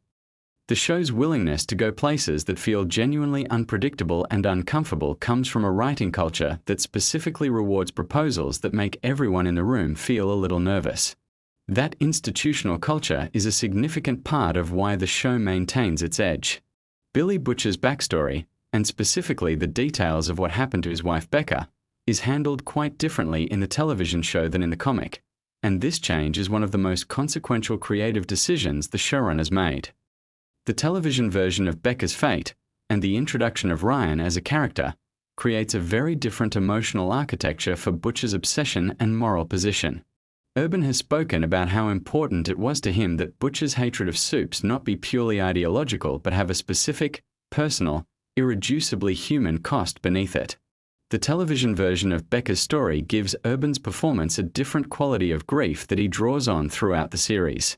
Speaker 1: The show's willingness to go places that feel genuinely unpredictable and uncomfortable comes from a writing culture that specifically rewards proposals that make everyone in the room feel a little nervous. That institutional culture is a significant part of why the show maintains its edge. Billy Butcher's backstory, and specifically the details of what happened to his wife Becca, is handled quite differently in the television show than in the comic, and this change is one of the most consequential creative decisions the showrunners made. The television version of Becca's fate, and the introduction of Ryan as a character, creates a very different emotional architecture for Butcher's obsession and moral position. Urban has spoken about how important it was to him that Butcher's hatred of soups not be purely ideological but have a specific, personal, irreducibly human cost beneath it. The television version of Becca's story gives Urban's performance a different quality of grief that he draws on throughout the series.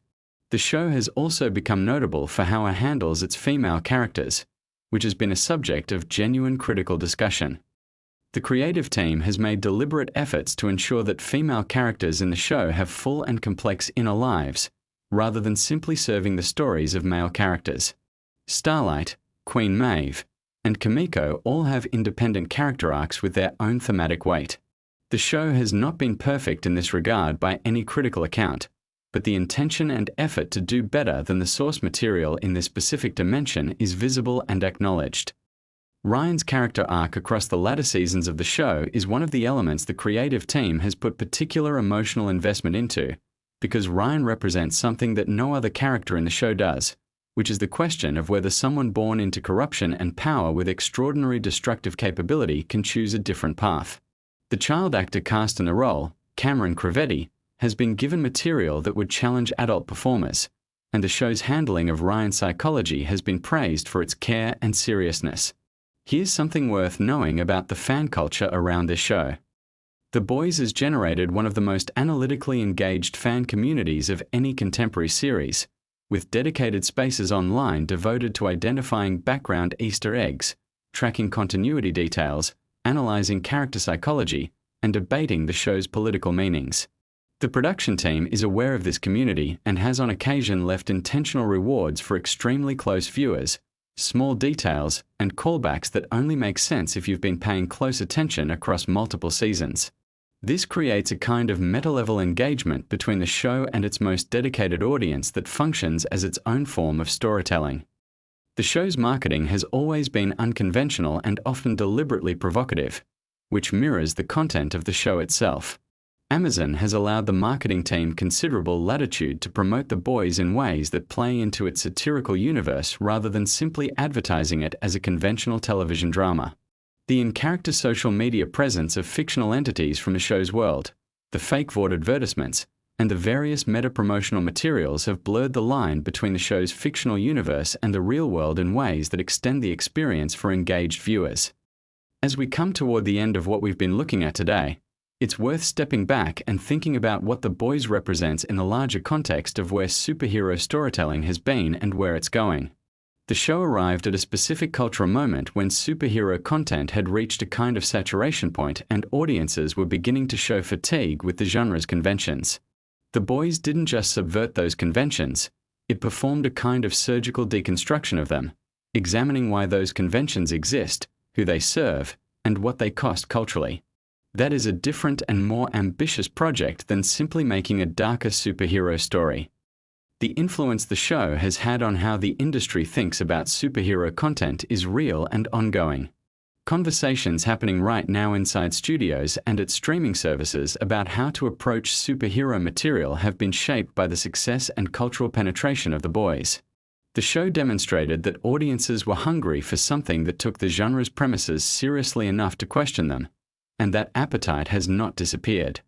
Speaker 1: The show has also become notable for how it handles its female characters, which has been a subject of genuine critical discussion. The creative team has made deliberate efforts to ensure that female characters in the show have full and complex inner lives, rather than simply serving the stories of male characters. Starlight, Queen Maeve, and Kimiko all have independent character arcs with their own thematic weight. The show has not been perfect in this regard by any critical account, but the intention and effort to do better than the source material in this specific dimension is visible and acknowledged. Ryan's character arc across the latter seasons of the show is one of the elements the creative team has put particular emotional investment into, because Ryan represents something that no other character in the show does, which is the question of whether someone born into corruption and power with extraordinary destructive capability can choose a different path. The child actor cast in the role, Cameron Crevetti, has been given material that would challenge adult performers, and the show's handling of Ryan's psychology has been praised for its care and seriousness. Here's something worth knowing about the fan culture around this show. The Boys has generated one of the most analytically engaged fan communities of any contemporary series, with dedicated spaces online devoted to identifying background Easter eggs, tracking continuity details, analyzing character psychology, and debating the show's political meanings. The production team is aware of this community and has on occasion left intentional rewards for extremely close viewers, small details, and callbacks that only make sense if you've been paying close attention across multiple seasons. This creates a kind of meta-level engagement between the show and its most dedicated audience that functions as its own form of storytelling. The show's marketing has always been unconventional and often deliberately provocative, which mirrors the content of the show itself. Amazon has allowed the marketing team considerable latitude to promote The Boys in ways that play into its satirical universe rather than simply advertising it as a conventional television drama. The in-character social media presence of fictional entities from the show's world, the fake Vought advertisements, and the various meta-promotional materials have blurred the line between the show's fictional universe and the real world in ways that extend the experience for engaged viewers. As we come toward the end of what we've been looking at today, it's worth stepping back and thinking about what The Boys represents in the larger context of where superhero storytelling has been and where it's going. The show arrived at a specific cultural moment when superhero content had reached a kind of saturation point and audiences were beginning to show fatigue with the genre's conventions. The Boys didn't just subvert those conventions, it performed a kind of surgical deconstruction of them, examining why those conventions exist, who they serve, and what they cost culturally. That is a different and more ambitious project than simply making a darker superhero story. The influence the show has had on how the industry thinks about superhero content is real and ongoing. Conversations happening right now inside studios and at streaming services about how to approach superhero material have been shaped by the success and cultural penetration of The Boys. The show demonstrated that audiences were hungry for something that took the genre's premises seriously enough to question them, and that appetite has not disappeared.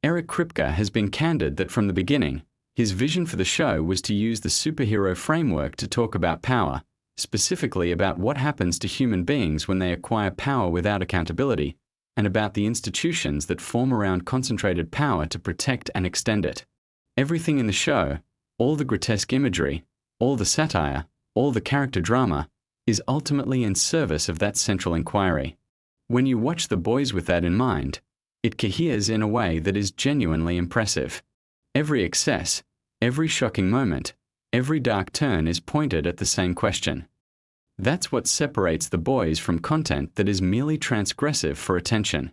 Speaker 1: Eric Kripke has been candid that from the beginning, his vision for the show was to use the superhero framework to talk about power, specifically about what happens to human beings when they acquire power without accountability, and about the institutions that form around concentrated power to protect and extend it. Everything in the show, all the grotesque imagery, all the satire, all the character drama, is ultimately in service of that central inquiry. When you watch The Boys with that in mind, it coheres in a way that is genuinely impressive. Every excess, every shocking moment, every dark turn is pointed at the same question. That's what separates The Boys from content that is merely transgressive for attention.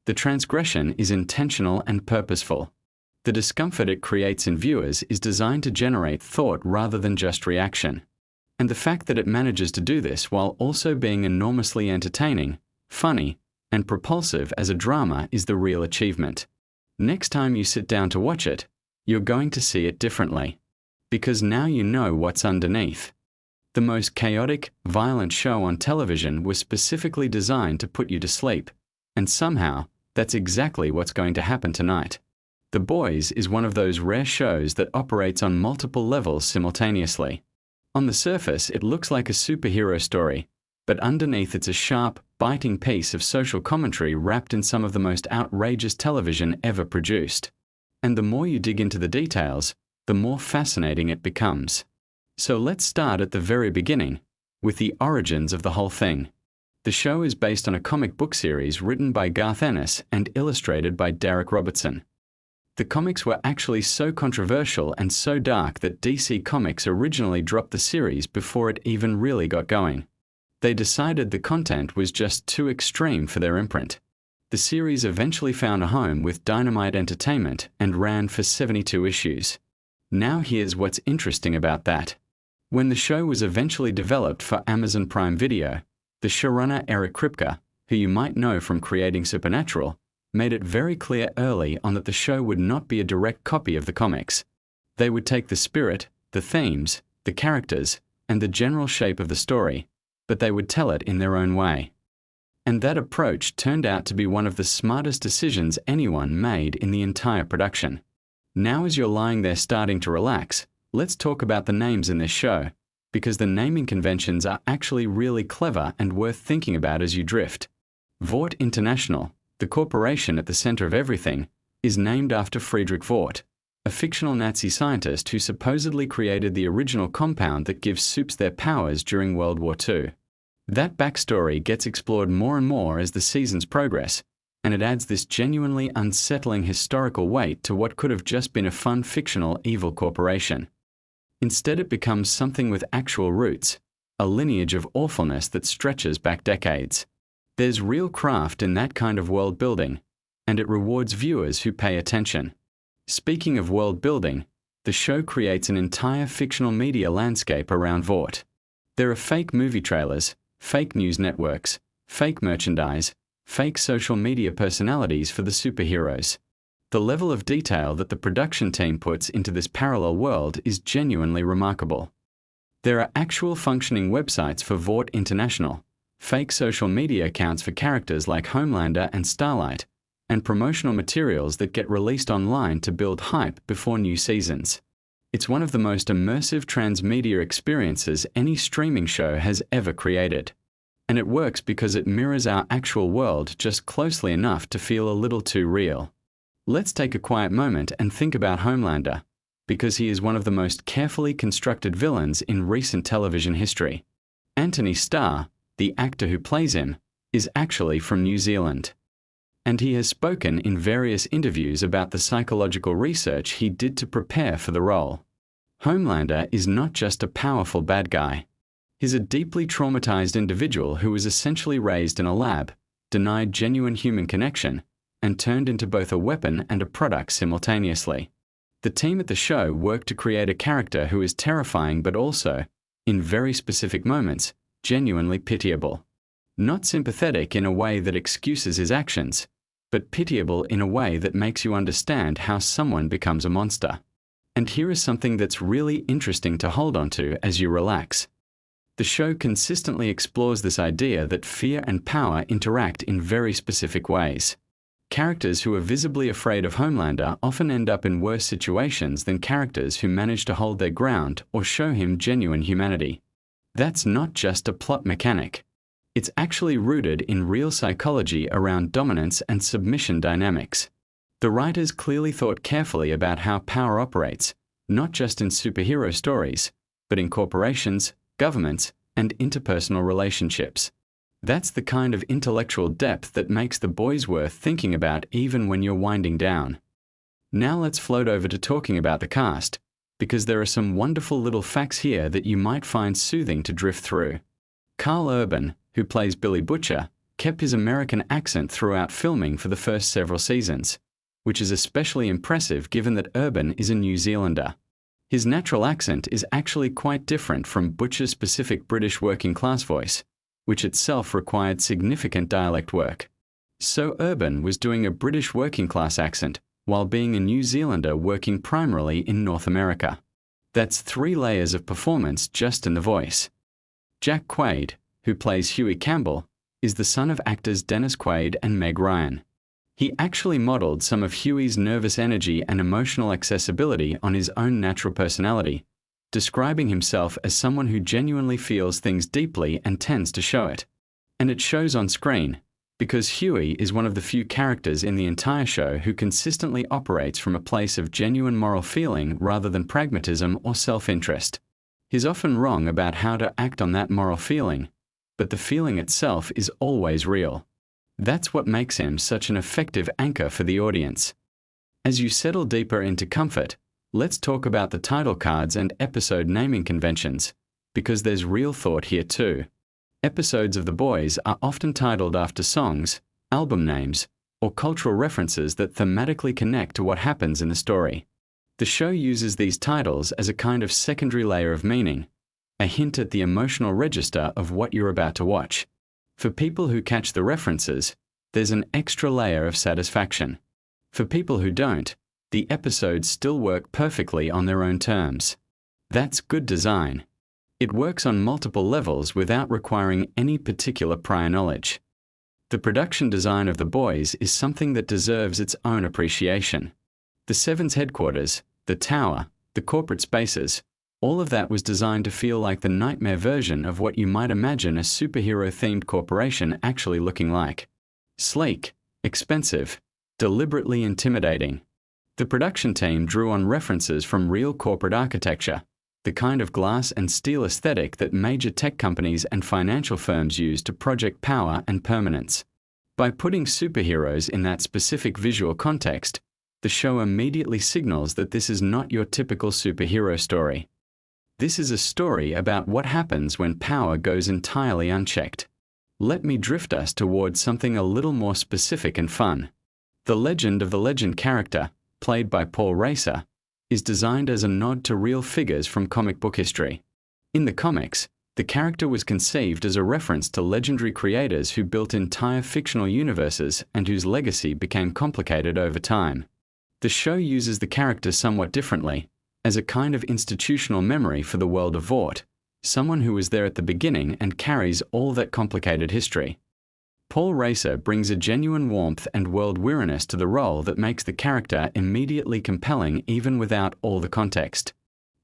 Speaker 1: The transgression is intentional and purposeful. The discomfort it creates in viewers is designed to generate thought rather than just reaction. And the fact that it manages to do this while also being enormously entertaining, funny, and propulsive as a drama is the real achievement. Next time you sit down to watch it, you're going to see it differently. Because now you know what's underneath. The most chaotic, violent show on television was specifically designed to put you to sleep, and somehow, that's exactly what's going to happen tonight. The Boys is one of those rare shows that operates on multiple levels simultaneously. On the surface, it looks like a superhero story, but underneath it's a sharp, biting piece of social commentary wrapped in some of the most outrageous television ever produced. And the more you dig into the details, the more fascinating it becomes. So let's start at the very beginning, with the origins of the whole thing. The show is based on a comic book series written by Garth Ennis and illustrated by Derek Robertson. The comics were actually so controversial and so dark that DC Comics originally dropped the series before it even really got going. They decided the content was just too extreme for their imprint. The series eventually found a home with Dynamite Entertainment and ran for 72 issues. Now here's what's interesting about that. When the show was eventually developed for Amazon Prime Video, the showrunner Eric Kripke, who you might know from creating Supernatural, made it very clear early on that the show would not be a direct copy of the comics. They would take the spirit, the themes, the characters, and the general shape of the story, but they would tell it in their own way. And that approach turned out to be one of the smartest decisions anyone made in the entire production. Now as you're lying there starting to relax, let's talk about the names in this show, because the naming conventions are actually really clever and worth thinking about as you drift. Vought International, the corporation at the center of everything, is named after Friedrich Vought, a fictional Nazi scientist who supposedly created the original compound that gives soups their powers during World War II. That backstory gets explored more and more as the seasons progress, and it adds this genuinely unsettling historical weight to what could have just been a fun fictional evil corporation. Instead, it becomes something with actual roots, a lineage of awfulness that stretches back decades. There's real craft in that kind of world building, and it rewards viewers who pay attention. Speaking of world building, the show creates an entire fictional media landscape around Vought. There are fake movie trailers, fake news networks, fake merchandise, fake social media personalities for the superheroes. The level of detail that the production team puts into this parallel world is genuinely remarkable. There are actual functioning websites for Vought International, fake social media accounts for characters like Homelander and Starlight, and promotional materials that get released online to build hype before new seasons. It's one of the most immersive transmedia experiences any streaming show has ever created. And it works because it mirrors our actual world just closely enough to feel a little too real. Let's take a quiet moment and think about Homelander, because he is one of the most carefully constructed villains in recent television history. Anthony Starr, the actor who plays him, is actually from New Zealand. And he has spoken in various interviews about the psychological research he did to prepare for the role. Homelander is not just a powerful bad guy. He's a deeply traumatized individual who was essentially raised in a lab, denied genuine human connection, and turned into both a weapon and a product simultaneously. The team at the show worked to create a character who is terrifying but also, in very specific moments, genuinely pitiable. Not sympathetic in a way that excuses his actions, but pitiable in a way that makes you understand how someone becomes a monster. And here is something that's really interesting to hold on to as you relax. The show consistently explores this idea that fear and power interact in very specific ways. Characters who are visibly afraid of Homelander often end up in worse situations than characters who manage to hold their ground or show him genuine humanity. That's not just a plot mechanic. It's actually rooted in real psychology around dominance and submission dynamics. The writers clearly thought carefully about how power operates, not just in superhero stories, but in corporations, governments, and interpersonal relationships. That's the kind of intellectual depth that makes The Boys worth thinking about even when you're winding down. Now let's float over to talking about the cast, because there are some wonderful little facts here that you might find soothing to drift through. Karl Urban, who plays Billy Butcher, kept his American accent throughout filming for the first several seasons, which is especially impressive given that Urban is a New Zealander. His natural accent is actually quite different from Butcher's specific British working-class voice, which itself required significant dialect work. So Urban was doing a British working-class accent while being a New Zealander working primarily in North America. That's 3 layers of performance just in the voice. Jack Quaid, who plays Huey Campbell, is the son of actors Dennis Quaid and Meg Ryan. He actually modeled some of Huey's nervous energy and emotional accessibility on his own natural personality, describing himself as someone who genuinely feels things deeply and tends to show it. And it shows on screen, because Huey is one of the few characters in the entire show who consistently operates from a place of genuine moral feeling rather than pragmatism or self-interest. He's often wrong about how to act on that moral feeling, but the feeling itself is always real. That's what makes him such an effective anchor for the audience. As you settle deeper into comfort, let's talk about the title cards and episode naming conventions, because there's real thought here too. Episodes of The Boys are often titled after songs, album names, or cultural references that thematically connect to what happens in the story. The show uses these titles as a kind of secondary layer of meaning, a hint at the emotional register of what you're about to watch. For people who catch the references, there's an extra layer of satisfaction. For people who don't, the episodes still work perfectly on their own terms. That's good design. It works on multiple levels without requiring any particular prior knowledge. The production design of The Boys is something that deserves its own appreciation. The Seven's headquarters, the tower, the corporate spaces, all of that was designed to feel like the nightmare version of what you might imagine a superhero-themed corporation actually looking like. Sleek, expensive, deliberately intimidating. The production team drew on references from real corporate architecture, the kind of glass and steel aesthetic that major tech companies and financial firms use to project power and permanence. By putting superheroes in that specific visual context, the show immediately signals that this is not your typical superhero story. This is a story about what happens when power goes entirely unchecked. Let me drift us towards something a little more specific and fun. The Legend of the Legend character, played by Paul Racer, is designed as a nod to real figures from comic book history. In the comics, the character was conceived as a reference to legendary creators who built entire fictional universes and whose legacy became complicated over time. The show uses the character somewhat differently, as a kind of institutional memory for the world of Vought, someone who was there at the beginning and carries all that complicated history. Paul Racer brings a genuine warmth and world-weariness to the role that makes the character immediately compelling even without all the context.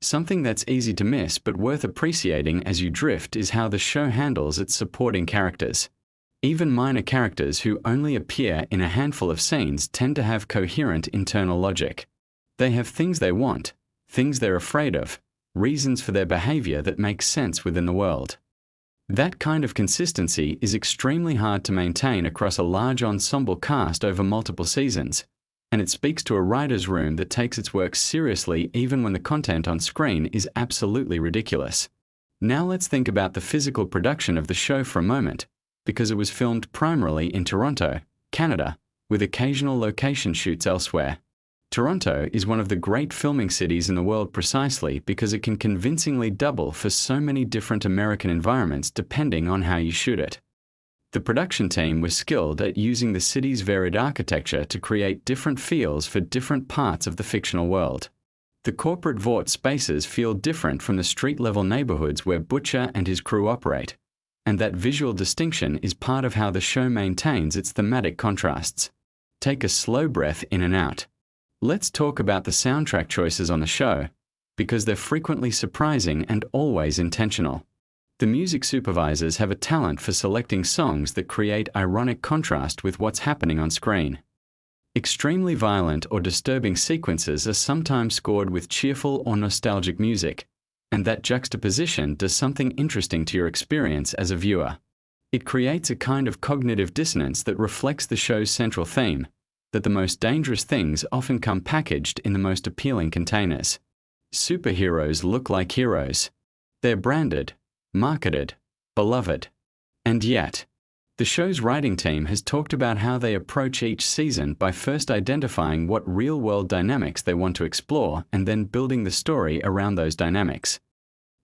Speaker 1: Something that's easy to miss but worth appreciating as you drift is how the show handles its supporting characters. Even minor characters who only appear in a handful of scenes tend to have coherent internal logic. They have things they want, things they're afraid of, reasons for their behavior that make sense within the world. That kind of consistency is extremely hard to maintain across a large ensemble cast over multiple seasons, and it speaks to a writer's room that takes its work seriously even when the content on screen is absolutely ridiculous. Now let's think about the physical production of the show for a moment, because it was filmed primarily in Toronto, Canada, with occasional location shoots elsewhere. Toronto is one of the great filming cities in the world precisely because it can convincingly double for so many different American environments depending on how you shoot it. The production team was skilled at using the city's varied architecture to create different feels for different parts of the fictional world. The corporate Vought spaces feel different from the street-level neighborhoods where Butcher and his crew operate, and that visual distinction is part of how the show maintains its thematic contrasts. Take a slow breath in and out. Let's talk about the soundtrack choices on the show, because they're frequently surprising and always intentional. The music supervisors have a talent for selecting songs that create ironic contrast with what's happening on screen. Extremely violent or disturbing sequences are sometimes scored with cheerful or nostalgic music, and that juxtaposition does something interesting to your experience as a viewer. It creates a kind of cognitive dissonance that reflects the show's central theme, that the most dangerous things often come packaged in the most appealing containers. Superheroes look like heroes. They're branded, marketed, beloved. And yet, the show's writing team has talked about how they approach each season by first identifying what real-world dynamics they want to explore and then building the story around those dynamics.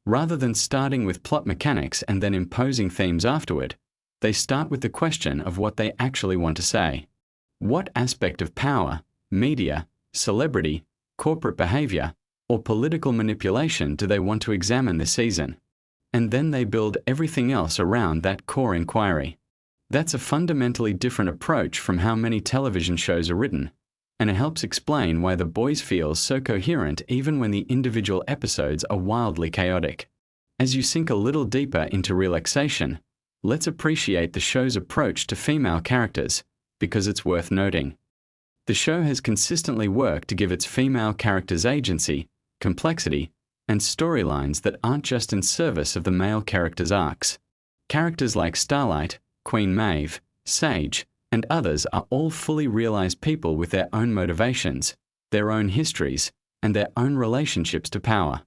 Speaker 1: Rather than starting with plot mechanics and then imposing themes afterward, they start with the question of what they actually want to say. What aspect of power, media, celebrity, corporate behavior, or political manipulation do they want to examine this season? And then they build everything else around that core inquiry. That's a fundamentally different approach from how many television shows are written, and it helps explain why The Boys feels so coherent even when the individual episodes are wildly chaotic. As you sink a little deeper into relaxation, let's appreciate the show's approach to female characters, because it's worth noting. The show has consistently worked to give its female characters agency, complexity, and storylines that aren't just in service of the male characters' arcs. Characters like Starlight, Queen Maeve, Sage, and others are all fully realized people with their own motivations, their own histories, and their own relationships to power.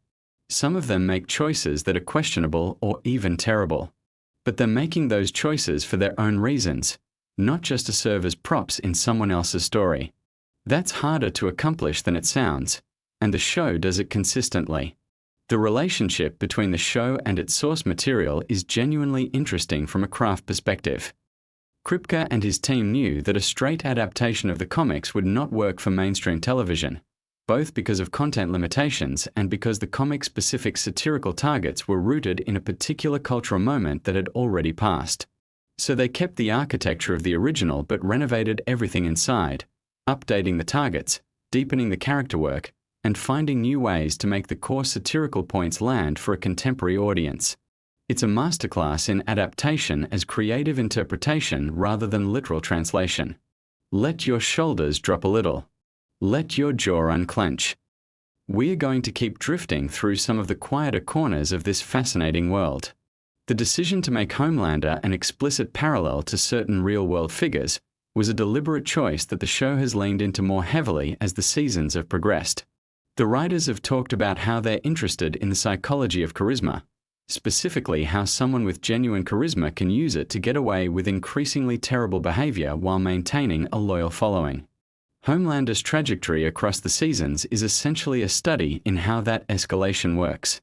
Speaker 1: Some of them make choices that are questionable or even terrible. But they're making those choices for their own reasons, not just to serve as props in someone else's story. That's harder to accomplish than it sounds, and the show does it consistently. The relationship between the show and its source material is genuinely interesting from a craft perspective. Kripke and his team knew that a straight adaptation of the comics would not work for mainstream television, both because of content limitations and because the comic-specific satirical targets were rooted in a particular cultural moment that had already passed. So they kept the architecture of the original but renovated everything inside, updating the targets, deepening the character work, and finding new ways to make the core satirical points land for a contemporary audience. It's a masterclass in adaptation as creative interpretation rather than literal translation. Let your shoulders drop a little. Let your jaw unclench. We are going to keep drifting through some of the quieter corners of this fascinating world. The decision to make Homelander an explicit parallel to certain real-world figures was a deliberate choice that the show has leaned into more heavily as the seasons have progressed. The writers have talked about how they're interested in the psychology of charisma, specifically how someone with genuine charisma can use it to get away with increasingly terrible behavior while maintaining a loyal following. Homelander's trajectory across the seasons is essentially a study in how that escalation works.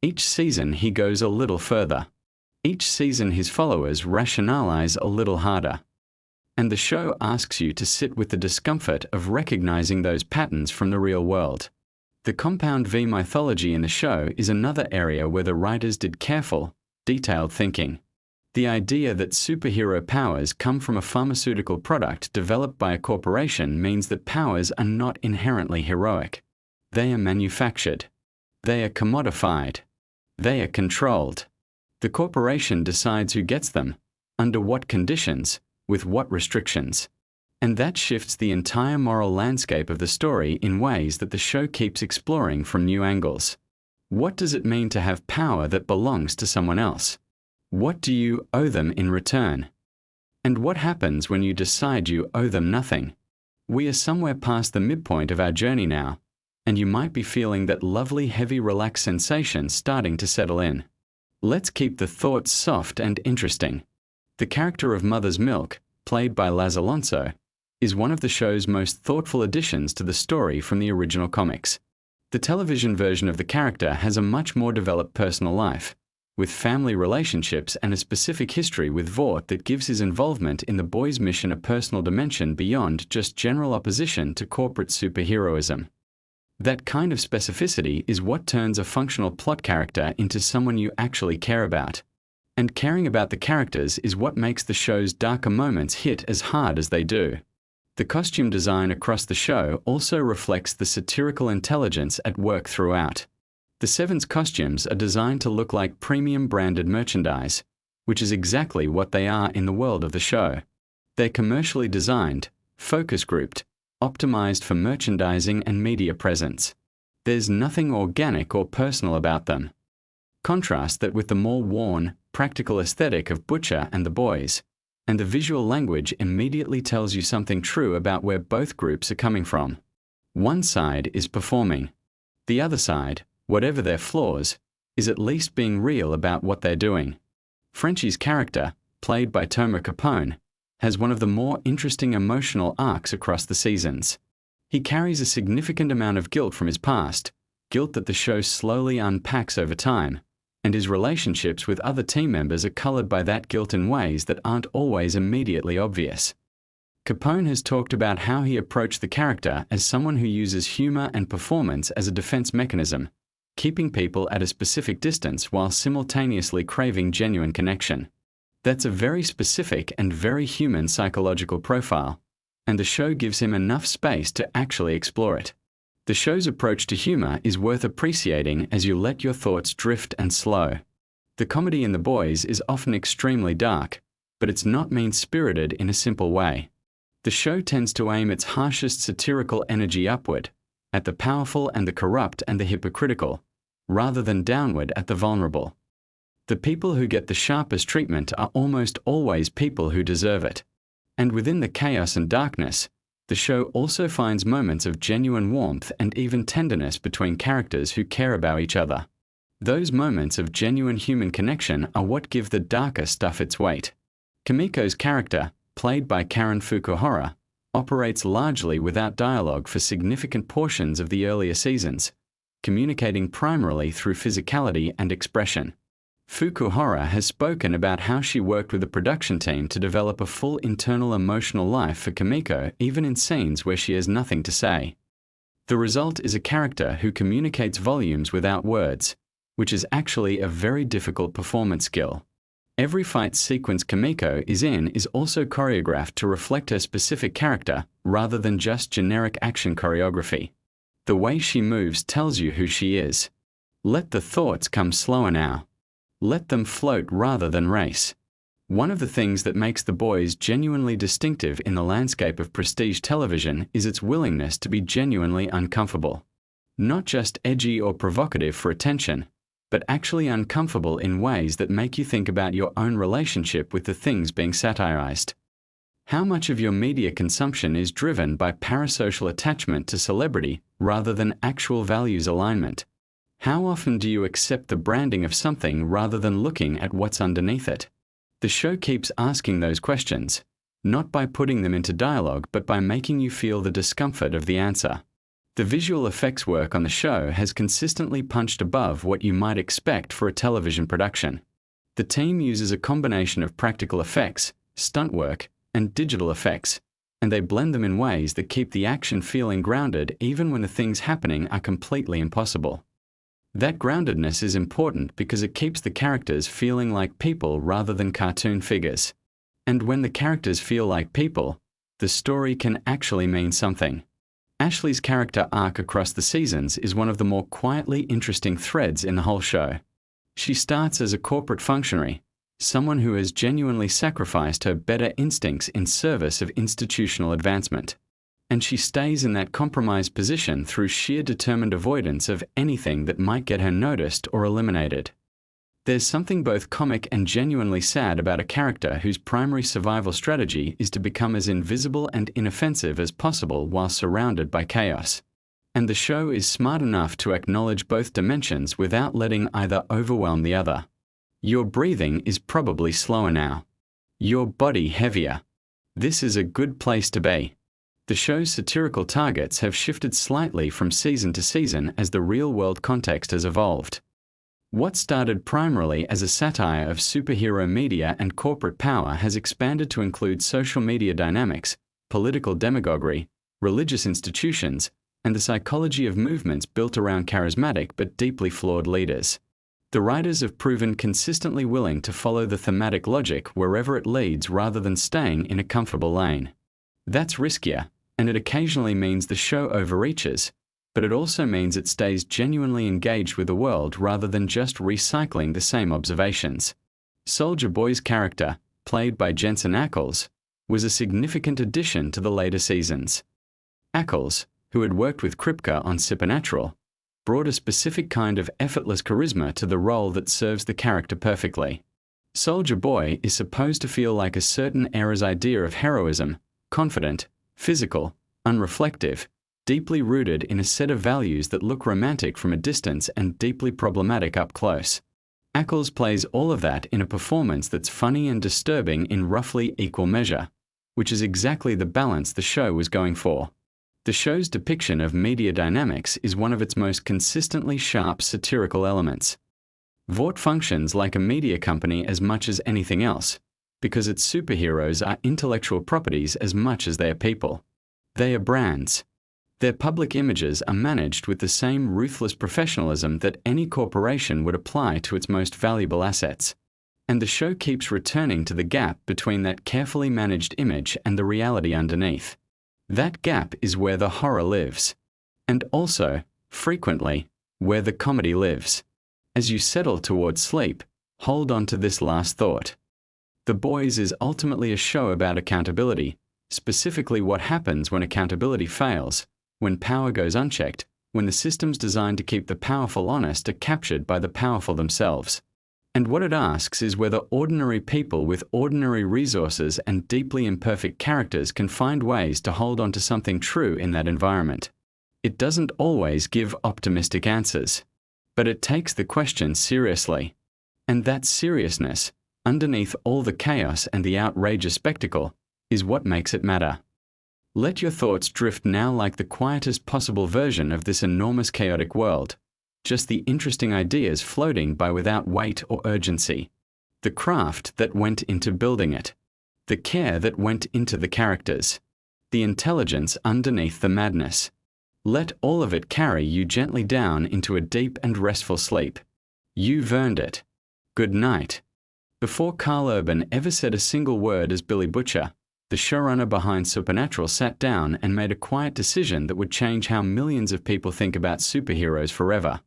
Speaker 1: Each season he goes a little further. Each season his followers rationalize a little harder. And the show asks you to sit with the discomfort of recognizing those patterns from the real world. The Compound V mythology in the show is another area where the writers did careful, detailed thinking. The idea that superhero powers come from a pharmaceutical product developed by a corporation means that powers are not inherently heroic. They are manufactured. They are commodified. They are controlled. The corporation decides who gets them, under what conditions, with what restrictions. And that shifts the entire moral landscape of the story in ways that the show keeps exploring from new angles. What does it mean to have power that belongs to someone else? What do you owe them in return? And what happens when you decide you owe them nothing? We are somewhere past the midpoint of our journey now, and you might be feeling that lovely heavy relaxed sensation starting to settle in. Let's keep the thoughts soft and interesting. The character of Mother's Milk, played by Laz Alonso, is one of the show's most thoughtful additions to the story from the original comics. The television version of the character has a much more developed personal life, with family relationships and a specific history with Vought that gives his involvement in the boys' mission a personal dimension beyond just general opposition to corporate superheroism. That kind of specificity is what turns a functional plot character into someone you actually care about. And caring about the characters is what makes the show's darker moments hit as hard as they do. The costume design across the show also reflects the satirical intelligence at work throughout. The Seven's costumes are designed to look like premium branded merchandise, which is exactly what they are in the world of the show. They're commercially designed, focus grouped, optimized for merchandising and media presence. There's nothing organic or personal about them. Contrast that with the more worn, practical aesthetic of Butcher and the boys, and the visual language immediately tells you something true about where both groups are coming from. One side is performing. The other side, whatever their flaws, is at least being real about what they're doing. Frenchie's character, played by Tomer Capone, has one of the more interesting emotional arcs across the seasons. He carries a significant amount of guilt from his past, guilt that the show slowly unpacks over time, and his relationships with other team members are colored by that guilt in ways that aren't always immediately obvious. Capone has talked about how he approached the character as someone who uses humor and performance as a defense mechanism, keeping people at a specific distance while simultaneously craving genuine connection. That's a very specific and very human psychological profile, and the show gives him enough space to actually explore it. The show's approach to humor is worth appreciating as you let your thoughts drift and slow. The comedy in The Boys is often extremely dark, but it's not mean-spirited in a simple way. The show tends to aim its harshest satirical energy upward, at the powerful and the corrupt and the hypocritical, rather than downward at the vulnerable. The people who get the sharpest treatment are almost always people who deserve it. And within the chaos and darkness, the show also finds moments of genuine warmth and even tenderness between characters who care about each other. Those moments of genuine human connection are what give the darker stuff its weight. Kimiko's character, played by Karen Fukuhara, operates largely without dialogue for significant portions of the earlier seasons, communicating primarily through physicality and expression. Fukuhara has spoken about how she worked with the production team to develop a full internal emotional life for Kimiko even in scenes where she has nothing to say. The result is a character who communicates volumes without words, which is actually a very difficult performance skill. Every fight sequence Kimiko is in is also choreographed to reflect her specific character rather than just generic action choreography. The way she moves tells you who she is. Let the thoughts come slower now. Let them float rather than race. One of the things that makes The Boys genuinely distinctive in the landscape of prestige television is its willingness to be genuinely uncomfortable. Not just edgy or provocative for attention, but actually uncomfortable in ways that make you think about your own relationship with the things being satirized. How much of your media consumption is driven by parasocial attachment to celebrity rather than actual values alignment? How often do you accept the branding of something rather than looking at what's underneath it? The show keeps asking those questions, not by putting them into dialogue, but by making you feel the discomfort of the answer. The visual effects work on the show has consistently punched above what you might expect for a television production. The team uses a combination of practical effects, stunt work, and digital effects, and they blend them in ways that keep the action feeling grounded even when the things happening are completely impossible. That groundedness is important because it keeps the characters feeling like people rather than cartoon figures. And when the characters feel like people, the story can actually mean something. Ashley's character arc across the seasons is one of the more quietly interesting threads in the whole show. She starts as a corporate functionary, someone who has genuinely sacrificed her better instincts in service of institutional advancement. And she stays in that compromised position through sheer determined avoidance of anything that might get her noticed or eliminated. There's something both comic and genuinely sad about a character whose primary survival strategy is to become as invisible and inoffensive as possible while surrounded by chaos. And the show is smart enough to acknowledge both dimensions without letting either overwhelm the other. Your breathing is probably slower now. Your body heavier. This is a good place to be. The show's satirical targets have shifted slightly from season to season as the real-world context has evolved. What started primarily as a satire of superhero media and corporate power has expanded to include social media dynamics, political demagoguery, religious institutions, and the psychology of movements built around charismatic but deeply flawed leaders. The writers have proven consistently willing to follow the thematic logic wherever it leads rather than staying in a comfortable lane. That's riskier, and it occasionally means the show overreaches, but it also means it stays genuinely engaged with the world rather than just recycling the same observations. Soldier Boy's character, played by Jensen Ackles, was a significant addition to the later seasons. Ackles, who had worked with Kripke on Supernatural, brought a specific kind of effortless charisma to the role that serves the character perfectly. Soldier Boy is supposed to feel like a certain era's idea of heroism, confident, physical, unreflective, deeply rooted in a set of values that look romantic from a distance and deeply problematic up close. Ackles plays all of that in a performance that's funny and disturbing in roughly equal measure, which is exactly the balance the show was going for. The show's depiction of media dynamics is one of its most consistently sharp satirical elements. Vought functions like a media company as much as anything else, because its superheroes are intellectual properties as much as they are people. They are brands. Their public images are managed with the same ruthless professionalism that any corporation would apply to its most valuable assets. And the show keeps returning to the gap between that carefully managed image and the reality underneath. That gap is where the horror lives. And also, frequently, where the comedy lives. As you settle towards sleep, hold on to this last thought. The Boys is ultimately a show about accountability, specifically what happens when accountability fails, when power goes unchecked, when the systems designed to keep the powerful honest are captured by the powerful themselves. And what it asks is whether ordinary people with ordinary resources and deeply imperfect characters can find ways to hold on to something true in that environment. It doesn't always give optimistic answers, but it takes the question seriously. And that seriousness, underneath all the chaos and the outrageous spectacle, is what makes it matter. Let your thoughts drift now like the quietest possible version of this enormous chaotic world. Just the interesting ideas floating by without weight or urgency. The craft that went into building it. The care that went into the characters. The intelligence underneath the madness. Let all of it carry you gently down into a deep and restful sleep. You've earned it. Good night. Before Carl Urban ever said a single word as Billy Butcher, the showrunner behind Supernatural sat down and made a quiet decision that would change how millions of people think about superheroes forever.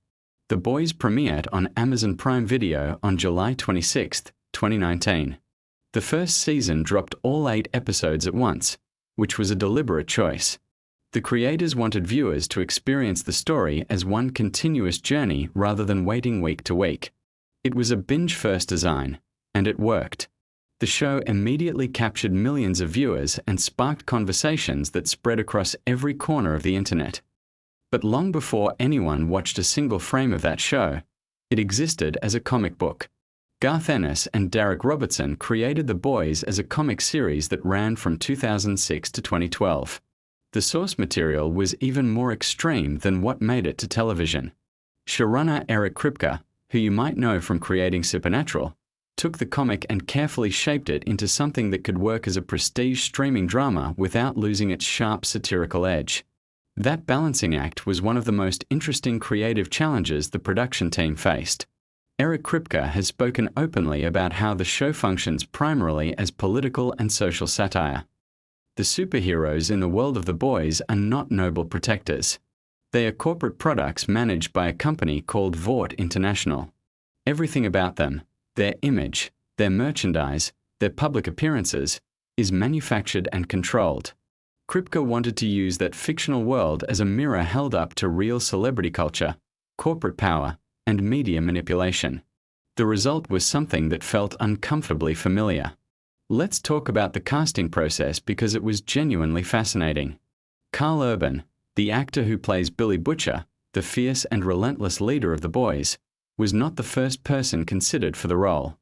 Speaker 1: The Boys premiered on Amazon Prime Video on July 26, 2019. The first season dropped all 8 episodes at once, which was a deliberate choice. The creators wanted viewers to experience the story as one continuous journey rather than waiting week to week. It was a binge-first design, and it worked. The show immediately captured millions of viewers and sparked conversations that spread across every corner of the internet. But long before anyone watched a single frame of that show, it existed as a comic book. Garth Ennis and Derek Robertson created The Boys as a comic series that ran from 2006 to 2012. The source material was even more extreme than what made it to television. Showrunner Eric Kripke, who you might know from creating Supernatural, took the comic and carefully shaped it into something that could work as a prestige streaming drama without losing its sharp satirical edge. That balancing act was one of the most interesting creative challenges the production team faced. Eric Kripke has spoken openly about how the show functions primarily as political and social satire. The superheroes in the world of The Boys are not noble protectors. They are corporate products managed by a company called Vought International. Everything about them, their image, their merchandise, their public appearances, is manufactured and controlled. Kripke wanted to use that fictional world as a mirror held up to real celebrity culture, corporate power, and media manipulation. The result was something that felt uncomfortably familiar. Let's talk about the casting process because it was genuinely fascinating. Karl Urban, the actor who plays Billy Butcher, the fierce and relentless leader of The Boys, was not the first person considered for the role.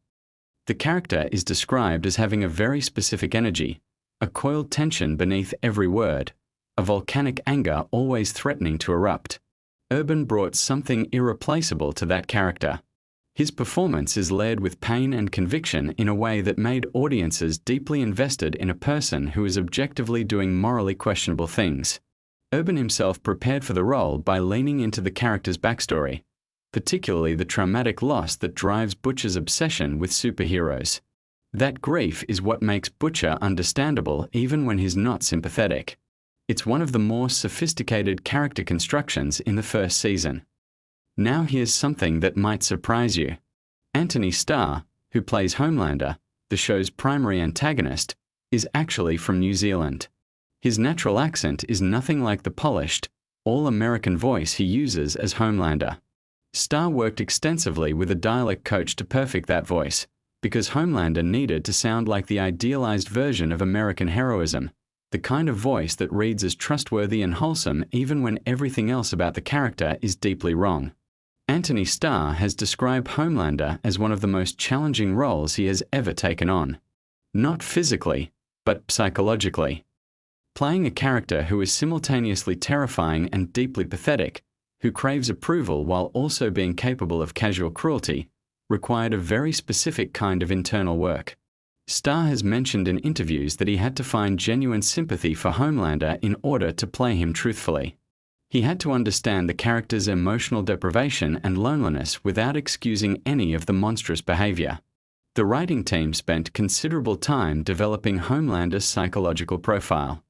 Speaker 1: The character is described as having a very specific energy, a coiled tension beneath every word, a volcanic anger always threatening to erupt. Urban brought something irreplaceable to that character. His performance is layered with pain and conviction in a way that made audiences deeply invested in a person who is objectively doing morally questionable things. Urban himself prepared for the role by leaning into the character's backstory, particularly the traumatic loss that drives Butcher's obsession with superheroes. That grief is what makes Butcher understandable even when he's not sympathetic. It's one of the more sophisticated character constructions in the first season. Now here's something that might surprise you. Anthony Starr, who plays Homelander, the show's primary antagonist, is actually from New Zealand. His natural accent is nothing like the polished, all-American voice he uses as Homelander. Starr worked extensively with a dialect coach to perfect that voice, because Homelander needed to sound like the idealized version of American heroism, the kind of voice that reads as trustworthy and wholesome even when everything else about the character is deeply wrong. Anthony Starr has described Homelander as one of the most challenging roles he has ever taken on. Not physically, but psychologically. Playing a character who is simultaneously terrifying and deeply pathetic, who craves approval while also being capable of casual cruelty, required a very specific kind of internal work. Starr has mentioned in interviews that he had to find genuine sympathy for Homelander in order to play him truthfully. He had to understand the character's emotional deprivation and loneliness without excusing any of the monstrous behavior. The writing team spent considerable time developing Homelander's psychological profile.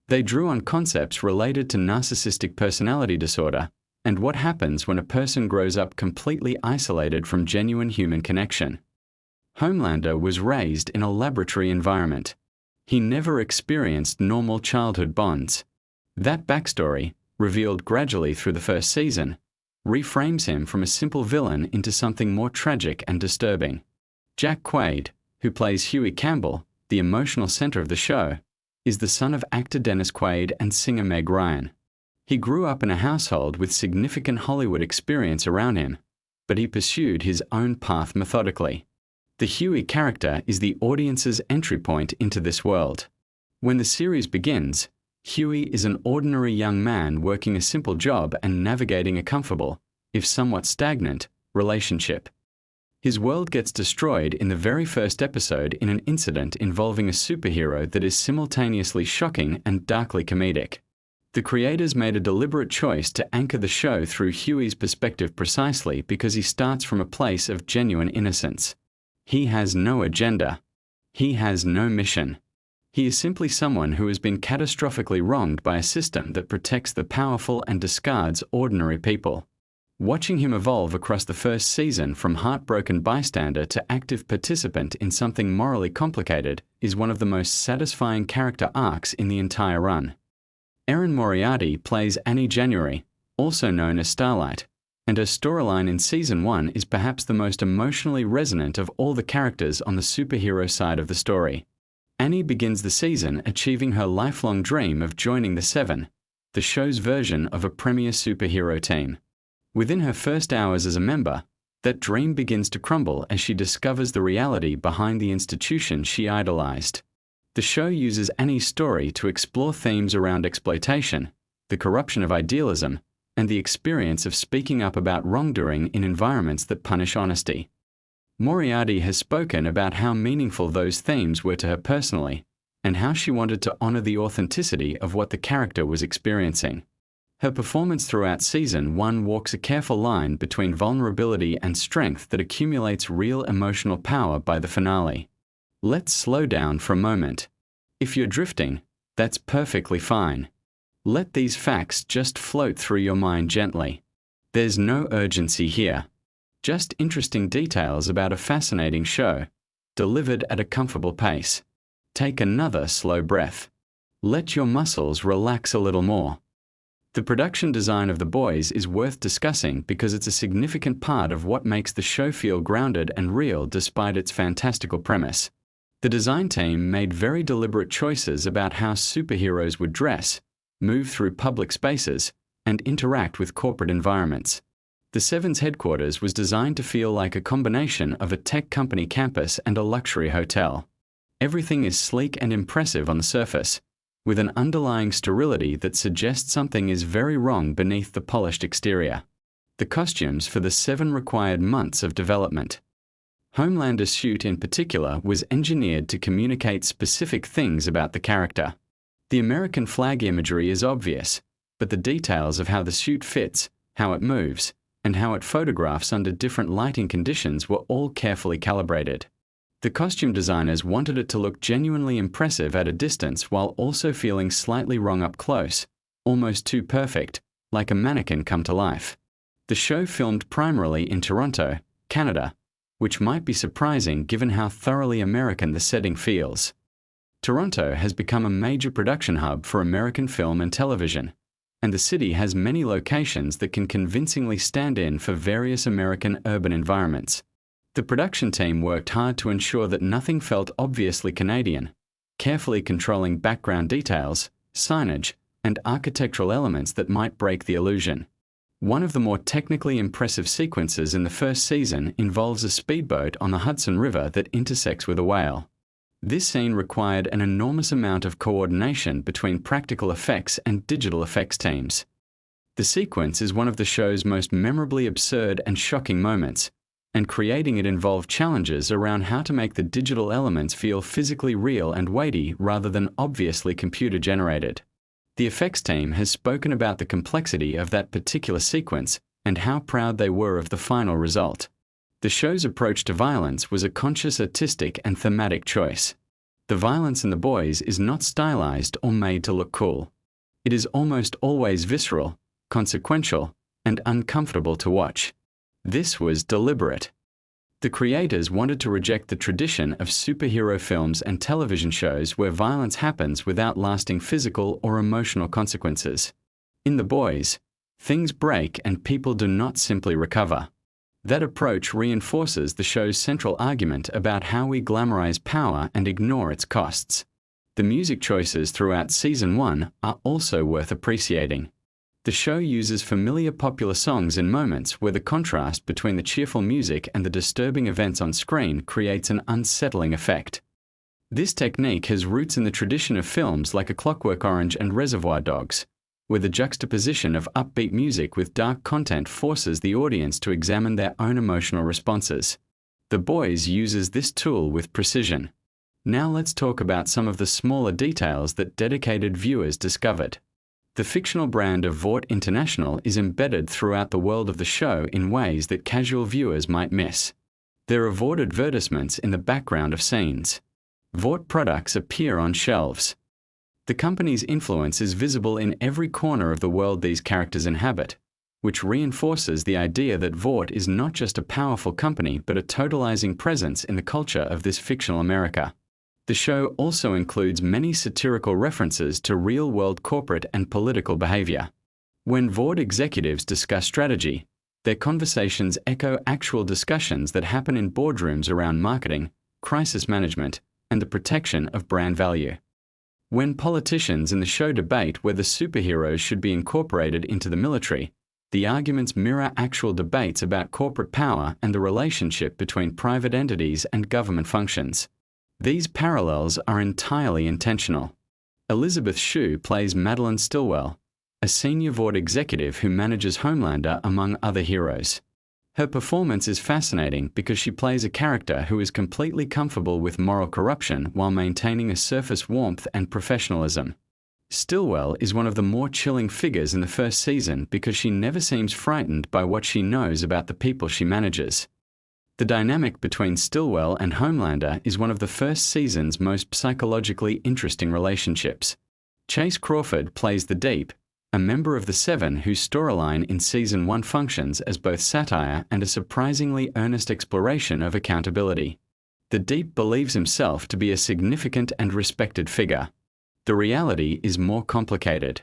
Speaker 1: They drew on concepts related to narcissistic personality disorder and what happens when a person grows up completely isolated from genuine human connection. Homelander was raised in a laboratory environment. He never experienced normal childhood bonds. That backstory, revealed gradually through the first season, reframes him from a simple villain into something more tragic and disturbing. Jack Quaid, who plays Huey Campbell, the emotional center of the show, is the son of actor Dennis Quaid and singer Meg Ryan. He grew up in a household with significant Hollywood experience around him, but he pursued his own path methodically. The Huey character is the audience's entry point into this world. When the series begins, Huey is an ordinary young man working a simple job and navigating a comfortable, if somewhat stagnant, relationship. His world gets destroyed in the very first episode in an incident involving a superhero that is simultaneously shocking and darkly comedic. The creators made a deliberate choice to anchor the show through Huey's perspective precisely because he starts from a place of genuine innocence. He has no agenda. He has no mission. He is simply someone who has been catastrophically wronged by a system that protects the powerful and discards ordinary people. Watching him evolve across the first season from heartbroken bystander to active participant in something morally complicated is one of the most satisfying character arcs in the entire run. Erin Moriarty plays Annie January, also known as Starlight, and her storyline in Season 1 is perhaps the most emotionally resonant of all the characters on the superhero side of the story. Annie begins the season achieving her lifelong dream of joining the Seven, the show's version of a premier superhero team. Within her first hours as a member, that dream begins to crumble as she discovers the reality behind the institution she idolized. The show uses Annie's story to explore themes around exploitation, the corruption of idealism, and the experience of speaking up about wrongdoing in environments that punish honesty. Moriarty has spoken about how meaningful those themes were to her personally, and how she wanted to honor the authenticity of what the character was experiencing. Her performance throughout Season 1 walks a careful line between vulnerability and strength that accumulates real emotional power by the finale. Let's slow down for a moment. If you're drifting, that's perfectly fine. Let these facts just float through your mind gently. There's no urgency here. Just interesting details about a fascinating show, delivered at a comfortable pace. Take another slow breath. Let your muscles relax a little more. The production design of The Boys is worth discussing because it's a significant part of what makes the show feel grounded and real despite its fantastical premise. The design team made very deliberate choices about how superheroes would dress, move through public spaces, and interact with corporate environments. The Seven's headquarters was designed to feel like a combination of a tech company campus and a luxury hotel. Everything is sleek and impressive on the surface, with an underlying sterility that suggests something is very wrong beneath the polished exterior. The costumes for the Seven required months of development. Homelander's suit in particular was engineered to communicate specific things about the character. The American flag imagery is obvious, but the details of how the suit fits, how it moves, and how it photographs under different lighting conditions were all carefully calibrated. The costume designers wanted it to look genuinely impressive at a distance while also feeling slightly wrong up close, almost too perfect, like a mannequin come to life. The show filmed primarily in Toronto, Canada, which might be surprising given how thoroughly American the setting feels. Toronto has become a major production hub for American film and television, and the city has many locations that can convincingly stand in for various American urban environments. The production team worked hard to ensure that nothing felt obviously Canadian, carefully controlling background details, signage, and architectural elements that might break the illusion. One of the more technically impressive sequences in the first season involves a speedboat on the Hudson River that intersects with a whale. This scene required an enormous amount of coordination between practical effects and digital effects teams. The sequence is one of the show's most memorably absurd and shocking moments, and creating it involved challenges around how to make the digital elements feel physically real and weighty rather than obviously computer-generated. The effects team has spoken about the complexity of that particular sequence and how proud they were of the final result. The show's approach to violence was a conscious artistic and thematic choice. The violence in The Boys is not stylized or made to look cool. It is almost always visceral, consequential, and uncomfortable to watch. This was deliberate. The creators wanted to reject the tradition of superhero films and television shows where violence happens without lasting physical or emotional consequences. In The Boys, things break and people do not simply recover. That approach reinforces the show's central argument about how we glamorize power and ignore its costs. The music choices throughout Season 1 are also worth appreciating. The show uses familiar popular songs in moments where the contrast between the cheerful music and the disturbing events on screen creates an unsettling effect. This technique has roots in the tradition of films like A Clockwork Orange and Reservoir Dogs, where the juxtaposition of upbeat music with dark content forces the audience to examine their own emotional responses. The Boys uses this tool with precision. Now let's talk about some of the smaller details that dedicated viewers discovered. The fictional brand of Vought International is embedded throughout the world of the show in ways that casual viewers might miss. There are Vought advertisements in the background of scenes. Vought products appear on shelves. The company's influence is visible in every corner of the world these characters inhabit, which reinforces the idea that Vought is not just a powerful company but a totalizing presence in the culture of this fictional America. The show also includes many satirical references to real-world corporate and political behavior. When Vought executives discuss strategy, Their conversations echo actual discussions that happen in boardrooms around marketing, crisis management, and the protection of brand value. When politicians in the show debate whether superheroes should be incorporated into the military, the arguments mirror actual debates about corporate power and the relationship between private entities and government functions. These parallels are entirely intentional. Elizabeth Shue plays Madeline Stillwell, a senior Vought executive who manages Homelander among other heroes. Her performance is fascinating because she plays a character who is completely comfortable with moral corruption while maintaining a surface warmth and professionalism. Stillwell is one of the more chilling figures in the first season because she never seems frightened by what she knows about the people she manages. The dynamic between Stillwell and Homelander is one of the first season's most psychologically interesting relationships. Chase Crawford plays the Deep, a member of the Seven whose storyline in Season 1 functions as both satire and a surprisingly earnest exploration of accountability. The Deep believes himself to be a significant and respected figure. The reality is more complicated.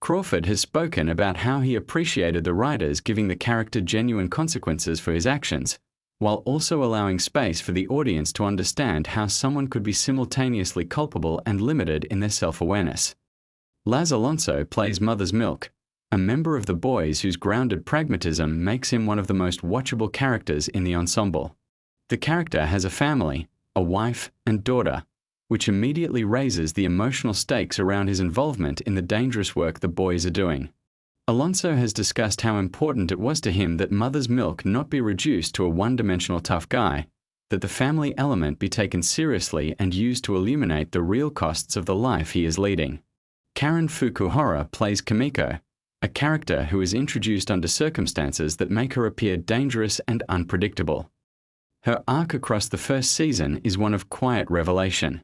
Speaker 1: Crawford has spoken about how he appreciated the writers giving the character genuine consequences for his actions, while also allowing space for the audience to understand how someone could be simultaneously culpable and limited in their self-awareness. Laz Alonso plays Mother's Milk, a member of the Boys whose grounded pragmatism makes him one of the most watchable characters in the ensemble. The character has a family, a wife and daughter, which immediately raises the emotional stakes around his involvement in the dangerous work the Boys are doing. Alonso has discussed how important it was to him that Mother's Milk not be reduced to a one-dimensional tough guy, that the family element be taken seriously and used to illuminate the real costs of the life he is leading. Karen Fukuhara plays Kimiko, a character who is introduced under circumstances that make her appear dangerous and unpredictable. Her arc across the first season is one of quiet revelation.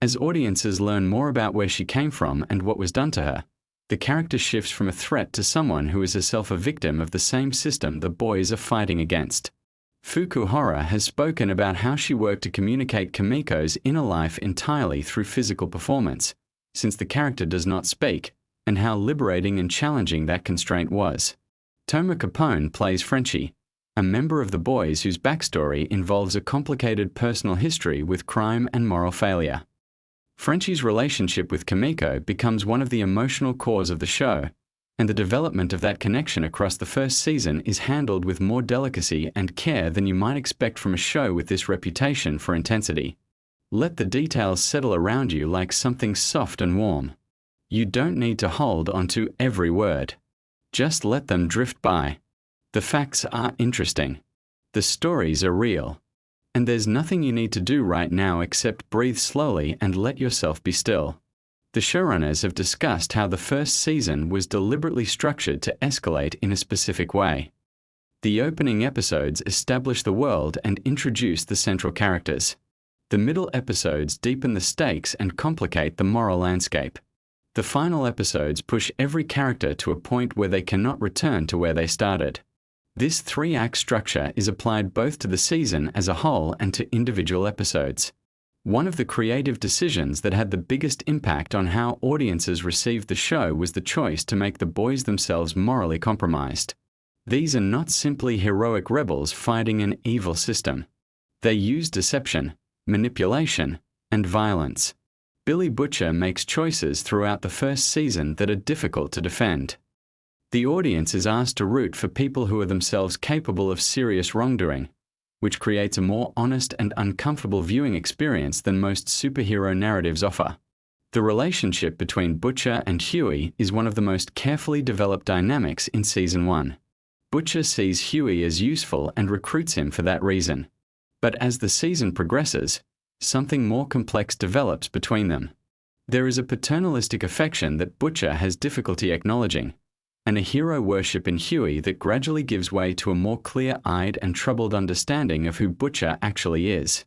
Speaker 1: As audiences learn more about where she came from and what was done to her, the character shifts from a threat to someone who is herself a victim of the same system the Boys are fighting against. Fukuhara has spoken about how she worked to communicate Kimiko's inner life entirely through physical performance, since the character does not speak, and how liberating and challenging that constraint was. Toma Capone plays Frenchie, a member of the Boys whose backstory involves a complicated personal history with crime and moral failure. Frenchie's relationship with Kimiko becomes one of the emotional cores of the show, and the development of that connection across the first season is handled with more delicacy and care than you might expect from a show with this reputation for intensity. Let the details settle around you like something soft and warm. You don't need to hold onto every word. Just let them drift by. The facts are interesting. The stories are real. And there's nothing you need to do right now except breathe slowly and let yourself be still. The showrunners have discussed how the first season was deliberately structured to escalate in a specific way. The opening episodes establish the world and introduce the central characters. The middle episodes deepen the stakes and complicate the moral landscape. The final episodes push every character to a point where they cannot return to where they started. This three-act structure is applied both to the season as a whole and to individual episodes. One of the creative decisions that had the biggest impact on how audiences received the show was the choice to make the Boys themselves morally compromised. These are not simply heroic rebels fighting an evil system. They use deception, manipulation, and violence. Billy Butcher makes choices throughout the first season that are difficult to defend. The audience is asked to root for people who are themselves capable of serious wrongdoing, which creates a more honest and uncomfortable viewing experience than most superhero narratives offer. The relationship between Butcher and Huey is one of the most carefully developed dynamics in Season 1. Butcher sees Huey as useful and recruits him for that reason. But as the season progresses, something more complex develops between them. There is a paternalistic affection that Butcher has difficulty acknowledging, and a hero worship in Huey that gradually gives way to a more clear-eyed and troubled understanding of who Butcher actually is.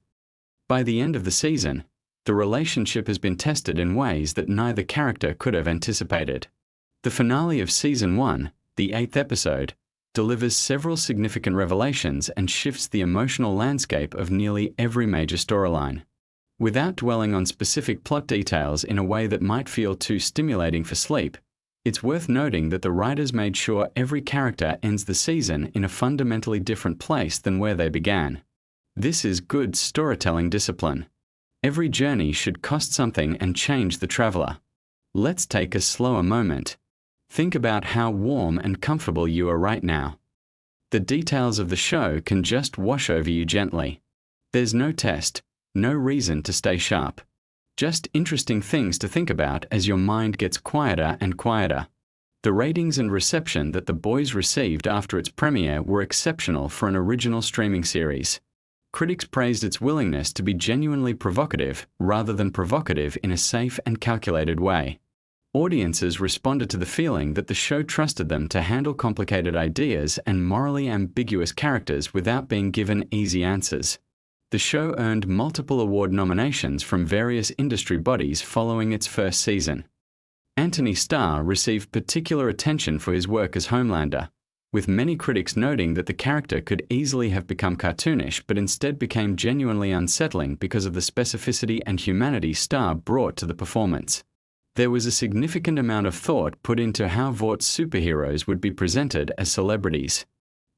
Speaker 1: By the end of the season, the relationship has been tested in ways that neither character could have anticipated. The finale of Season 1, the 8th episode, delivers several significant revelations and shifts the emotional landscape of nearly every major storyline. Without dwelling on specific plot details in a way that might feel too stimulating for sleep, It's worth noting that the writers made sure every character ends the season in a fundamentally different place than where they began. This is good storytelling discipline. Every journey should cost something and change the traveler. Let's take a slower moment. Think about how warm and comfortable you are right now. The details of the show can just wash over you gently. There's no test, no reason to stay sharp. Just interesting things to think about as your mind gets quieter and quieter. The ratings and reception that The Boys received after its premiere were exceptional for an original streaming series. Critics praised its willingness to be genuinely provocative rather than provocative in a safe and calculated way. Audiences responded to the feeling that the show trusted them to handle complicated ideas and morally ambiguous characters without being given easy answers. The show earned multiple award nominations from various industry bodies following its first season. Anthony Starr received particular attention for his work as Homelander, with many critics noting that the character could easily have become cartoonish but instead became genuinely unsettling because of the specificity and humanity Starr brought to the performance. There was a significant amount of thought put into how Vaught's superheroes would be presented as celebrities.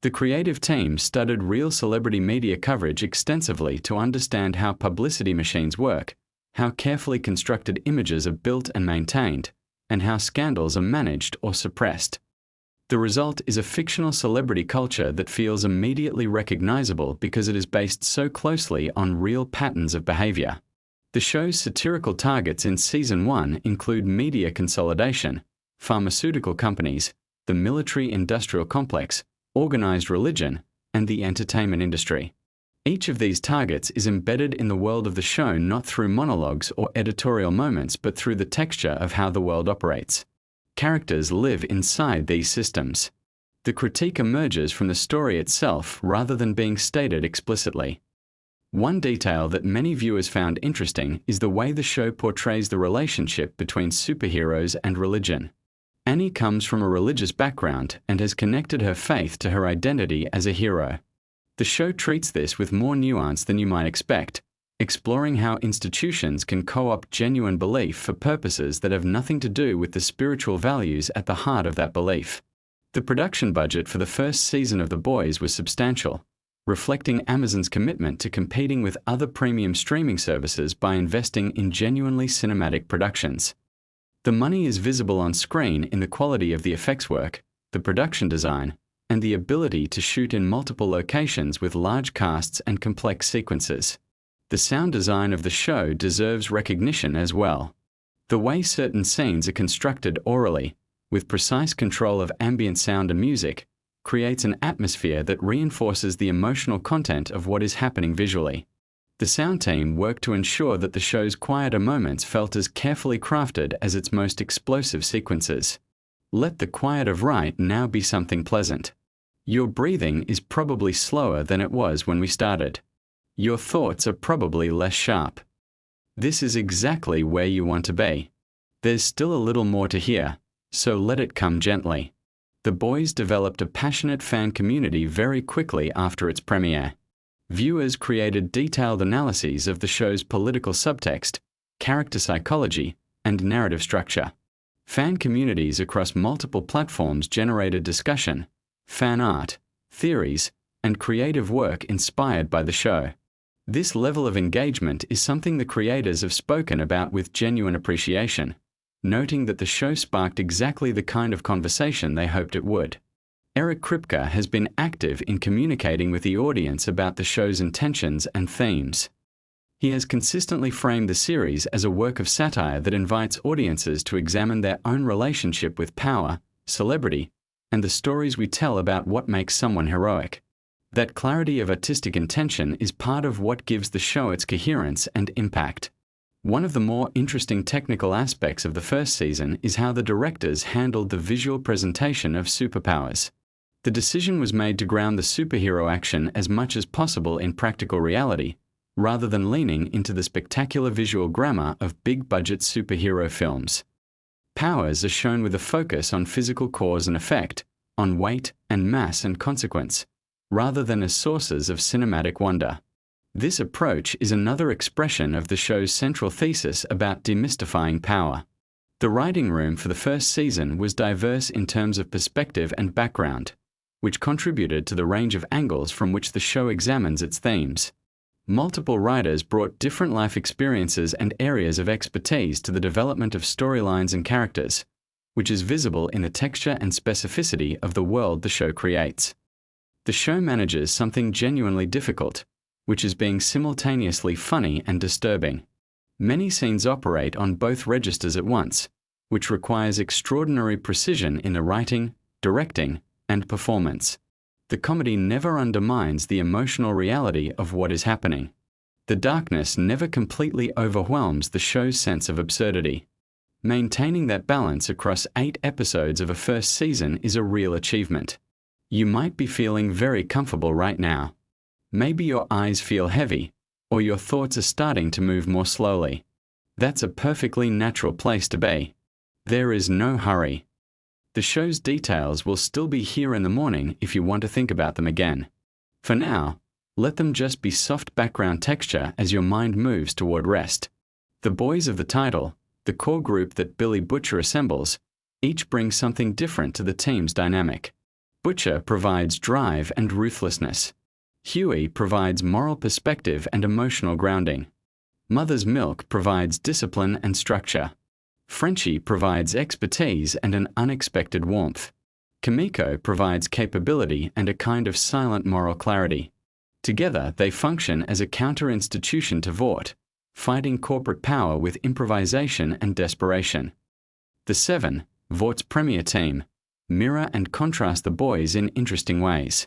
Speaker 1: The creative team studied real celebrity media coverage extensively to understand how publicity machines work, how carefully constructed images are built and maintained, and how scandals are managed or suppressed. The result is a fictional celebrity culture that feels immediately recognizable because it is based so closely on real patterns of behavior. The show's satirical targets in Season 1 include media consolidation, pharmaceutical companies, the military-industrial complex, organized religion, and the entertainment industry. Each of these targets is embedded in the world of the show not through monologues or editorial moments but through the texture of how the world operates. Characters live inside these systems. The critique emerges from the story itself rather than being stated explicitly. One detail that many viewers found interesting is the way the show portrays the relationship between superheroes and religion. Annie comes from a religious background and has connected her faith to her identity as a hero. The show treats this with more nuance than you might expect, exploring how institutions can co-opt genuine belief for purposes that have nothing to do with the spiritual values at the heart of that belief. The production budget for the first season of The Boys was substantial, reflecting Amazon's commitment to competing with other premium streaming services by investing in genuinely cinematic productions. The money is visible on screen in the quality of the effects work, the production design, and the ability to shoot in multiple locations with large casts and complex sequences. The sound design of the show deserves recognition as well. The way certain scenes are constructed orally, with precise control of ambient sound and music, creates an atmosphere that reinforces the emotional content of what is happening visually. The sound team worked to ensure that the show's quieter moments felt as carefully crafted as its most explosive sequences. Let the quiet of right now be something pleasant. Your breathing is probably slower than it was when we started. Your thoughts are probably less sharp. This is exactly where you want to be. There's still a little more to hear, so let it come gently. The Boys developed a passionate fan community very quickly after its premiere. Viewers created detailed analyses of the show's political subtext, character psychology, and narrative structure. Fan communities across multiple platforms generated discussion, fan art, theories, and creative work inspired by the show. This level of engagement is something the creators have spoken about with genuine appreciation, noting that the show sparked exactly the kind of conversation they hoped it would. Eric Kripke has been active in communicating with the audience about the show's intentions and themes. He has consistently framed the series as a work of satire that invites audiences to examine their own relationship with power, celebrity, and the stories we tell about what makes someone heroic. That clarity of artistic intention is part of what gives the show its coherence and impact. One of the more interesting technical aspects of the first season is how the directors handled the visual presentation of superpowers. The decision was made to ground the superhero action as much as possible in practical reality, rather than leaning into the spectacular visual glamour of big-budget superhero films. Powers are shown with a focus on physical cause and effect, on weight and mass and consequence, rather than as sources of cinematic wonder. This approach is another expression of the show's central thesis about demystifying power. The writing room for the first season was diverse in terms of perspective and background, which contributed to the range of angles from which the show examines its themes. Multiple writers brought different life experiences and areas of expertise to the development of storylines and characters, which is visible in the texture and specificity of the world the show creates. The show manages something genuinely difficult, which is being simultaneously funny and disturbing. Many scenes operate on both registers at once, which requires extraordinary precision in the writing, directing, and performance. The comedy never undermines the emotional reality of what is happening. The darkness never completely overwhelms the show's sense of absurdity. Maintaining that balance across 8 episodes of a first season is a real achievement. You might be feeling very comfortable right now. Maybe your eyes feel heavy, or your thoughts are starting to move more slowly. That's a perfectly natural place to be. There is no hurry. The show's details will still be here in the morning if you want to think about them again. For now, let them just be soft background texture as your mind moves toward rest. The boys of the title, the core group that Billy Butcher assembles, each bring something different to the team's dynamic. Butcher provides drive and ruthlessness. Huey provides moral perspective and emotional grounding. Mother's Milk provides discipline and structure. Frenchie provides expertise and an unexpected warmth. Kimiko provides capability and a kind of silent moral clarity. Together, they function as a counter-institution to Vought, fighting corporate power with improvisation and desperation. The 7, Vaught's premier team, mirror and contrast the boys in interesting ways.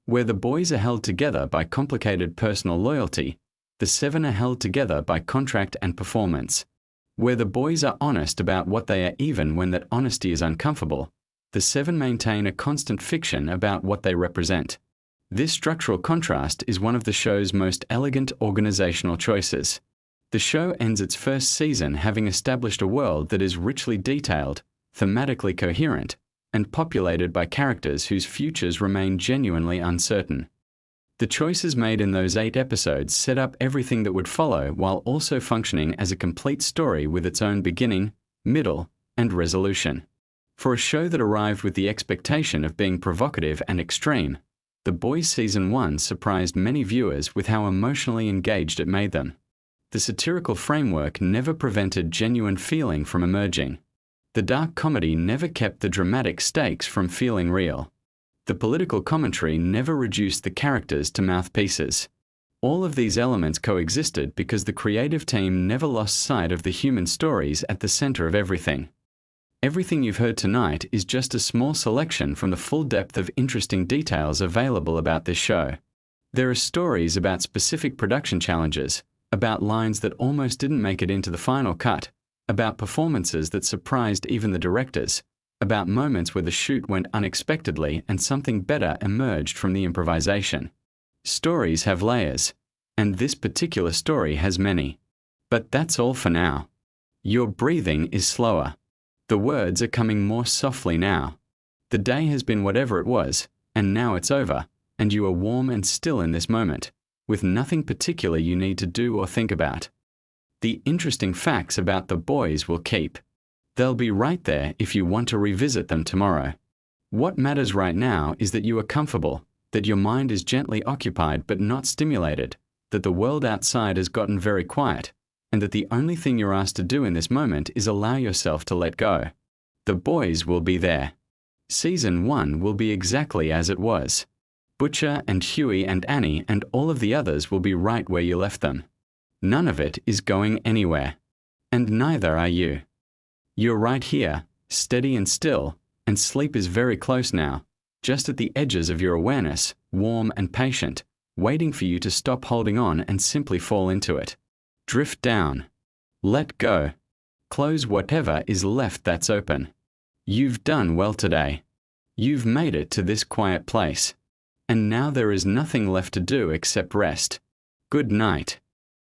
Speaker 1: Where the boys are held together by complicated personal loyalty, the 7 are held together by contract and performance. Where the boys are honest about what they are even when that honesty is uncomfortable, the 7 maintain a constant fiction about what they represent. This structural contrast is one of the show's most elegant organizational choices. The show ends its first season having established a world that is richly detailed, thematically coherent, and populated by characters whose futures remain genuinely uncertain. The choices made in those 8 episodes set up everything that would follow while also functioning as a complete story with its own beginning, middle, and resolution. For a show that arrived with the expectation of being provocative and extreme, The Boys Season 1 surprised many viewers with how emotionally engaged it made them. The satirical framework never prevented genuine feeling from emerging. The dark comedy never kept the dramatic stakes from feeling real. The political commentary never reduced the characters to mouthpieces. All of these elements coexisted because the creative team never lost sight of the human stories at the center of everything. Everything you've heard tonight is just a small selection from the full depth of interesting details available about this show. There are stories about specific production challenges, about lines that almost didn't make it into the final cut, about performances that surprised even the directors, about moments where the shoot went unexpectedly and something better emerged from the improvisation. Stories have layers, and this particular story has many. But that's all for now. Your breathing is slower. The words are coming more softly now. The day has been whatever it was, and now it's over, and you are warm and still in this moment, with nothing particular you need to do or think about. The interesting facts about the boys will keep. They'll be right there if you want to revisit them tomorrow. What matters right now is that you are comfortable, that your mind is gently occupied but not stimulated, that the world outside has gotten very quiet, and that the only thing you're asked to do in this moment is allow yourself to let go. The boys will be there. Season 1 will be exactly as it was. Butcher and Huey and Annie and all of the others will be right where you left them. None of it is going anywhere. And neither are you. You're right here, steady and still, and sleep is very close now, just at the edges of your awareness, warm and patient, waiting for you to stop holding on and simply fall into it. Drift down. Let go. Close whatever is left that's open. You've done well today. You've made it to this quiet place. And now there is nothing left to do except rest. Good night.